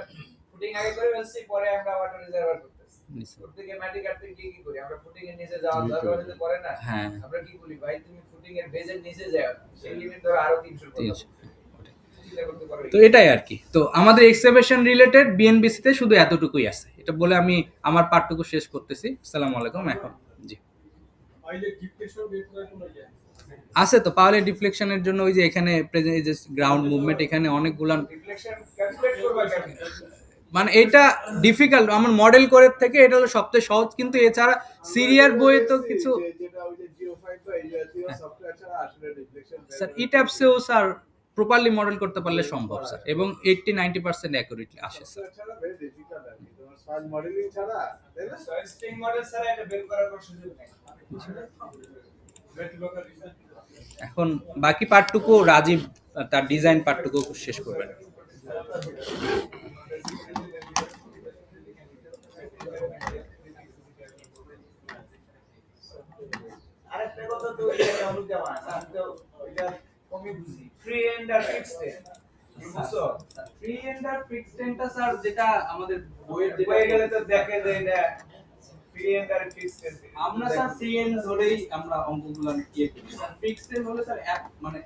ফুটিং আগে করে ফেলছি, পরে আমরা ওয়াটার রিজার্ভার করতেছি। প্রত্যেকে মাটি কাটতে কি কি করি আমরা, ফুটিং এর নিচে যাওয়ার দরকার হলে করে না। হ্যাঁ, আমরা কি বলি, ভাই তুমি ফুটিং এর বেজের নিচে যাও, সেই লিমিট ধরো আরো 300 করতে পারবে। তো এটাই আর কি। তো আমাদের এক্সেভেশন রিলেটেড বিএনবিসি তে শুধু এতটুকুই আছে। এটা বলে আমি আমার পার্টটুকু শেষ করতেছি। আসসালামু আলাইকুম। এখন জি আছে তো পাওয়ার ডিফ্লেকশনের জন্য ওই যে এখানে প্রেজেন্ট, এই যে গ্রাউন্ড মুভমেন্ট, এখানে অনেকগুলা রিফ্লেকশন ক্যালকুলেট করবা কেমনে? মানে এটা ডিফিকাল্ট, আমার মডেল করে থেকে এটা হলো সবচেয়ে সহজ, কিন্তু এছাড়া সিরিয়ার বইয়ে তো কিছু যেটা ওই যে 05 বা এই জাতীয় সফটওয়্যার ছাড়া আসলে রিফ্লেকশন স্যার ইট্যাপসেও স্যার প্রপারলি মডেল করতে পারলে সম্ভব স্যার, এবং 80-90% অ্যাকুরেটলি আসে স্যার। ছাড়া ভেরি ডিফিকাল্ট আর কি, তোমার সয়েল মডেলিং ছাড়া, তাই না? সয়েল স্ট্রিং মডেল ছাড়া এটা বের করার কোনো সুযোগ নেই। এখন বাকি পার্টটুকু রাজীব তার ডিজাইন পার্টটুকু শেষ করবেন। অঙ্কটা স্যার যেটা আমাদের বইয়ের যেটা হয়ে গেলে তো দেখে যে এটা ফ্রি এন্ড আর ফিক্সড আমরা স্যার সিএন ধরেই আমরা অঙ্কগুলো ইয়ে করি স্যার। ফিক্সড এর হলে স্যার মানে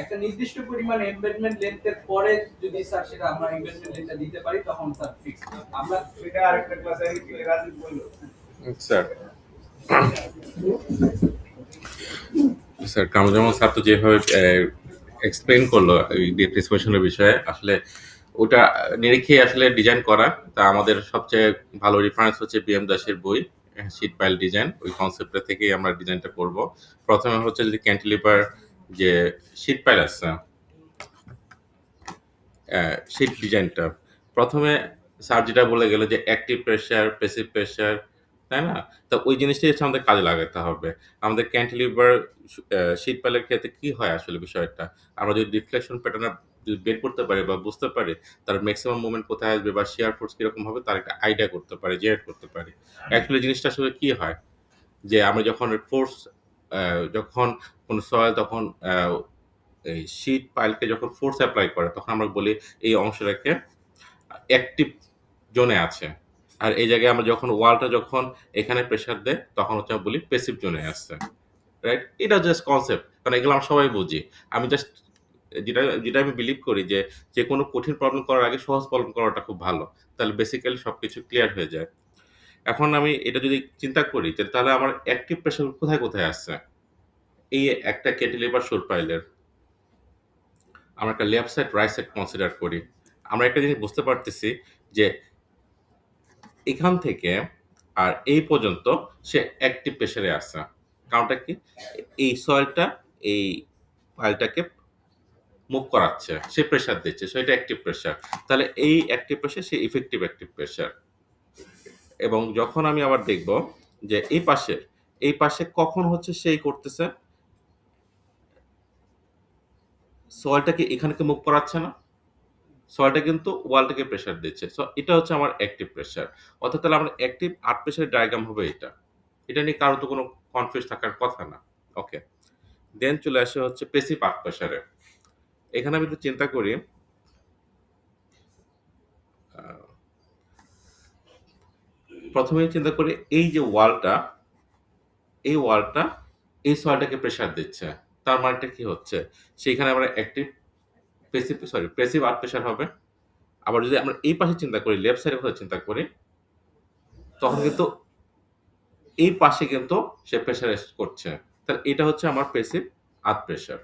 একটা নির্দিষ্ট পরিমাণ এমবেডমেন্ট লেন্থের পরে যদি স্যার সেটা আমরা এমবেডমেন্ট লেন্থটা দিতে পারি তখন স্যার ফিক্সড। আমরা সেটা আরেকটা ক্লাসে রাজীব বললো। স্যার স্যার কামরুজ্জামান স্যার তো যেভাবে এক্সপ্লেন করলো এই ডিসকাশনের বিষয়ে, আসলে ওটা নিরীক্ষে আসলে ডিজাইন করা। তা আমাদের সবচেয়ে ভালো রেফারেন্স হচ্ছে বিএম দাসের বই শীট পাইল ডিজাইন। ওই কনসেপ্টটা থেকেই আমরা ডিজাইনটা করব। প্রথমে হচ্ছে যদি ক্যান্টিলিভার যে শীট পাইল আছে শীট ডিজাইনটা, প্রথমে স্যার যেটা বলে গেল যে অ্যাক্টিভ প্রেশার, প্যাসিভ প্রেশার, তাই না? তো ওই জিনিসটাই হচ্ছে আমাদের কাজে লাগাতে হবে। আমাদের ক্যান্টিলিভার শীট পাইলের ক্ষেত্রে কি হয় আসলে বিষয়টা, আমরা যদি ডিফ্লেকশন প্যাটার্ন যদি বের করতে পারি বা বুঝতে পারি তার ম্যাক্সিমাম মুভমেন্ট কোথায় আসবে বা শিয়ার ফোর্স কিরকম হবে তার একটা আইডিয়া করতে পারি, জেনারেট করতে পারি। অ্যাকচুয়ালি জিনিসটা আসলে কি হয় যে আমরা যখন ফোর্স, যখন কোনো সয়েল তখন এই শীট পাইলকে যখন ফোর্স অ্যাপ্লাই করে তখন আমরা বলি এই অংশটাকে অ্যাক্টিভ জোনে আছে। আর এই জায়গায় আমরা যখন ওয়ালটা যখন এখানে প্রেসার দেয় তখন হচ্ছে আমরা বলি প্যাসিভ জোনে আসছে, রাইট? এটা জাস্ট কনসেপ্ট, কারণ এগুলো আমরা সবাই বুঝি। আমি জাস্ট যেটা যেটা আমি বিলিভ করি যে যে কোনো কঠিন প্রবলেম করার আগে সহজ প্রবলেম করাটা খুব ভালো, তাহলে বেসিক্যালি সবকিছু ক্লিয়ার হয়ে যায়। এখন আমি এটা যদি চিন্তা করি যে তাহলে আমার অ্যাক্টিভ প্রেসার কোথায় কোথায় আসছে, এই একটা ক্যান্টিলিভার শোর পাইলের আমরা একটা left side right side consider করি। আমরা একটা জিনিস বুঝতে পারতেছি যে এখান থেকে আর এই পর্যন্ত সে অ্যাক্টিভ প্রেসারে আসছে। কারণটা কি, এই সয়েলটা এই পাইলটাকে মুভ করাচ্ছে, সে প্রেসার দিচ্ছে, সো এটা অ্যাক্টিভ প্রেসার। তাহলে এই অ্যাক্টিভ প্রেসার সে ইফেক্টিভ অ্যাক্টিভ প্রেসার। এবং যখন আমি আবার দেখব যে এই পাশে কখন হচ্ছে সেই করতেছে, সয়েলটাকে এখানকে মুভ করাচ্ছে না, সয়েলটা কিন্তু ওয়ালটাকে প্রেসার দিচ্ছে। সো এটা হচ্ছে আমার অ্যাক্টিভ প্রেসার। অর্থাৎ তাহলে আমার অ্যাক্টিভ আর্ট প্রেসারের ডায়াগ্রাম হবে এটা। এটা নিয়ে কারো তো কোনো কনফিউজ থাকার কথা না। ওকে, দেন চলে আসে হচ্ছে প্যাসিভ আর্ট প্রেসারে। এখানে আমি একটু চিন্তা করি, প্রথমেই চিন্তা করি এই যে ওয়ালটা, এই ওয়ালটা এই সয়েলটাকে প্রেসার দিচ্ছে। তার মানেটা কি হচ্ছে, সেইখানে আমরা অ্যাক্টিভ প্যাসিভ আর্ট প্রেসার হবে। আবার যদি আমরা এই পাশে চিন্তা করি, লেফট সাইডের কথা চিন্তা করি, তখন কিন্তু এই পাশে কিন্তু সে প্রেসারাইজ করছে। তাহলে এটা হচ্ছে আমার প্যাসিভ আর্থ প্রেসার।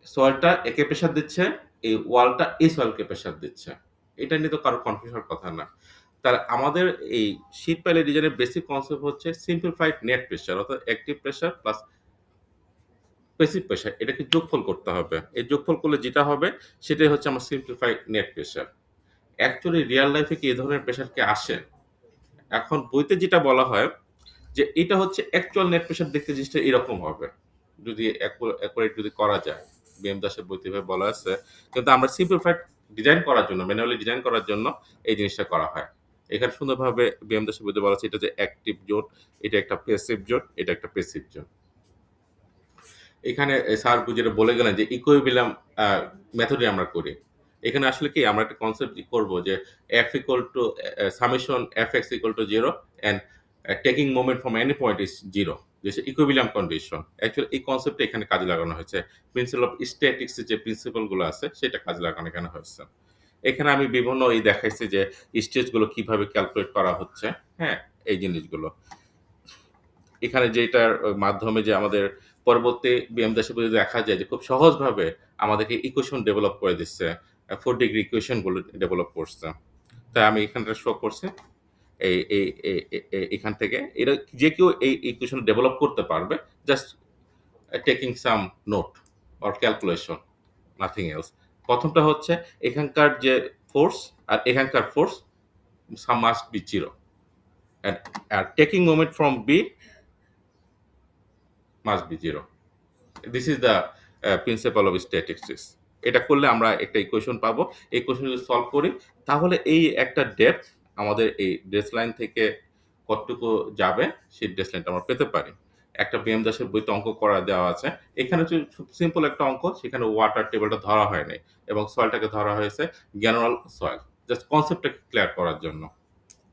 সয়েলটা একে প্রেসার দিচ্ছে, এই ওয়ালটা এই সয়েলকে প্রেসার দিচ্ছে। এটা নিয়ে তো কারো কনফিউজ হওয়ার কথা না। তাহলে আমাদের এই শীট পাইলের ডিজাইনের বেসিক কনসেপ্ট হচ্ছে সিম্পলিফাইড নেট প্রেসার, অর্থাৎ active pressure plus passive pressure, এটাকে যোগফল করতে হবে। এই যোগফল করলে যেটা হবে সেটাই হচ্ছে আমার simplified net pressure. Actually real লাইফে কি এই ধরনের প্রেসার কি আসে? এখন বইতে যেটা বলা হয় যে এটা হচ্ছে অ্যাকচুয়াল নেট প্রেসার, দেখতে জিনিসটা এরকম হবে যদি অ্যাকুরেট যদি করা যায়। বিএম দাসের বইতে এভাবে বলা আছে, কিন্তু আমরা সিম্পলিফাইড ডিজাইন করার জন্য, ম্যানুয়ালি ডিজাইন করার জন্য এই জিনিসটা করা হয়। এখানে সুন্দরভাবে বিএম দাসের বইতে বলা আছে এটা যে অ্যাক্টিভ জোন, এটা একটা প্যাসিভ জোন, এটা একটা প্যাসিভ জোন। এখানে স্যার যেটা বলে গেলেন যে ইকুইলিব্রিয়াম মেথডে আমরা করি। এখানে আসলে কি আমরা একটা কনসেপ্ট করব যে f equal to summation fx equal to 0 and taking moment from any point is 0, this equilibrium condition. Actually এই কনসেপ্টটা এখানে কাজে লাগানো হয়েছে। প্রিন্সিপাল অফ স্ট্যাটিক্স যে প্রিন্সিপাল গুলো আছে সেটা কাজে লাগানো এখানে হয়েছে। এখানে আমি বিভিন্ন দেখাইছি যে স্টেজগুলো কিভাবে ক্যালকুলেট করা হচ্ছে, হ্যাঁ, এই জিনিসগুলো। এখানে যেটার মাধ্যমে যে আমাদের পরবর্তী বিএম দাসের বইতে দেখা যায় যে খুব সহজভাবে আমাদেরকে ইকুয়েশন ডেভেলপ করে দিচ্ছে, 4 ডিগ্রি ইকুয়েশন গুলো ডেভেলপ করছে। তাই আমি এখানটা শো করছি এখান থেকে এটা যে কেউ এই ইকুয়েশন ডেভেলপ করতে পারবে, just taking some note or calculation, nothing else. প্রথমটা হচ্ছে এখানকার যে ফোর্স আর এখানকার force some must be 0 and taking moment from B must be 0. This is the principle of statistics. এটা করলে আমরা একটা ইকুয়েশন পাবো। এই ইকুয়েশন যদি সলভ করি তাহলে এই একটা ডেপথ আমাদের এই ডেস লাইন থেকে কতটুকু যাবে সেই ডেস লাইনটা আমরা পেতে পারি। একটা বিএম দাসের বইতে অঙ্ক করা দেওয়া আছে। এখানে হচ্ছে খুব সিম্পল একটা অঙ্ক, সেখানে ওয়াটার টেবলটা ধরা হয় নাই এবং সয়েলটাকে ধরা হয়েছে গ্রানুলার সয়েল। জাস্ট কনসেপ্টটাকে ক্লিয়ার করার জন্য।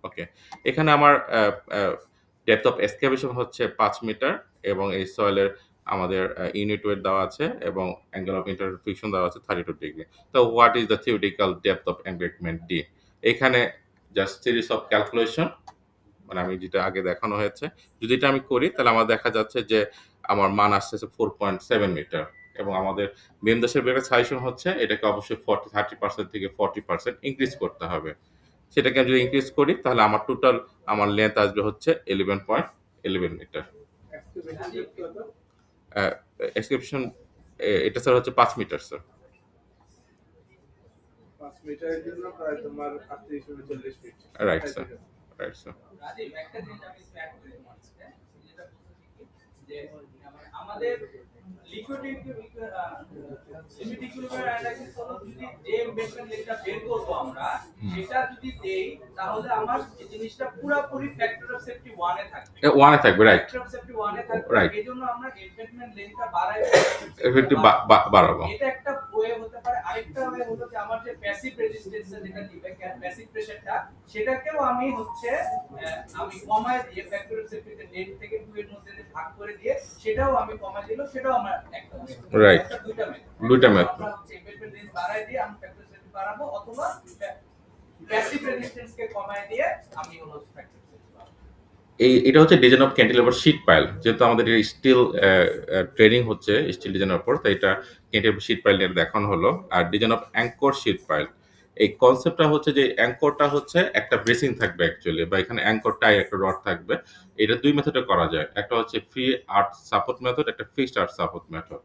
ওকে। এখানে আমার ডেপথ অফ এক্সকাভেশন হচ্ছে 5 মিটার এবং এই সয়েলের আমাদের ইউনিট ওয়েট দেওয়া আছে এবং অ্যাঙ্গেল অফ ইন্টারফিকশন দেওয়া আছে 32 ডিগ্রি। তো what is the theoretical depth of embedment D? এখানে জাস্ট সিরিজ অফ ক্যালকুলেশন, মানে আমি যেটা আগে দেখানো হয়েছে, যদি এটা আমি করি তাহলে আমার দেখা যাচ্ছে যে আমার মান আসতেছে 4.7 মিটার এবং আমাদের বিএম দাসের বেগের সাজেশন হচ্ছে এটাকে অবশ্যই 30% থেকে 40% ইনক্রিজ করতে হবে। সেটাকে আমি যদি ইনক্রিজ করি তাহলে আমার টোটাল আমার লেন্থ আসবে হচ্ছে 11.11 মিটার। এক্সকাভেশন ডেপথ কত? এক্সক্রিপশন এটা স্যার হচ্ছে 5 মিটার স্যার। 5 মিটারের জন্য প্রায় তোমার 38-39 feet. Right sir, right sir. Rajiv, একটা জিনিস আমি একটু অ্যাড করে দিই মাঝখানে। যেটা বলছি কি, যে আমাদের লিকুইড ইকুইলিব্রিয়াম অ্যানালাইসিস হলো যদি যে এমবেডমেন্ট লেকটা বের করব আমরা, সেটা যদি দেই তাহলে আমার এই জিনিসটা পুরোপুরি ফ্যাক্টর অফ সেফটি 1 এ থাকবে। 1 এ থাকবে, রাইট। ফ্যাক্টর অফ সেফটি 1 এ থাকবে। Right. এজন্য আমরা এমবেডমেন্ট লেকটা বাড়াই একটু বাড়াবো। এটা একটা ওয়ে হতে পারে। আরেকটা ওয়ে হলো যে আমার যে প্যাসিভ রেজিস্ট্যান্স যেটা দিবে প্যাসিভ প্রেসারটা, সেটাকেও আমি হচ্ছে আমি কমায় দিয়ে ফ্যাক্টর অফ সেফটিতে নেট থেকে 2 এর মধ্যে ভাগ করে দিয়ে সেটাও আমি কমায় দিলে সেটাও আমার একটা Right. দুইটা মেথড। আমরা হচ্ছে এমবেডমেন্ট রেঞ্জ বাড়ায় দিয়ে আমি ফ্যাক্টর অফ সেফটি বাড়াবো, অথবা প্যাসিভ রেজিস্ট্যান্স কে কমায় দিয়ে আমি হলো ফ্যাক্টর অফ সেফটি বাড়াবো। এটা হচ্ছে design of cantilever sheet pile. যেহেতু আমাদের স্টিল ট্রেনিং হচ্ছে স্টিল ডিজাইনের উপর, তাই এটা ক্যান্টিলিভার শীট পাইল নিয়ে দেখানো হলো। আর design of anchor sheet pile, এই কনসেপ্টটা হচ্ছে যে অ্যাঙ্করটা হচ্ছে একটা ব্রেসিং থাকবে অ্যাকচুয়ালি, বা এখানে অ্যাঙ্করটাই একটা রড থাকবে। এটা দুই মেথডে করা যায়, একটা হচ্ছে ফ্রি আর্ট সাপোর্ট মেথড, একটা fixed art support method.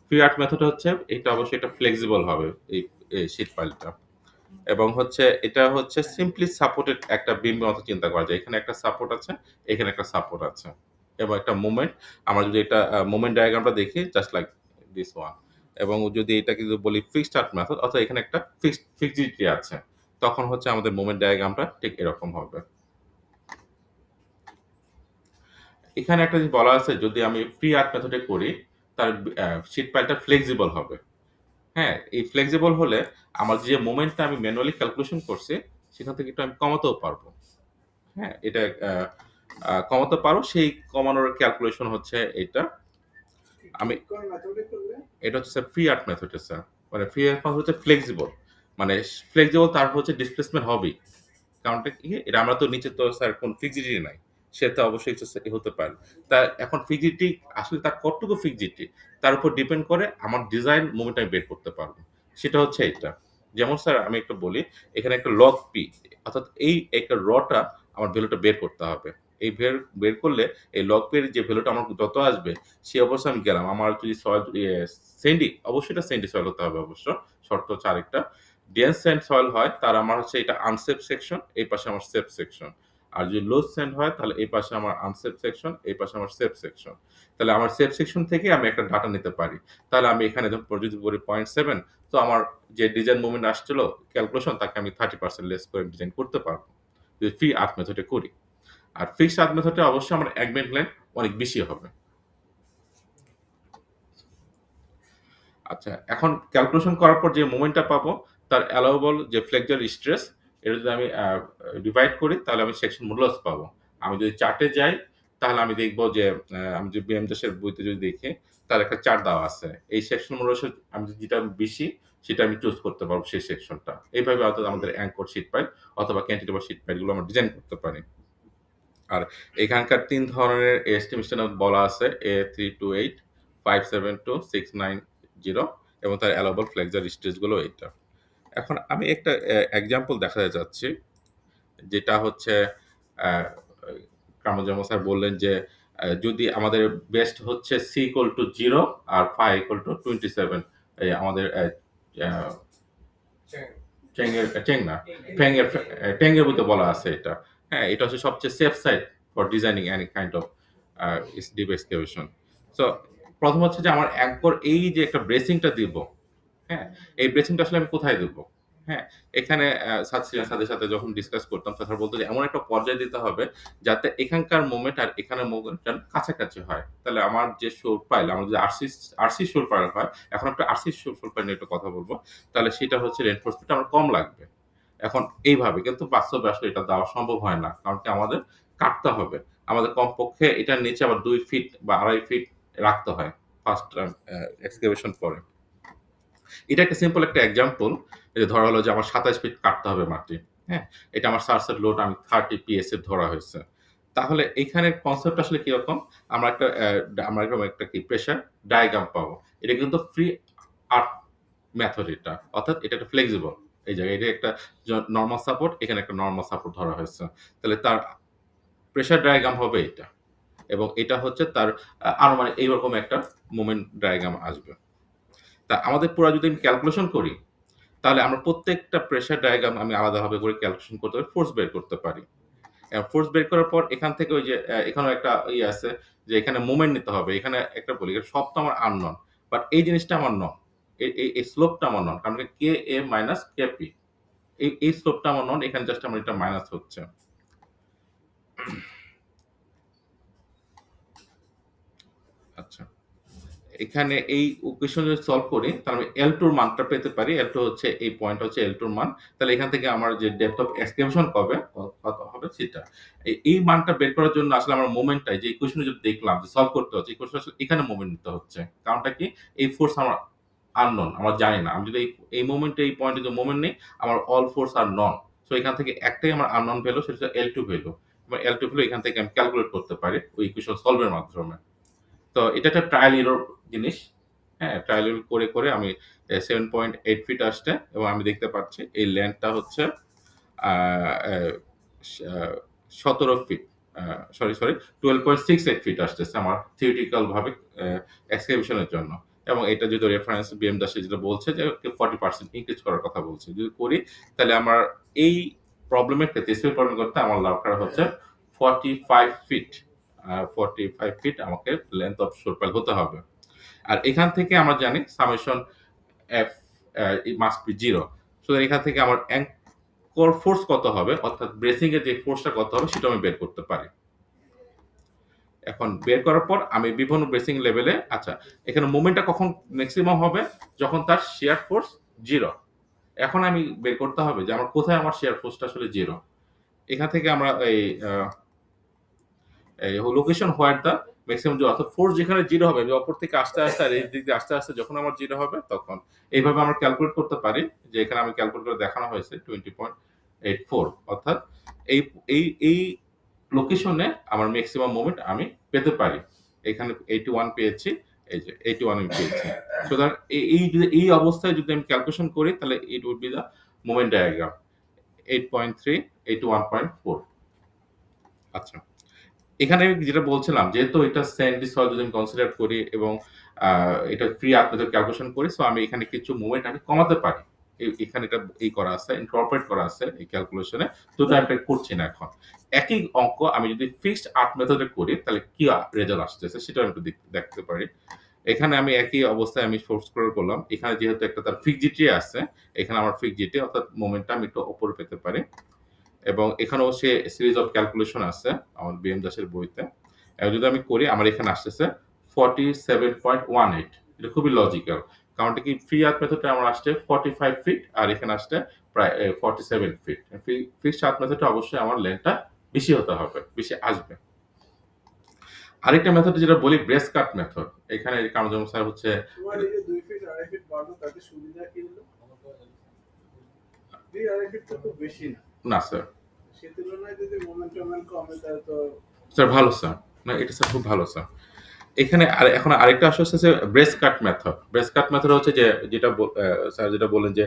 Free art method হচ্ছে এটা অবশ্যই এটা ফ্লেক্সিবল হবে এই শীট পাইলটা, এবং হচ্ছে এটা হচ্ছে সিম্পলি সাপোর্টেড একটা বিমের মতো চিন্তা করা যায়। এখানে একটা সাপোর্ট আছে, এখানে একটা সাপোর্ট আছে এবং একটা মুভমেন্ট। আমরা যদি এটা মুভমেন্ট ডায়াগ্রামটা দেখি জাস্ট লাইক দিস ওয়ান, এবং যদি এটা কিন্তু বলি ফিক্সড আর্ট মেথড, অর্থাৎ এখানে একটা ফিক্সিটি আছে, তখন হচ্ছে আমাদের মুভমেন্ট ডায়াগ্রামটা ঠিক এরকম হবে। এখানে একটা জিনিস বলা আছে, যদি আমি ফ্রি আর্ট মেথডে করি তার শীট পাইলটা ফ্লেক্সিবল হবে। হ্যাঁ, এই ফ্লেক্সিবল হলে আমার যে মোমেন্টটা আমি ম্যানুয়ালি ক্যালকুলেশন করছি সেখান থেকে একটু আমি কমাতেও পারবো। হ্যাঁ, এটা কমাতে পারো, সেই কমানোর ক্যালকুলেশন হচ্ছে এটা। আমি কোন মেথডে করলে? এটা হচ্ছে sir free art method sir, মানে ফ্রি আর্ট মেথড হচ্ছে ফ্লেক্সিবল, মানে ফ্লেক্সিবল তার হচ্ছে ডিসপ্লেসমেন্ট হবেই। কারণটা কি, এটা আমরা তো নিচে তো স্যার কোন ফিক্সিটি নাই, সেটা অবশ্যই হতে পারে। তা এখন ফিক্সিটি আসলে তার কতটুকু ফিক্সিটি তার উপর ডিপেন্ড করে আমার ডিজাইন মুভমেন্ট আমি বের করতে পারবো। সেটা হচ্ছে এটা। যেমন স্যার আমি একটু বলি, এখানে একটা লগ পি, অর্থাৎ এই একটা রটা আমার ভ্যালুটা বের করতে হবে। এই বের করলে এই লগ পি এর যে ভ্যালুটা আমার যত আসবে সেই অবস্থায় আমি গেলাম। আমার যদি সয়েল সেন্ডি, অবশ্যই এটা সেন্ডি সয়েল হতে হবে, অবশ্য শর্ত হচ্ছে আরেকটা। ডেন্স স্যান্ড সয়েল হয় তার আমার হচ্ছে এটা আনসেফ সেকশন, এই পাশে আমার সেফ সেকশন। আর যদি লো স্যান্ড হয় তাহলে এই পাশে আমার আনসেফ সেকশন, এই পাশে আমার সেফ সেকশন। তাহলে আমার সেফ সেকশন থেকে আমি একটা ডাটা নিতে পারি। তাহলে আমি এখানে যদি বলি 0.7, তো আমার যে ডিজাইন মুভমেন্ট আসছিল ক্যালকুলেশন, তাকে আমি 30% লেস করে ডিজাইন করতে পারবো যদি ফ্রি আর্ট মেথডে করি। আর ফিক্সড আর্ট মেথডে অবশ্যই আমার অ্যাগমেন্ট লেন্থ অনেক বেশি হবে। আচ্ছা, এখন ক্যালকুলেশন করার পর যে মোমেন্টটা পাবো তার অ্যালাউবল যে ফ্লেক্সর স্ট্রেস, এটা যদি আমি ডিভাইড করি তাহলে আমি সেকশন মডুলাস পাবো। আমি যদি চার্টে যাই তাহলে আমি দেখবো যে আমি যদি বিএম দাসের বইতে যদি দেখি তার একটা চার্ট দেওয়া আছে। এই সেকশন মডুলাসের আমি যেটা বেশি সেটা আমি চুজ করতে পারবো সেই সেকশনটা। এইভাবে অর্থাৎ আমাদের অ্যাঙ্কর শীট পাইল অথবা ক্যান্টিলিভার শীট পাইলগুলো আমরা ডিজাইন করতে পারি। আর এখানকার ৩ ধরনের এস্টিমেশন বলা আছে, A328, 572, 690 এবং তার অ্যালাউবল ফ্লেক্সর স্ট্রেসগুলো এইটা। এখন আমি একটা এক্সাম্পল দেখাতে যাচ্ছি, যেটা হচ্ছে কামরুজ্জামান স্যার বললেন যে যদি আমাদের বেস্ট হচ্ছে C=0 আর φ=27, আমাদের টেংয়ের বইতে বলা আছে এটা। হ্যাঁ, এটা হচ্ছে সবচেয়ে safe side for designing any kind of deep excavation. So প্রথম হচ্ছে যে আমার অ্যাঙ্কর এই যে একটা ব্রেসিংটা দিব, হ্যাঁ, এই ব্রেসিংটা আসলে আমি কোথায় দেব? হ্যাঁ, এখানে সাথে সাথে যখন ডিসকাস করতাম স্যার বলতো যে এমন একটা পর্যায়ে দিতে হবে যাতে এখানকার মোমেন্ট আর এখানের মোমেন্ট যেন কাছাকাছি হয়। তাহলে আমার যে সুর পাইল আমার যদি আরসি সুর পাইল হয়, এখন একটা আরসি সুর পাইল নিয়ে একটু কথা বলবো। তাহলে সেটা হচ্ছে রেইনফোর্সমেন্ট আমার কম লাগবে। এখন এইভাবে কিন্তু বাস্তবে আসলে এটা দেওয়া সম্ভব হয় না। কারণ কি আমাদের কাটতে হবে। আমাদের কমপক্ষে এটার নিচে আবার ২ ফিট বা ২.৫ ফিট রাখতে হয় ফার্স্ট এক্সকাভেশন পরে। এটা একটা সিম্পল একটা এক্সাম্পল। এই যে ধরা হলো যে আমার ২৭ ফিট কাটতে হবে মাটি। হ্যাঁ? এটা আমার সার্সের লোড আমি 30 পিএস এর ধরা হয়েছে। তাহলে এইখানে কনসেপ্ট আসলে কিরকম? আমরা এরকম একটা কি প্রেশার ডায়াগ্রাম পাবো। এটা কিন্তু ফ্রি আর্ট মেথড এটা। অর্থাৎ এটা একটা ফ্লেক্সিবল। এই জায়গায় এটা একটা নরমাল সাপোর্ট, এখানে একটা নরমাল সাপোর্ট ধরা হয়েছে। তাহলে তার প্রেশার ডায়াগ্রাম হবে এটা। এবং এটা হচ্ছে তার আনুমানিক এইরকম একটা মোমেন্ট ডায়াগ্রাম আসবে। তা আমাদের পুরা যদি আমি ক্যালকুলেশন করি, তাহলে আমরা প্রত্যেকটা প্রেশার ডায়াগ্রাম আমি আলাদাভাবে করে ক্যালকুলেশন করতে পারি, ফোর্স বের করতে পারি। ফোর্স বের করার পর এখান থেকে ওই যে এখানেও একটা ইয়ে আছে যে এখানে মোমেন্ট নিতে হবে। এখানে একটা বলি সব তো আমার আননোন। বাট এই জিনিসটা আমার নন। এই স্লোপটা আমার নন। কারণ কে এ মাইনাস কে পি। এই স্লোপটা আমার নন। এখানে জাস্ট আমার এটা মাইনাস হচ্ছে। আচ্ছা। এখানে এই ইকুয়েশন যদি সলভ করি তাহলে আমি L2 এর মানটা পেতে পারি। L2 হচ্ছে এই পয়েন্ট হচ্ছে L2 এর মান। তাহলে এখান থেকে আমার যে ডেপথ অফ এক্সকাভেশন কত হবে সেটা। এই মানটা বের করার জন্য আসলে আমার মোমেন্টটাই যে ইকুয়েশন যদি দেখলাম যে সলভ করতে হচ্ছে ইকুয়েশন আসলে এখানে মোমেন্ট নিতে হচ্ছে। কারণটা কি? এই ফোর্স আমার আননোন আমরা জানি না। আমি যদি এই মোমেন্টে এই পয়েন্টে যে মোমেন্ট নেই আমার অল ফোর্স আর নন। সো এখান থেকে একটাই আমার আননোন ভ্যালু সেটা হচ্ছে L2 ভ্যালু। এবং L2 ভ্যালু এখান থেকে আমি ক্যালকুলেট করতে পারি ওই ইকুয়েশন সলভের মাধ্যমে। তো এটা একটা ট্রায়াল এরর জিনিস। হ্যাঁ? ট্রায়াল এরর করে আমি 7.8 ফিট আসছে এবং আমি দেখতে পাচ্ছি এই লেন্থটা হচ্ছে আ অ্যা সা ১৭ ফিট। আ সরি 12.68 ফিট আসতেছে আমার থিওরিটিক্যাল ভাবে এক্সকাভেশন এর জন্য। এবং এটা যদি রেফারেন্স বিএম দাসে যেটা বলছে যে 40% ইনক্রিজ করার কথা বলছে। যদি করি তাহলে আমার এই প্রবলেমের ক্ষেত্রে স্পেস প্রবলেম করতে আমার দরকার হচ্ছে 45 ফিট। 45 ফিট আমাকে লেংথ অফ শোর পাইল হতে হবে। আর এখান থেকে আমরা জানি summation F it must be 0 সুতরাং এখান থেকে আমার অ্যাঙ্কর ফোর্স কত হবে অর্থাৎ ব্রেসিং এর যে ফোর্সটা কত হবে সেটা আমি বের করতে পারি। এখন বের করার পর আমি বিভিন্ন ব্রেসিং লেভেলে আচ্ছা এখানে মোমেন্টটা কখন ম্যাক্সিমাম হবে যখন তার শিয়ার ফোর্স 0। এখন আমি বের করতে হবে যে আমার কোথায় আমার শিয়ার ফোর্সটা আসলে 0। এখান থেকে আমরা এই লোকেশন হোয়ার দ্য ম্যাক্সিমাম যে অর্থাৎ ফোর্স যেখানে 0 হবে যে অপর থেকে আস্তে আর এই দিক দিয়ে আস্তে যখন আমার 0 হবে তখন এইভাবে আমরা ক্যালকুলেট করতে পারি যে এখানে আমি ক্যালকুলেট করে দেখানো হয়েছে 20.84 অর্থাৎ এই এই লোকেশনে আমার ম্যাক্সিমাম মোমেন্ট আমি পেতে পারি। এখানে 81 পেয়েছি, এই যে 81 আমি পেয়েছি। সুতরাং এই অবস্থায় যদি আমি ক্যালকুলেশন করি তাহলে it would be the moment diagram 8.3 81.4। আচ্ছা। এখানে আমি যেটা বলছিলাম যেহেতু এটা স্যান্ডি সয়েল যদি আমি কনসিডার করি এবং এটা ফ্রি আপনাদের ক্যালকুলেশন করি সো আমি এখানে কিছু মোমেন্ট আমি কমাতে পারি। এখানে এটা করা আছে, ইনকর্পোরেট করা আছে এই ক্যালকুলেশনে। তো আমি এটা করছি না এখন। একই অঙ্ক আমি যদি ফিক্সড আর্ট মেথডে করি তাহলে কি রেজাল্ট আসতেছে সেটা আমি একটু দেখতে পারি। এখানে আমি একই অবস্থায় আমি ফোর্স স্ক্রল করলাম। এখানে যেহেতু একটা তার ফিক্সড জিটি আছে, এখানে আমার ফিক্সড জিটি অর্থাৎ মোমেন্টটা আমি একটু উপরে পেতে পারি। এবং এখানেও সে সিরিজ অফ ক্যালকুলেশন আছে আমার বিএম দাসের বইতে। যদি আমি করি আমার এখানে আসতেছে 47.18 এটা খুবই লজিক্যাল। কারণটা কি ফ্রি আর্থ মেথডে আমার আসছে 45 ফিট আর এখানে আসছে প্রায় 47 ফিট। ফিক্সড আর্থ মেথডে অবশ্যই আমার লেন্থটা বেশি হতে হবে, বেশি আসবে। আরেকটা মেথড যেটা বলি ব্রেস কাট মেথড। এখানে কামরুজ্জামান স্যার হচ্ছে তোমার এই যে 2 ফিট 2.5 ফিট বাড়লো তাতে সুবিধা কি হলো? 2.5 ফিট তো খুব বেশি না। না স্যার। সে তুলনায় যদি মোমেন্টাম কমে তাহলে তো স্যার ভালো স্যার। না এটা স্যার খুব ভালো স্যার। এখানে এখন আরেকটা আসছে যে ব্রেস কাট মেথড। ব্রেস কাট মেথড হচ্ছে যে যেটা স্যার যেটা বললেন যে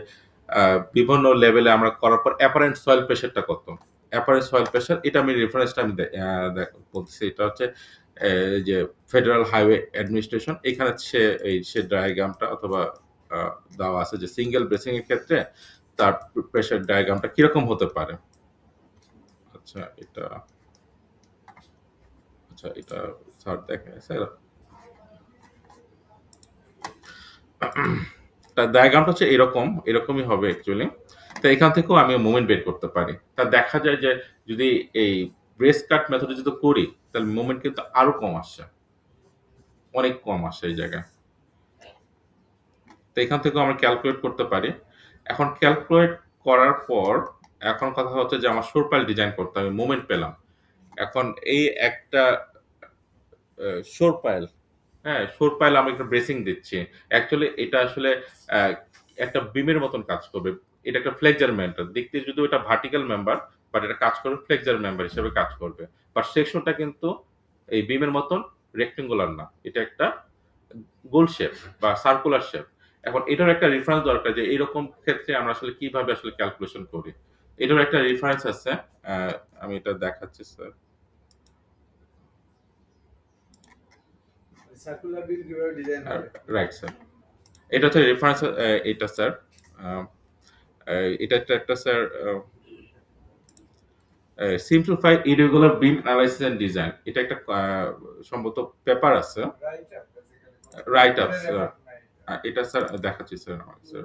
বিভিন্ন লেভেলে আমরা করার পর অ্যাপারেন্ট সয়েল প্রেশারটা কত? অ্যাপারেন্ট সয়েল প্রেশার এটা আমি রেফারেন্সটা আমি বলতেছি এটা হচ্ছে যে ফেডারেল হাইওয়ে অ্যাডমিনিস্ট্রেশন এখানে সে ডায়াগ্রামটা অথবা দেওয়া আছে যে সিঙ্গেল ব্রেসিং এর ক্ষেত্রে তার প্রেশার ডায়াগ্রামটা কিরকম হতে পারে। আচ্ছা এটা স্যার দেখেন স্যার তার ডায়াগ্রামটা হচ্ছে এরকমই হবে অ্যাকচুয়ালি। তো এখান থেকেও আমি মোমেন্ট বের করতে পারি। তা দেখা যায় যে যদি এই ব্রেস কাট মেথডে যদি করি তাহলে মোমেন্ট কিন্তু আরো কম আসছে। অনেক কম আসে এই জায়গায়। তো এখান থেকেও আমরা ক্যালকুলেট করতে পারি। এখন ক্যালকুলেট করার পর এখন কথা হচ্ছে যে আমার শোর পাইল ডিজাইন করতে হবে। মোমেন্ট পেলাম। এখন এই একটা শোর পাইল, হ্যাঁ? শোর পাইল আমি একটা ব্রেসিং দিচ্ছি। অ্যাকচুয়ালি এটা আসলে অ্যা একটা বিমের মতন কাজ করবে। এটা একটা ফ্লেক্সার মেম্বার। দেখতে যদিও এটা ভার্টিক্যাল মেম্বার, বাট এটা কাজ করবে ফ্লেক্সার মেম্বার হিসেবে কাজ করবে। বাট সেকশনটা কিন্তু এই বিমের মতন রেক্টেঙ্গুলার না। এটা একটা গোল শেপ বা সার্কুলার শেপ। এখন এটার একটা রেফারেন্স দরকার যে এরকম ক্ষেত্রে আমরা আসলে কিভাবে আসলে ক্যালকুলেশন করি। এটার একটা রেফারেন্স আছে। অ্যা আমি এটা দেখাচ্ছি স্যার। সার্কুলার বিল কিভাবে ডিজাইন হবে? Right sir. এটা হচ্ছে রেফারেন্স এটা স্যার। আ এটা একটা sir simplified irregular beam analysis and design. এটা একটা সম্ভবত পেপার আছে। Right up basically right up sir. এটা স্যার দেখাচ্ছি স্যার আমাকে স্যার।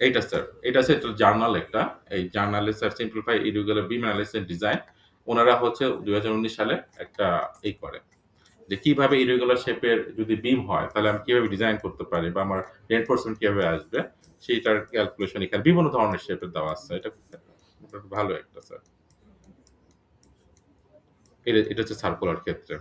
এইটা স্যার। এটা হচ্ছে একটা জার্নাল একটা। এই জার্নালে sir simplify irregular beam analysis and design. উনারা হচ্ছে ২০১৯ সালে একটা করে। যে কিভাবে ইরেগুলার শেপের যদি বিম হয় তাহলে আমি কিভাবে ডিজাইন করতে পারি বা আমার রেইনফোর্সমেন্ট কিভাবে আসবে সেইটার ক্যালকুলেশন এখানে বিভিন্ন ধরনের শেপের দেওয়া আছে। এটা ভালো একটা স্যার। এটা হচ্ছে সার্কুলার ক্ষেত্রে।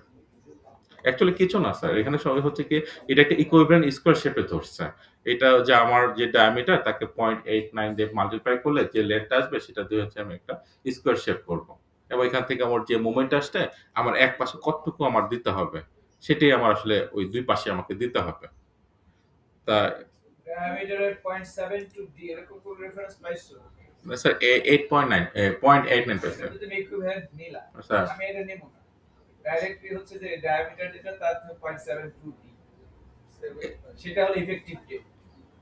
অ্যাকচুয়ালি কিছু না স্যার। এখানে সবই হচ্ছে কি এটা একটা ইকুইভ্যালেন্ট স্কয়ার শেপে ধরছে। এটা যে আমার যে ডায়ামিটার তাকে 0.89 দিয়ে মাল্টিপ্লাই করলে যে লেন্থ আসবে সেটা দিয়ে হচ্ছে আমি একটা স্কয়ার শেপ করব। এবং এখান থেকে আমার যে মোমেন্ট আসছে আমার এক পাশে কতটুকু আমার দিতে হবে সেটাই আমার আসলে ওই ২ পাশে আমাকে দিতে হবে। তা ডায়ামিটারের 0.72 ডি এরকম কোন রেফারেন্স পাইছো? স্যার 8.9 0.89 এটা পার্সেন্ট যদি ইকুইভ্যালেন্ট নিলা স্যার। আমি এটা নেব না। ডাইরেক্টলি হচ্ছে যে ডায়ামিটার যেটা তার 0.72 ডি সেটা হলো ইফেক্টিভ ডেপথ।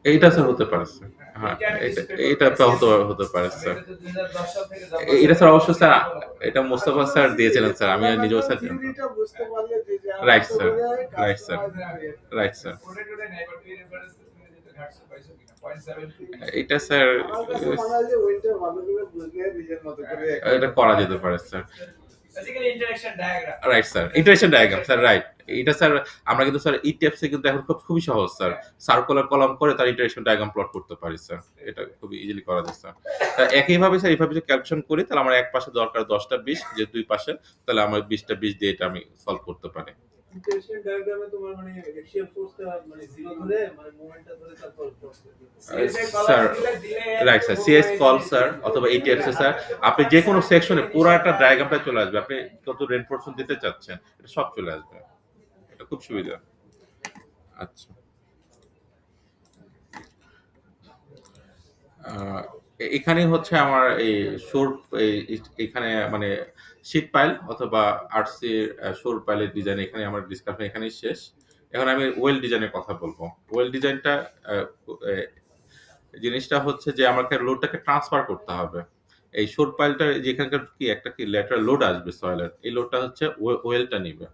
এইটা স্যার হতে পারে স্যার। হ্যাঁ, এটা আমি এটা ডিসপ্লে এটা তো হতে পারে আমি স্যার। এটা তো 2010 সাল থেকে এটা স্যার অবশ্য স্যার এটা মোস্তফা স্যার দিয়েছিলেন স্যার। আমি নিজেও স্যার থিওরিটা বুঝতে পারলে যে right sir. Right sir. Right sir. ওটা টোটা নাই বাট এই রেফারেন্স তুমি যেটা ঘাটছে পাইছো কিনা 0.72 এটা স্যার আমার কাছে মনে হয় যে ওইটা ভালো করে বুঝলে নিজের মতো করে এটা করা যেতে পারে sir. Basically interaction diagram. Right sir. Iteration diagram sir right. এটা স্যার আমরা কিন্তু স্যার ইটিএফস এ কিন্তু এখন খুবই সহজ স্যার। সার্কুলার কলাম করে তার ইটারেশন ডায়াগ্রাম প্লট করতে পারি স্যার। এটা খুবই ইজিলি করা যায় স্যার। তা একইভাবে স্যার এইভাবে যদি ক্যালকুলেশন করি তাহলে আমার এক পাশে দরকার ১০ টা ২০ যে দুই পাশে তাহলে আমার ২০ টা ২০ দিয়ে এটা আমি সলভ করতে পারি। ইন্টারেশন ডায়াগ্রামে তোমার মানে এক্সিয়াল ফোর্সটা মানে জিরো ধরে মানে মোমেন্টটা ধরে তারপর force sir right sir CS call sir অথবা এইটিএফস এ স্যার আপনি যে কোনো সেকশনে পুরাটা ডায়াগ্রামটা চলে আসবে। আপনি কত রেইনফোর্সমেন্ট দিতে চাচ্ছেন এটা সব চলে আসবে। এটা খুব সুবিধা। আচ্ছা। আ এখানে হচ্ছে আমার এই শোর এখানে মানে শীট পাইল অথবা আরসি শোর পাইলের ডিজাইন এখানে আমার ডিসকাশন এখানেই শেষ। এখন আমি ওয়েল ডিজাইনের কথা বলব। ওয়েল ডিজাইনটা আ এ জিনিসটা হচ্ছে যে আমাকে লোডটাকে ট্রান্সফার করতে হবে। এই শোর পাইলটা যেখানকার কি একটা কি ল্যাটারাল লোড আসবে সয়েলের। এই লোডটা হচ্ছে ওয়েলটা নিবে।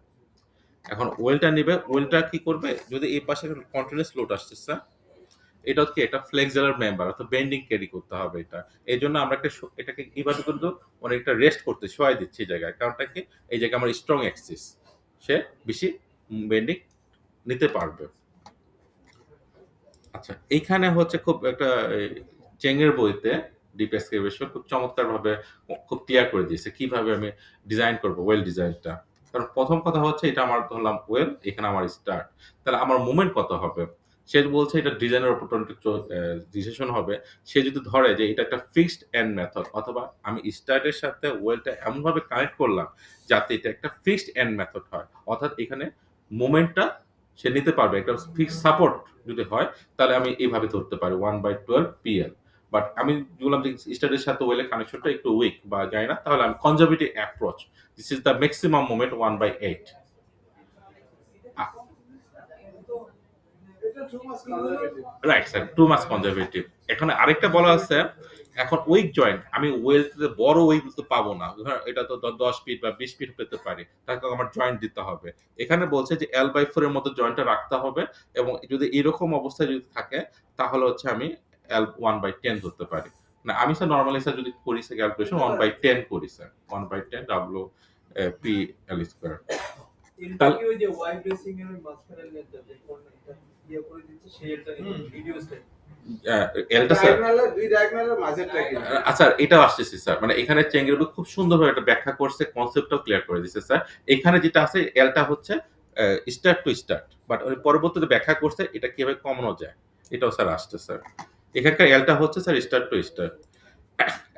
এখন ওয়েলটা নিবে, ওয়েলটা কি করবে? যদি এই পাশে কন্টিনিউয়াস লোড আসতেছে এটা হচ্ছে একটা ফ্লেক্সিবল মেম্বার অর্থাৎ বেন্ডিং ক্যারি করতে হবে এটা। এজন্য আমরা এটাকে কিভাবে কিন্তু অনেকটা রেস্ট করতে শোয়াই দিচ্ছি এই জায়গায়। কারণটা কি? এই জায়গায় আমার স্ট্রং অ্যাক্সিস। সে বেশি বেন্ডিং নিতে পারবে। আচ্ছা, এইখানে হচ্ছে খুব একটা চেংয়ের বইতে ডিপ এক্সক্যাভেশন খুব চমৎকারভাবে খুব ক্লিয়ার করে দিয়েছে কিভাবে আমি ডিজাইন করব ওয়েল ডিজাইনটা। কারণ ১ম কথা হচ্ছে এটা আমার ধরলাম ওয়েল, এখানে আমার স্টার্ট। তাহলে আমার মোমেন্ট কত হবে? সে বলছে এটা ডিজাইনের উপর ডিসিশন হবে। সে যদি ধরে যে এটা একটা ফিক্সড এন্ড মেথড অথবা আমি স্টার্টের সাথে ওয়েলটা এমনভাবে কানেক্ট করলাম যাতে এটা একটা ফিক্সড এন্ড মেথড হয়। অর্থাৎ এখানে মোমেন্টটা সে নিতে পারবে। একটা ফিক্সড সাপোর্ট যদি হয় তাহলে আমি এইভাবে ধরতে পারি 1/12 PL। বাট আমি বললাম যে স্টারের সাথে ওয়েলের কানেকশনটা একটু উইক বা যায় না তাহলে আমি conservative approach. This is the maximum moment 1/8। এটা too much conservative right sir, too much conservative. এখানে আরেকটা বলা আছে এখন উইক জয়েন্ট আমি ওয়েলতে বড় উইক তো পাবো না। ধর এটা তো ১০ ফিট বা ২০ ফিট পেতে পারি। তাহলে আমার জয়েন্ট দিতে হবে। এখানে বলছে যে L/4 এর মতো জয়েন্টটা রাখতে হবে এবং যদি এরকম অবস্থায় যদি থাকে তাহলে হচ্ছে আমি এল 1/10 ধরতে পারি। না আমি স্যার নরমালি স্যার যদি করি স্যার ক্যালকুলেশন 1/10 করি sir. 1/10 W P L square. এটা তাহলে কি ওই যে ওয়াই ব্রেসিং এর মাঝখানে লেনটা যে কোন এটা ইয়ে করে দিচ্ছে সেই এটা ভিডিওসটা এলটা স্যার দুই ডায়াগোনালের মাঝেরটা কি আচ্ছা এটাও আসতেছি স্যার। মানে এখানে চেঙ্গেরবু খুব সুন্দরভাবে এটা ব্যাখ্যা করছে, কনসেপ্টটাও ক্লিয়ার করে দিচ্ছে স্যার। এখানে যেটা আছে এলটা হচ্ছে স্টার্ট টু স্টার্ট, বাট ওই পরবর্তীতে ব্যাখ্যা করছে এটা কিভাবে কমানো যায়, এটাও স্যার আসছে স্যার। এখানকার এলটা হচ্ছে স্যার স্টার্ট টু স্টার্ট।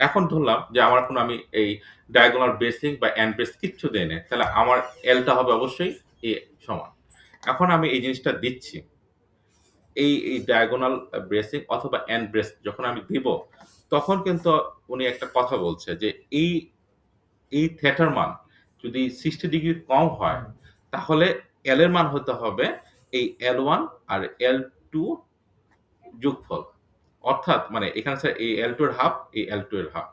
এখন ধরলাম যে আমার কোনো আমি এই ডায়াগোনাল বেসিং বা এন্ড বেস কিচ্ছু দেই নাই, তাহলে আমার এলটা হবে অবশ্যই এ সমান। এখন আমি এই জিনিসটা দিচ্ছি, এই ডায়াগোনাল ব্রেসিং অথবা এন্ড ব্রেস যখন আমি দিব, তখন কিন্তু উনি একটা কথা বলছে যে এই থিটার মান যদি 60 ডিগ্রি কম হয়, তাহলে এল এর মান হতে হবে এই L1 আর L2 যোগফল। অর্থাৎ মানে এখানে স্যার এই L2 এর হাফ, এই L2 এর হাফ।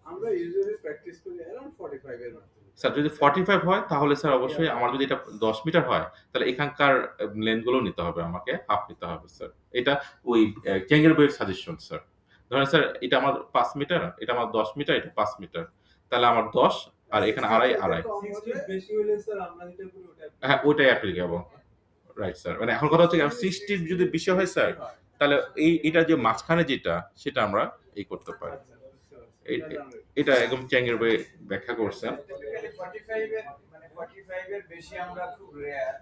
আমরা ইউজুয়ালি প্র্যাকটিস করি अराउंड 45 এর মধ্যে স্যার যদি 45 হয় তাহলে স্যার অবশ্যই আমার যদি এটা 10 মিটার হয়, তাহলে এখানকার লেন্থ গুলো নিতে হবে, আমাকে হাফ নিতে হবে স্যার। এটা ওই চেঙ্গের বইয়ের সাজেশন স্যার। ধরেন স্যার এটা আমার 5 মিটার, এটা আমার 10 মিটার, এটা 5 মিটার, তাহলে আমার 10 আর এখানে আড়াই আড়াই। 60 বেশি হলে স্যার আমরা যেটা করি ওটা হ্যাঁ ওইটাই অ্যাপ্লিকেবল, রাইট স্যার। মানে এখন কথা হচ্ছে 60 যদি বেশি হয় স্যার, তাহলে এটা যে মাঝখানে যেটা সেটা আমরা এই করতে পারি। এটা একদম চেঙ্গের বই ব্যাখ্যা করছেন। টিপিক্যালি 45 এর মানে 45 এর বেশি আমরা খুব রেয়ার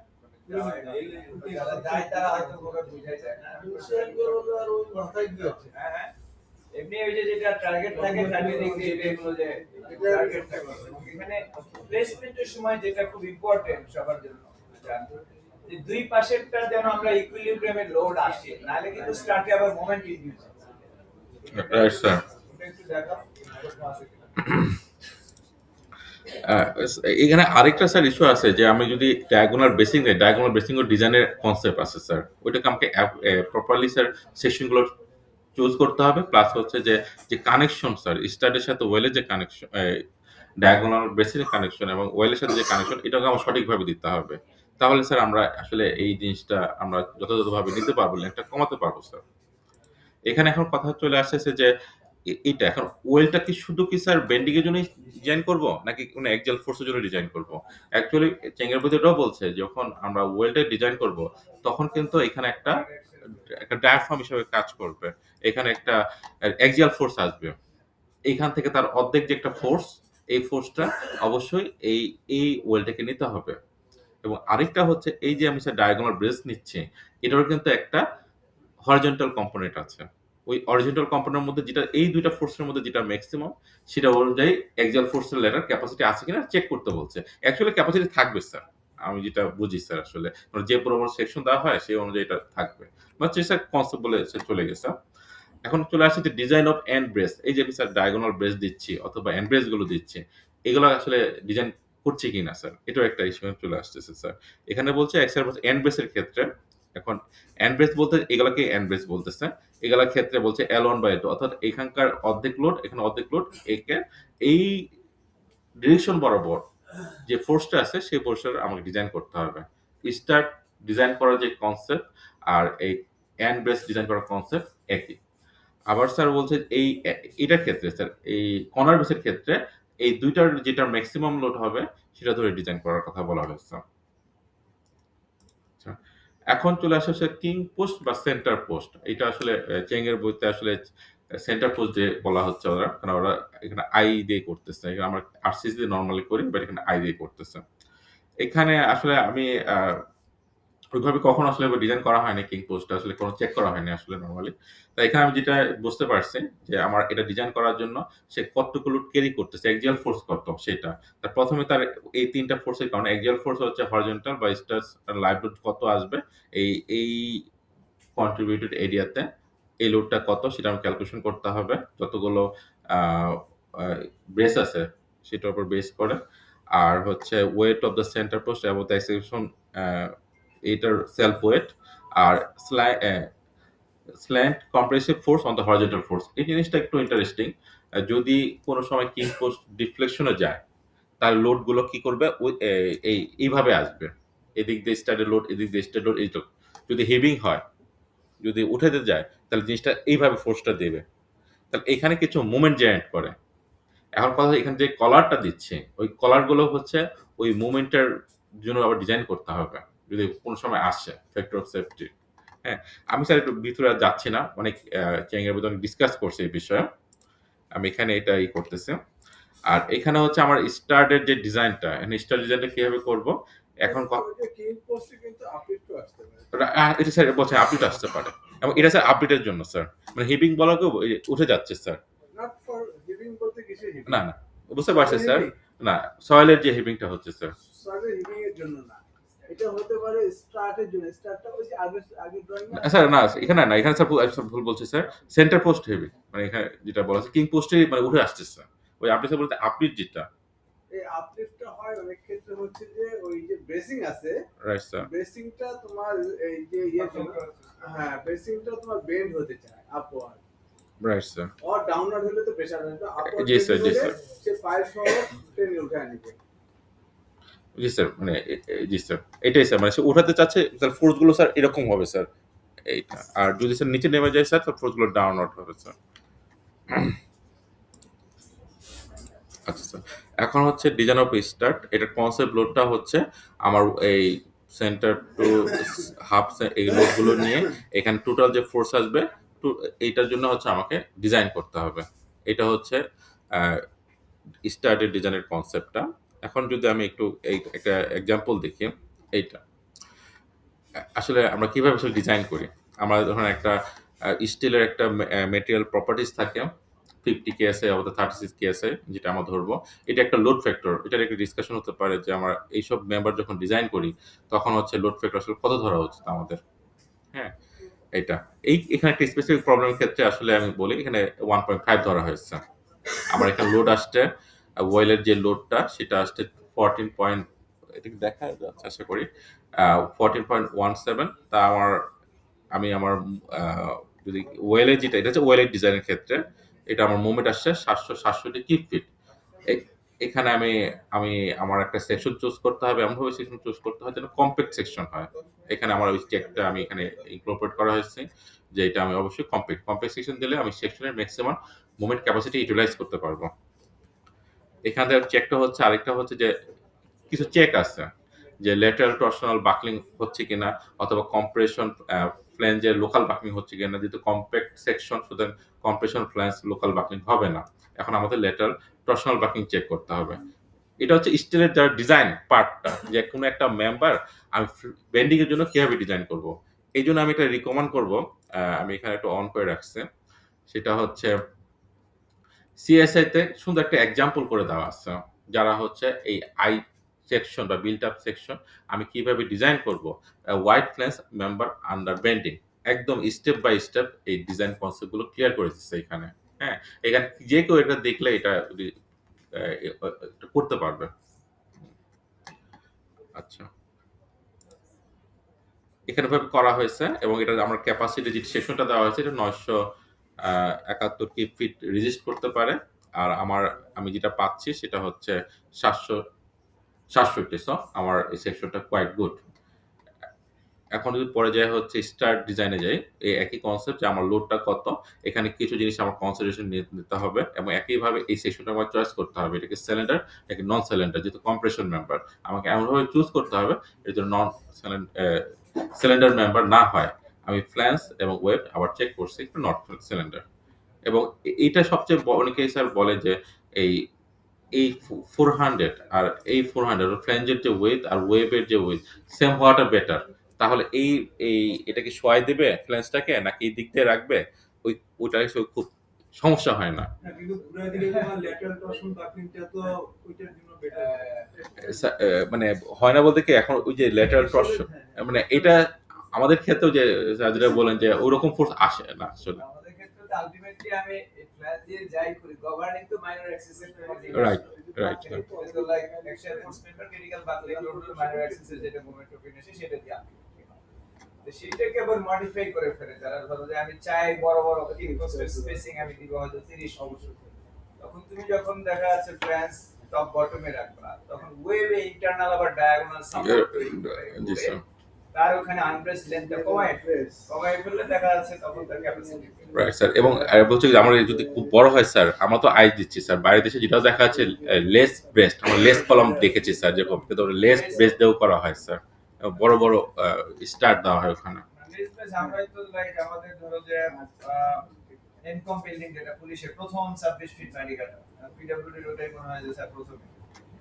যারা যায় তারা হয়তো ওরা বুঝাই যায় না। ইনশিয়াল হলো আর ওই মাথায় গিয়েছে। হ্যাঁ হ্যাঁ এমনি ওই যে যেটা টার্গেট থাকে 30 ডিগ্রি এগুলো যে টার্গেট থাকে, এখানে প্লেসমেন্টের সময় যেটা খুব ইম্পর্টেন্ট সবার জন্য যে দুই পাশেরটা যেন আমরা ইকুইলিব্রিয়ামে লোড আসে, নালে কিন্তু স্টার্টে আবার মোমেন্ট ইনডিউস হয়। Right sir. এটা একটু দেখাও। এখানে আরেকটা স্যার ইস্যু আছে যে আমি যদি ডায়াগোনাল বেসিং দেই, ডায়াগোনাল বেসিং এর ডিজাইনের কনসেপ্ট আছে স্যার। ওইটাকে আমাকে প্রপারলি স্যার সেকশনগুলো চুজ করতে হবে, প্লাস হচ্ছে যে কানেকশন স্যার স্টাডের সাথে ওয়েলের যে কানেকশন, ডায়াগোনাল বেসিং এর কানেকশন এবং ওয়েলের সাথে যে কানেকশন, এটাকে আমার সঠিকভাবে দিতে হবে। তাহলে স্যার আমরা আসলে এই জিনিসটা আমরা যথাযথভাবে নিতে পারবো, লেন্থটা কমাতে পারবো স্যার। এখানে এখন কথা চলে আসতেছে যে এটা এখন ওয়েলটা কি শুধু কি স্যার বেন্ডিং এর জন্য ডিজাইন করব নাকি কোনো অ্যাক্সিয়াল ফোর্সের জন্য ডিজাইন করব? অ্যাকচুয়ালি চেঙ্গের বইতে এটাও বলছে যখন আমরা ওয়েলটা ডিজাইন করব, তখন কিন্তু এখানে একটা ডায়াফ্রাম হিসেবে কাজ করবে। এখানে একটা অ্যাক্সিয়াল ফোর্স আসবে। এইখান থেকে তার অর্ধেক যে একটা ফোর্স, এই ফোর্সটা অবশ্যই এই ওয়েলটাকে নিতে হবে। এবং আরেকটা হচ্ছে এই যে আমি স্যার ডায়াগোনাল ব্রেস নিচ্ছি, এটারও কিন্তু একটা হরিজন্টাল কম্পোনেন্ট আছে। ওই হরিজন্টাল কম্পোনেন্টের মধ্যে যেটা এই দুইটা ফোর্সের মধ্যে যেটা ম্যাক্সিমাম, সেটা অনুযায়ী অ্যাক্সিয়াল ফোর্সের লেটার ক্যাপাসিটি আছে কিনা চেক করতে বলছে। অ্যাকচুয়ালি ক্যাপাসিটি থাকবে স্যার, আমি যেটা বুঝি স্যার আসলে যে বরাবর সেকশন দেওয়া হয় সেই অনুযায়ী এটা থাকবে। বা চেষ্টা কনসেপ্ট বলে সে চলে গেছে। এখন চলে আসছে যে ডিজাইন অফ এন্ড ব্রেস। এই যে আমি স্যার ডায়াগোনাল ব্রেস দিচ্ছি অথবা এন্ড ব্রেস গুলো দিচ্ছি, এগুলো আসলে ডিজাইন করছি কিনা স্যার, এটাও একটা ইস্যু চলে আসতেছে স্যার। এখানে বলছে এন্ড ব্রেসের ক্ষেত্রে, এখন এন্ড ব্রেস বলতে এগুলাকে এন্ড ব্রেস বলতেছে, এগুলার ক্ষেত্রে বলছে L1/L2, অর্থাৎ এখানকার অর্ধেক লোড, এখানে অর্ধেক লোড, একে এই ডিরেকশন বরাবর যে ফোর্সটা আছে সেই ফোর্সটা আমাকে ডিজাইন করতে হবে। স্টার্ট ডিজাইন করার যে কনসেপ্ট আর এই এন্ড ব্রেস ডিজাইন করার কনসেপ্ট একই। আবার স্যার বলছে এটার ক্ষেত্রে স্যার এই কর্নার বেসের ক্ষেত্রে এই দুইটার যেটা ম্যাক্সিমাম লোড হবে সেটা ধরে ডিজাইন করার কথা বলা হয়েছে। আচ্ছা, এখন চলে আসে হচ্ছে কিং পোস্ট বা সেন্টার পোস্ট। এটা আসলে চেঙ্গের বইতে আসলে সেন্টার পোস্ট দিয়ে বলা হচ্ছে ওরা, কারণ ওরা এখানে আই দিয়ে করতেছে। এখানে আমরা আরসিসি দিয়ে নরমালি করি, বাট এখানে আই দিয়ে করতেছে। এখানে আসলে আমি ওইভাবে কখনো আসলে ডিজাইন করা হয়নি, কিং পোস্টটা আসলে কোনো চেক করা হয়নি আসলে নরমালি। তো এখানে আমি যেটা বুঝতে পারছি যে আমার এটা ডিজাইন করার জন্য সে কতটুকু লোড ক্যারি করতেছে, অ্যাক্সিয়াল ফোর্স কত সেটা। তার প্রথমে তার এই ৩ টা ফোর্সের কারণে অ্যাক্সিয়াল ফোর্স হচ্ছে হরিজন্টাল বা স্টার্স লাইভ লোড কত আসবে এই কন্ট্রিবিউটেড এরিয়াতে, এই লোডটা কত সেটা আমি ক্যালকুলেশন করতে হবে। যতগুলো আ আ ব্রেস আছে সেটার উপর বেস করে। আর হচ্ছে weight of the centre post এবং দ্য এক্সিকিউশন এটার সেলফ ওয়েট আর slant compressive force on the horizontal force. এই জিনিসটা একটু ইন্টারেস্টিং। যদি কোনো সময় কিং পোস্ট ডিফ্লেকশনে যায়, তার লোড গুলো কি করবে এইভাবে আসবে। এদিক দিয়ে স্টার্টেড লোড, এদিক দিয়ে স্টার্টেড লোড, এই লোড। যদি হেভিং হয়, যদি উঠাতে যায়, তাহলে জিনিসটা এইভাবে ফোর্সটা দেবে। তাহলে এখানে কিছু মুভমেন্ট জেনারেট করে। এখন কথা হচ্ছে এখানে যে কলারটা দিচ্ছে, ওই কলারগুলো হচ্ছে ওই মুভমেন্টের জন্য আবার ডিজাইন করতে হবে। যদি কোনো সময় আসে ফ্যাক্টর অফ সেফটি। হ্যাঁ? আমি স্যার একটু ভিতরে আর যাচ্ছি না। অনেক চ্যাংয়ের ভিতরে অনেক ডিসকাস করছে এই বিষয়ে। আমি এখানে এটা করতেছি। আর এখানে হচ্ছে আমার স্টার্টের যে ডিজাইনটা, এখানে স্টার ডিজাইনটা কিভাবে করব? এখন ওই যে কিং পোস্টে কিন্তু আপডেট আসতে পারে। এটা স্যার বলছে আপডেট আসতে পারে। এবং এটা স্যার আপডেটের জন্য স্যার। মানে হিপিং ব্লকেও উঠে যাচ্ছে স্যার। নট ফর হিভিং বলতে কিসের হিভিং? না, না। বুঝতে পারছি স্যার। না, সয়েলের যে হিপিংটা হচ্ছে স্যার। সয়েলের হিভিং এর জন্য না। এটা হতে পারে স্টার্টের জন্য। স্টার্টটা ওই যে আগে ড্রয়িং না? স্যার না, এখানে না। এখানে স্যার ভুল বলছি স্যার। Centre post heavy. মানে এখানে যেটা বলা হচ্ছে কিং পোস্টে মানে উঠে আসছে স্যার। ওই আপনি স্যার বলতে আপডেট যেটা। এই আপলিফটটা হয় অনেক ক্ষেত্রে হচ্ছে যে ওই যে ব্রেসিং আছে, রাইট স্যার। ব্রেসিংটা তোমার এই যে ইয়ে হ্যাঁ ব্রেসিংটা তোমার বেন্ড হতে চায় আপওয়ার্ড রাইট স্যার। আর ডাউনওয়ার্ড হলে তো প্রেসার আসবে, আপওয়ার্ড জি স্যার, জি স্যার। সে পায়ের সহ টেনে উঠে আনবে। জি স্যার। মানে জি স্যার। এটাই স্যার। মানে সে উঠাতে চাচ্ছে স্যার ফোর্স গুলো স্যার এরকম হবে স্যার। এইটা। আর যদি স্যার নিচে নেমে যায় স্যার, তো ফোর্স গুলো ডাউনওয়ার্ড হবে স্যার। আচ্ছা স্যার। এখন হচ্ছে ডিজাইন অফ স্টার্ট। এটার কনসেপ্ট লোডটা হচ্ছে আমার এই সেন্টার টু হাফ এই লোডগুলো নিয়ে এখানে টোটাল যে ফোর্স আসবে এইটার জন্য হচ্ছে আমাকে ডিজাইন করতে হবে। এটা হচ্ছে স্টার্টের ডিজাইনের কনসেপ্টটা। এখন যদি আমি একটু এই একটা এক্সাম্পল দেখি, এইটা আসলে আমরা কিভাবে আসলে ডিজাইন করি। আমরা ধরুন একটা স্টিলের একটা মেটেরিয়াল প্রপার্টিজ থাকে, 50 কেএসআই অথবা 36 কেএসআই যেটা আমরা ধরবো। এটা একটা লোড ফ্যাক্টর। এটার একটা ডিসকাশন হতে পারে যে আমরা এইসব মেম্বার যখন ডিজাইন করি তখন হচ্ছে লোড ফ্যাক্টর আসলে কত ধরা উচিত আমাদের। হ্যাঁ? এইটা। এখানে একটা স্পেসিফিক প্রবলেমের ক্ষেত্রে আসলে আমি বলি এখানে 1.5 ধরা হয়েছে। আমার এখানে লোড আসছে, ওয়েলের যে লোডটা সেটা আসছে 14 পয়েন্ট, এটা কি দেখা যাচ্ছে আশা করি, 14.17। তা আমি আমার যদি ওয়েলের যেটা, এটা হচ্ছে ওয়েলের ডিজাইনের ক্ষেত্রে এটা আমার মুভমেন্ট আসছে 767 কিউব ফিট। এখানে আমি আমি আমার একটা সেকশন চুজ করতে হবে, এমনভাবে সেকশন চুজ করতে হয় যেন কম্প্যাক্ট সেকশন হয়। এখানে আমার ওই চেকটা আমি এখানে ইনকর্পোরেট করা হয়েছে যে এটা আমি অবশ্যই কম্প্যাক্ট সেকশন দিলে আমি সেকশনের ম্যাক্সিমাম মুভমেন্ট ক্যাপাসিটি ইউটিলাইজ করতে পারবো। এখানে চেকটা হচ্ছে, আরেকটা হচ্ছে যে কিছু চেক আছে যে ল্যাটারাল টর্শনাল বাকলিং হচ্ছে কিনা অথবা কম্প্রেশন ফ্ল্যাঞ্জের লোকাল বাকলিং হচ্ছে কিনা। যেহেতু কম্প্যাক্ট সেকশন সুতরাং কম্প্রেশন ফ্ল্যাঞ্জ লোকাল বাকলিং হবে না। এখন আমাদের ল্যাটারাল টর্শনাল বাকলিং চেক করতে হবে। এটা হচ্ছে স্টিলের যার ডিজাইন পার্টটা, যে কোনো একটা মেম্বার আমি বেন্ডিং এর জন্য কিভাবে ডিজাইন করব। এই জন্য আমি এটা রিকমেন্ড করব, আমি এখানে একটু অন করে রাখছি। সেটা হচ্ছে সিএসআই তে সুন্দর একটা এক্সাম্পল করে দেওয়া আছে, যারা হচ্ছে এই আই সেকশন বা বিল্ট আপ সেকশন আমি কিভাবে ডিজাইন করব wide flange member under bending, একদম স্টেপ বাই স্টেপ এই ডিজাইন কনসেপ্ট গুলো ক্লিয়ার করে দিচ্ছে এখানে। হ্যাঁ, এখানে যে কেউ এটা দেখলে এটা করতে পারবে। আচ্ছা, এখানে ভাবে করা হয়েছে এবং এটা আমার ক্যাপাসিটি যে সেকশনটা দেওয়া হয়েছে এটা 971 কিউব ফিট রেজিস্ট করতে পারে। আর আমি যেটা পাচ্ছি সেটা হচ্ছে 767। সো আমার এই সেকশনটা কোয়াইট গুড। এখন যদি পরে যায় হচ্ছে স্টার্ট ডিজাইনে যাই, এই একই কনসেপ্ট যে আমার লোডটা কত, এখানে কিছু জিনিস আমার কনসিডারেশন নিতে হবে এবং একইভাবে এই সেকশনটা আমার চয়েস করতে হবে এটাকে সিলিন্ডার নাকি নন সিলিন্ডার। যেহেতু কম্প্রেশন মেম্বার আমাকে এমনভাবে চুজ করতে হবে এর জন্য নন সিলিন্ডার মেম্বার না হয়। আমি ফ্ল্যান্স এবং ওয়েব আবার চেক করছি একটু নট সিলিন্ডার। এবং এইটা সবচেয়ে অনেকেই স্যার বলে যে এই এই 400 আর এই 400 ফ্ল্যাঞ্জের যে ওয়েট আর ওয়েবের যে ওয়েট সেম হওয়াটা বেটার। তাহলে এটা কি সহায় দেবে ফ্ল্যাঞ্জটাকে নাকি এই দিক দিয়ে রাখবে, ওইটা খুব সমস্যা হয় না। কিন্তু ঘুরে দিলে তোমার ল্যাটারাল টর্শন বাকলিংটা তো ওইটার জন্য বেটার। মানে হয় না বলতে কি এখন ওই যে ল্যাটারাল টর্শন মানে এটা আমাদের ক্ষেত্রেও যে যেটা বলেন যে ওইরকম ফোর্স আসে না আসলে। আমাদের ক্ষেত্রে তো আলটিমেটলি আমি ফ্ল্যাশ দিয়ে যাই করি, গভর্নিং তো মাইনর অ্যাক্সিসের রাইট রাইট তো like action force member critical buckling load minor অ্যাক্সিসের যেটা মোমেন্ট অফ ইনার্সি সেটা দিয়ে আমি তো সেটাকে আবার মডিফাই করে ফেলে। যারা ধরো যে আমি চাই বড় বড় স্পেসিং আমি দিব হয়তো 30 অবশ্যই, তখন তুমি যখন দেখা যাচ্ছে ফ্ল্যাশ টপ বটমে রাখবা তখন ওয়েবে ইন্টারনাল আবার ডায়াগোনাল সাপোর্ট তৈরি করে জি স্যার। তার ওখানে আনপ্রেস লেন্থটা কমায় ফেললে দেখা যাচ্ছে তখন তার ক্যাপাসিটি রাইট স্যার। এবং বলছি যে আমরা যদি খুব বড় হয় স্যার, আমরা তো আইস দিচ্ছি স্যার, বাইরের দেশে যেটা দেখা যাচ্ছে লেস ব্রেস্ট, আমরা লেস কলম দেখেছি স্যার, যেরকম কিন্তু লেস ব্রেস্ট দিয়েও করা হয় স্যার, বড় বড় স্টার দেওয়া হয় ওখানে। আমরা তো লাইক আমাদের ধরো যে এনকম বিল্ডিং যেটা পুলিশের প্রথম 26 ফিট মেডিকেলটা পিডব্লিউডি ওটাই মনে হয় যে স্যার প্রথমে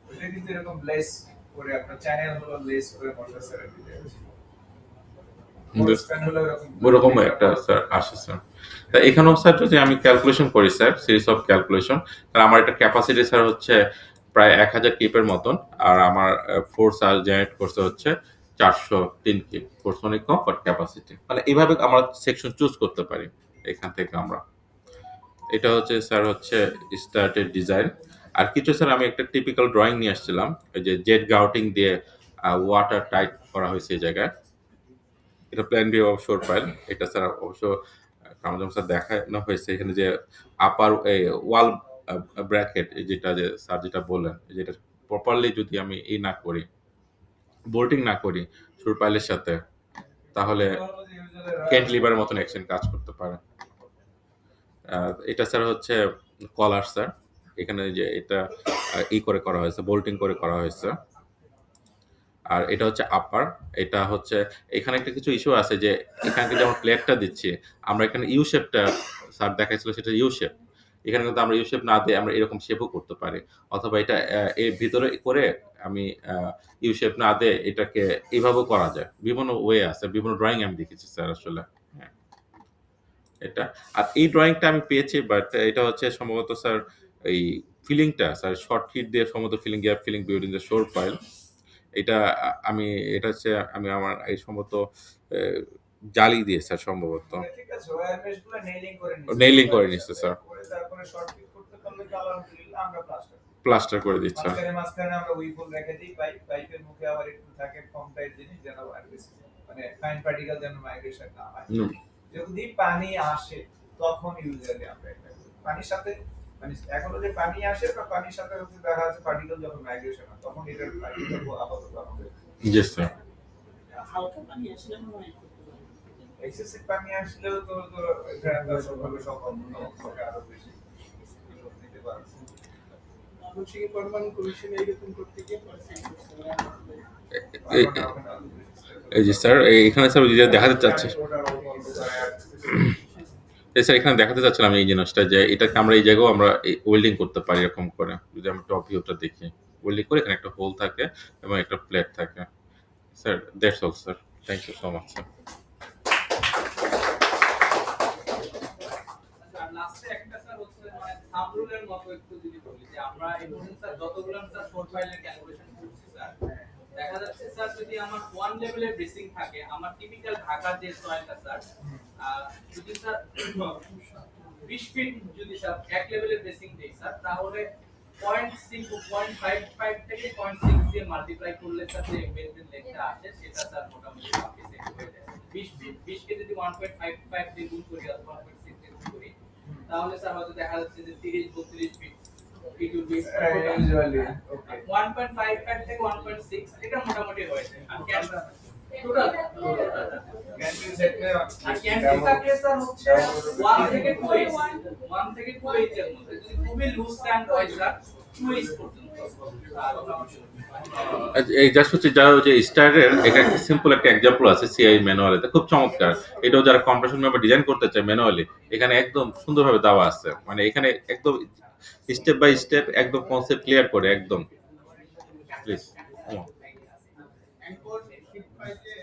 ওটা কিন্তু এরকম লেস করে আপনার চ্যানেল হলো লেস করে বসা স্যার ওরকম একটা স্যার আসে স্যার। তা এখানেও স্যার যদি আমি ক্যালকুলেশন করি স্যার, সিরিজ অফ ক্যালকুলেশন, তাহলে আমার একটা ক্যাপাসিটি স্যার হচ্ছে প্রায় 1000 কিপের মতন, আর আমার ফোর্স আর জেনারেট করতে হচ্ছে 403 কিপ, ফোর্স অনেক কম বাট ক্যাপাসিটি, মানে এইভাবে আমরা সেকশন চুজ করতে পারি এখান থেকে আমরা। এটা হচ্ছে স্যার হচ্ছে স্টার্টের ডিজাইন। আর কিছু স্যার আমি একটা টিপিক্যাল ড্রয়িং নিয়ে আসছিলাম, ওই যে জেট গাউটিং দিয়ে ওয়াটার টাইট করা হয়েছে এই জায়গায়। এটা প্ল্যান বি অফ শোর ফাইল। এটা স্যার অবশ্য কামাল স্যার দেখানো হয়েছে এখানে যে আপার ওয়াল ব্র্যাকেট, যেটা যে স্যার যেটা বললেন, যেটা প্রপারলি যদি আমি এই না করি, বোল্টিং না করি শোর ফাইলের সাথে, তাহলে ক্যান্টিলিভারের মতন অ্যাকশন কাজ করতে পারে। এটা স্যার হচ্ছে কলার স্যার, এখানে যে এটা করে করা হয়েছে, বোল্টিং করে করা হয়েছে। আর এটা হচ্ছে আপার, এটা হচ্ছে এখানে একটা কিছু ইস্যু আছে যে এখানে যেমন প্লেটটা দিচ্ছি আমরা, এখানে ইউ শেপটা স্যার দেখাইছিল সেটা ইউ শেপ, এখানে কিন্তু আমরা ইউ শেপ না দিয়ে আমরা এরকম শেপও করতে পারি, অথবা এটা এর ভিতরে করে আমি ইউ শেপ না দিয়ে এটাকে এইভাবেও করা যায়, বিভিন্ন ওয়ে আছে, বিভিন্ন ড্রয়িং আমি দেখেছি স্যার আসলে। হ্যাঁ, এটা আর এই ড্রয়িংটা আমি পেয়েছি, বাট এটা হচ্ছে সম্ভবত স্যার এই ফিলিংটা স্যার শর্ট হিট দিয়ে সম্ভবত feeling gap filling building the শোর ফাইল, এটা আমি এটা হচ্ছে আমি আমার এই সম্ভবত জালি দিয়ে স্যার সম্ভবত ঠিক আছে ওয়্যার মেশগুলো নেইলিং করে নিচ্ছে স্যার, তারপরে শর্ট ফিট করতে পারলে তো আলহামদুলিল্লাহ আমরা প্লাস্টার করে দিচ্ছে। মাঝখানে আমরা উইফুল রেখে দিই, পাইপের মুখে আবার একটু থাকে ফর্ম টাইপ জিনিস যেন মানে ফাইন পার্টিকেল যেন মাইগ্রেশন না হয়। যদি পানি আসে তখন ইউজুয়ালি আমরা এটা পানির সাথে মানে এখন যে পানি আসে বা পানির সাথে হচ্ছে দেখা যাচ্ছে পার্টিকেল যখন মাইগ্রেশন হয় তখন এটার পার্টিকেল আপাতত আমাদের জি স্যার। হালকা পানি আসলে হয় এক্সেসিভ পানি আসলেও তো এটা সবভাবে সম্ভব আরো বেশি দিতে পারছে। হচ্ছে কি পরমাণু কমিশনে এরকম করতে গিয়ে এই যে স্যার এখানে স্যার যেটা দেখাতে চাচ্ছি, স্যার এখানে দেখাতে চাচ্ছিলাম এই জিনিসটা যে এটাকে আমরা এই জায়গাও আমরা ওয়েল্ডিং করতে পারি এরকম করে, যদি আমরা টপ ভিউটা দেখি ওয়েল্ডিং করে এখানে একটা হোল থাকে এবং একটা প্লেট থাকে। Sir that's all sir, thank you so much sir. লাস্টে একটা স্যার হচ্ছে মানে সাব রুলের মতো একটু যদি বলি যে আমরা এই পর্যন্ত স্যার যতগুলো স্যার শর্ট ফাইলের ক্যালকুলেশন করছি স্যার, দেখা যাচ্ছে স্যার যদি আমার ওয়ান লেভেলের ব্রেসিং থাকে, আমার টিপিক্যাল ঢাকার যে সয়েলটা স্যার যদি স্যার 20 ফিট যদি স্যার এক লেভেলের ব্রেসিং দেই স্যার, তাহলে 0.55 থেকে 0.6 দিয়ে মাল্টিপ্লাই করলে স্যার যে মেনটেন লেগটা আসে সেটা স্যার মোটামুটি বাকি সেট হয়ে যায়। 20 ফিট 20 কে যদি 1.55 দিয়ে গুণ করি অথবা 1.6 দিয়ে গুণ করি, তাহলে স্যার হয়তো দেখা যাচ্ছে যে 30-32 fit it will be usually okay 1.55 থেকে 1.6 এটা মোটামুটি হয়ে যায়। আর ক্যান টোটাল ক্যান্টিন সেটে আর ক্যান্টিন থাকলে স্যার হচ্ছে 1 থেকে 2 1 থেকে 2 এর মধ্যে, যদি খুবই লুজ স্ট্যান্ড হয় স্যার 2 পর্যন্ত। এই জাস্ট হচ্ছে যারা হচ্ছে স্টারের এটা একটা সিম্পল একটা এক্সাম্পল আছে সিআই ম্যানুয়ালে, খুব চমৎকার। এটাও যারা কম্প্রেশন মেম্বার ডিজাইন করতে চায় ম্যানুয়ালি, এখানে একদম সুন্দরভাবে দেওয়া আছে, মানে এখানে একদম স্টেপ বাই স্টেপ একদম কনসেপ্ট ক্লিয়ার করে একদম। প্লিজ অ্যাঙ্কর শিপ পাইতে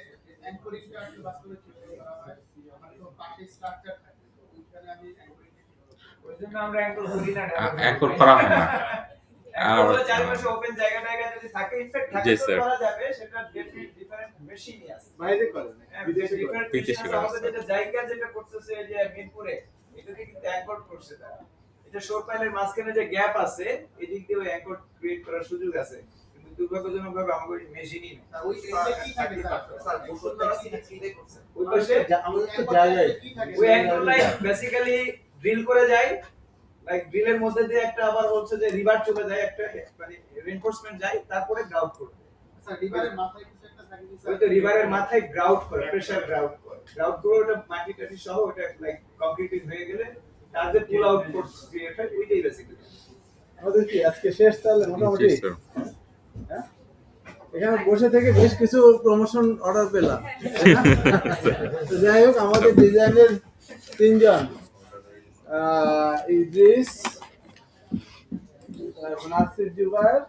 অ্যাঙ্করিংটা আসলে বাস্তবে চিত্র করা হয় মানে তো পাশে স্ট্রাকচার থাকে ওইখানে আমি ওইজন্য আমরা অ্যাঙ্কর করি না, অ্যাঙ্কর করা হয় না। অ্যাঙ্কর চারপাশে ওপেন জায়গা যদি থাকে ইনফ্যাক্ট থাকে জি, তো স্যার। করা যাবে, সেটা ডিফারেন্ট মেশিনই আছে বাইরে করেন বিদেশে করেন। বিদেশে করা আছে। আমাদের যেটা জায়গা যেটা করতেছে যে মিরপুরে এটাকে কিন্তু অ্যাঙ্কর করছে তারা, এটা শোর পাইলের মাঝখানে যে গ্যাপ আছে এদিক দিয়ে ওই অ্যাঙ্কর ক্রিয়েট করার সুযোগ আছে, কিন্তু দুর্ভাগ্যজনকভাবে আমাদের মেশিনই না। ওই এরিয়া কি থাকে স্যার বসুন্ধরা সিটি করছে ওই পাশে আমাদের তো জায়গায় ওই অ্যাঙ্কর লাইন বেসিক্যালি ড্রিল করে যায়, লাইক ড্রিলের মধ্যে দিয়ে একটা আবার হচ্ছে যে রিভার চলে যায়, একটা মানে রিইনফোর্সমেন্ট যায়, তারপরে গ্রাউন্ড করবে। স্যার রিভারের মাথায় কিছু একটা ওই তো রিভারের মাথায় গ্রাউট করে, প্রেসার গ্রাউট করে। গ্রাউট করে ওটা মাটি টাটি সহ ওটা লাইক কংক্রিটিং হয়ে গেলে তার যে পুল আউট ফোর্স ক্রিয়েট হয় ওইটাই বেসিক্যালি। আমাদের কি আজকে শেষ তাহলে মোটামুটি? জি, স্যার। হ্যাঁ? এখানে বসে থেকে বেশ কিছু প্রমোশন অর্ডার পেলাম। তো যাই হোক, আমাদের ডিজাইনের 3 জন, ইদ্রিস, নাসির জুবায়ের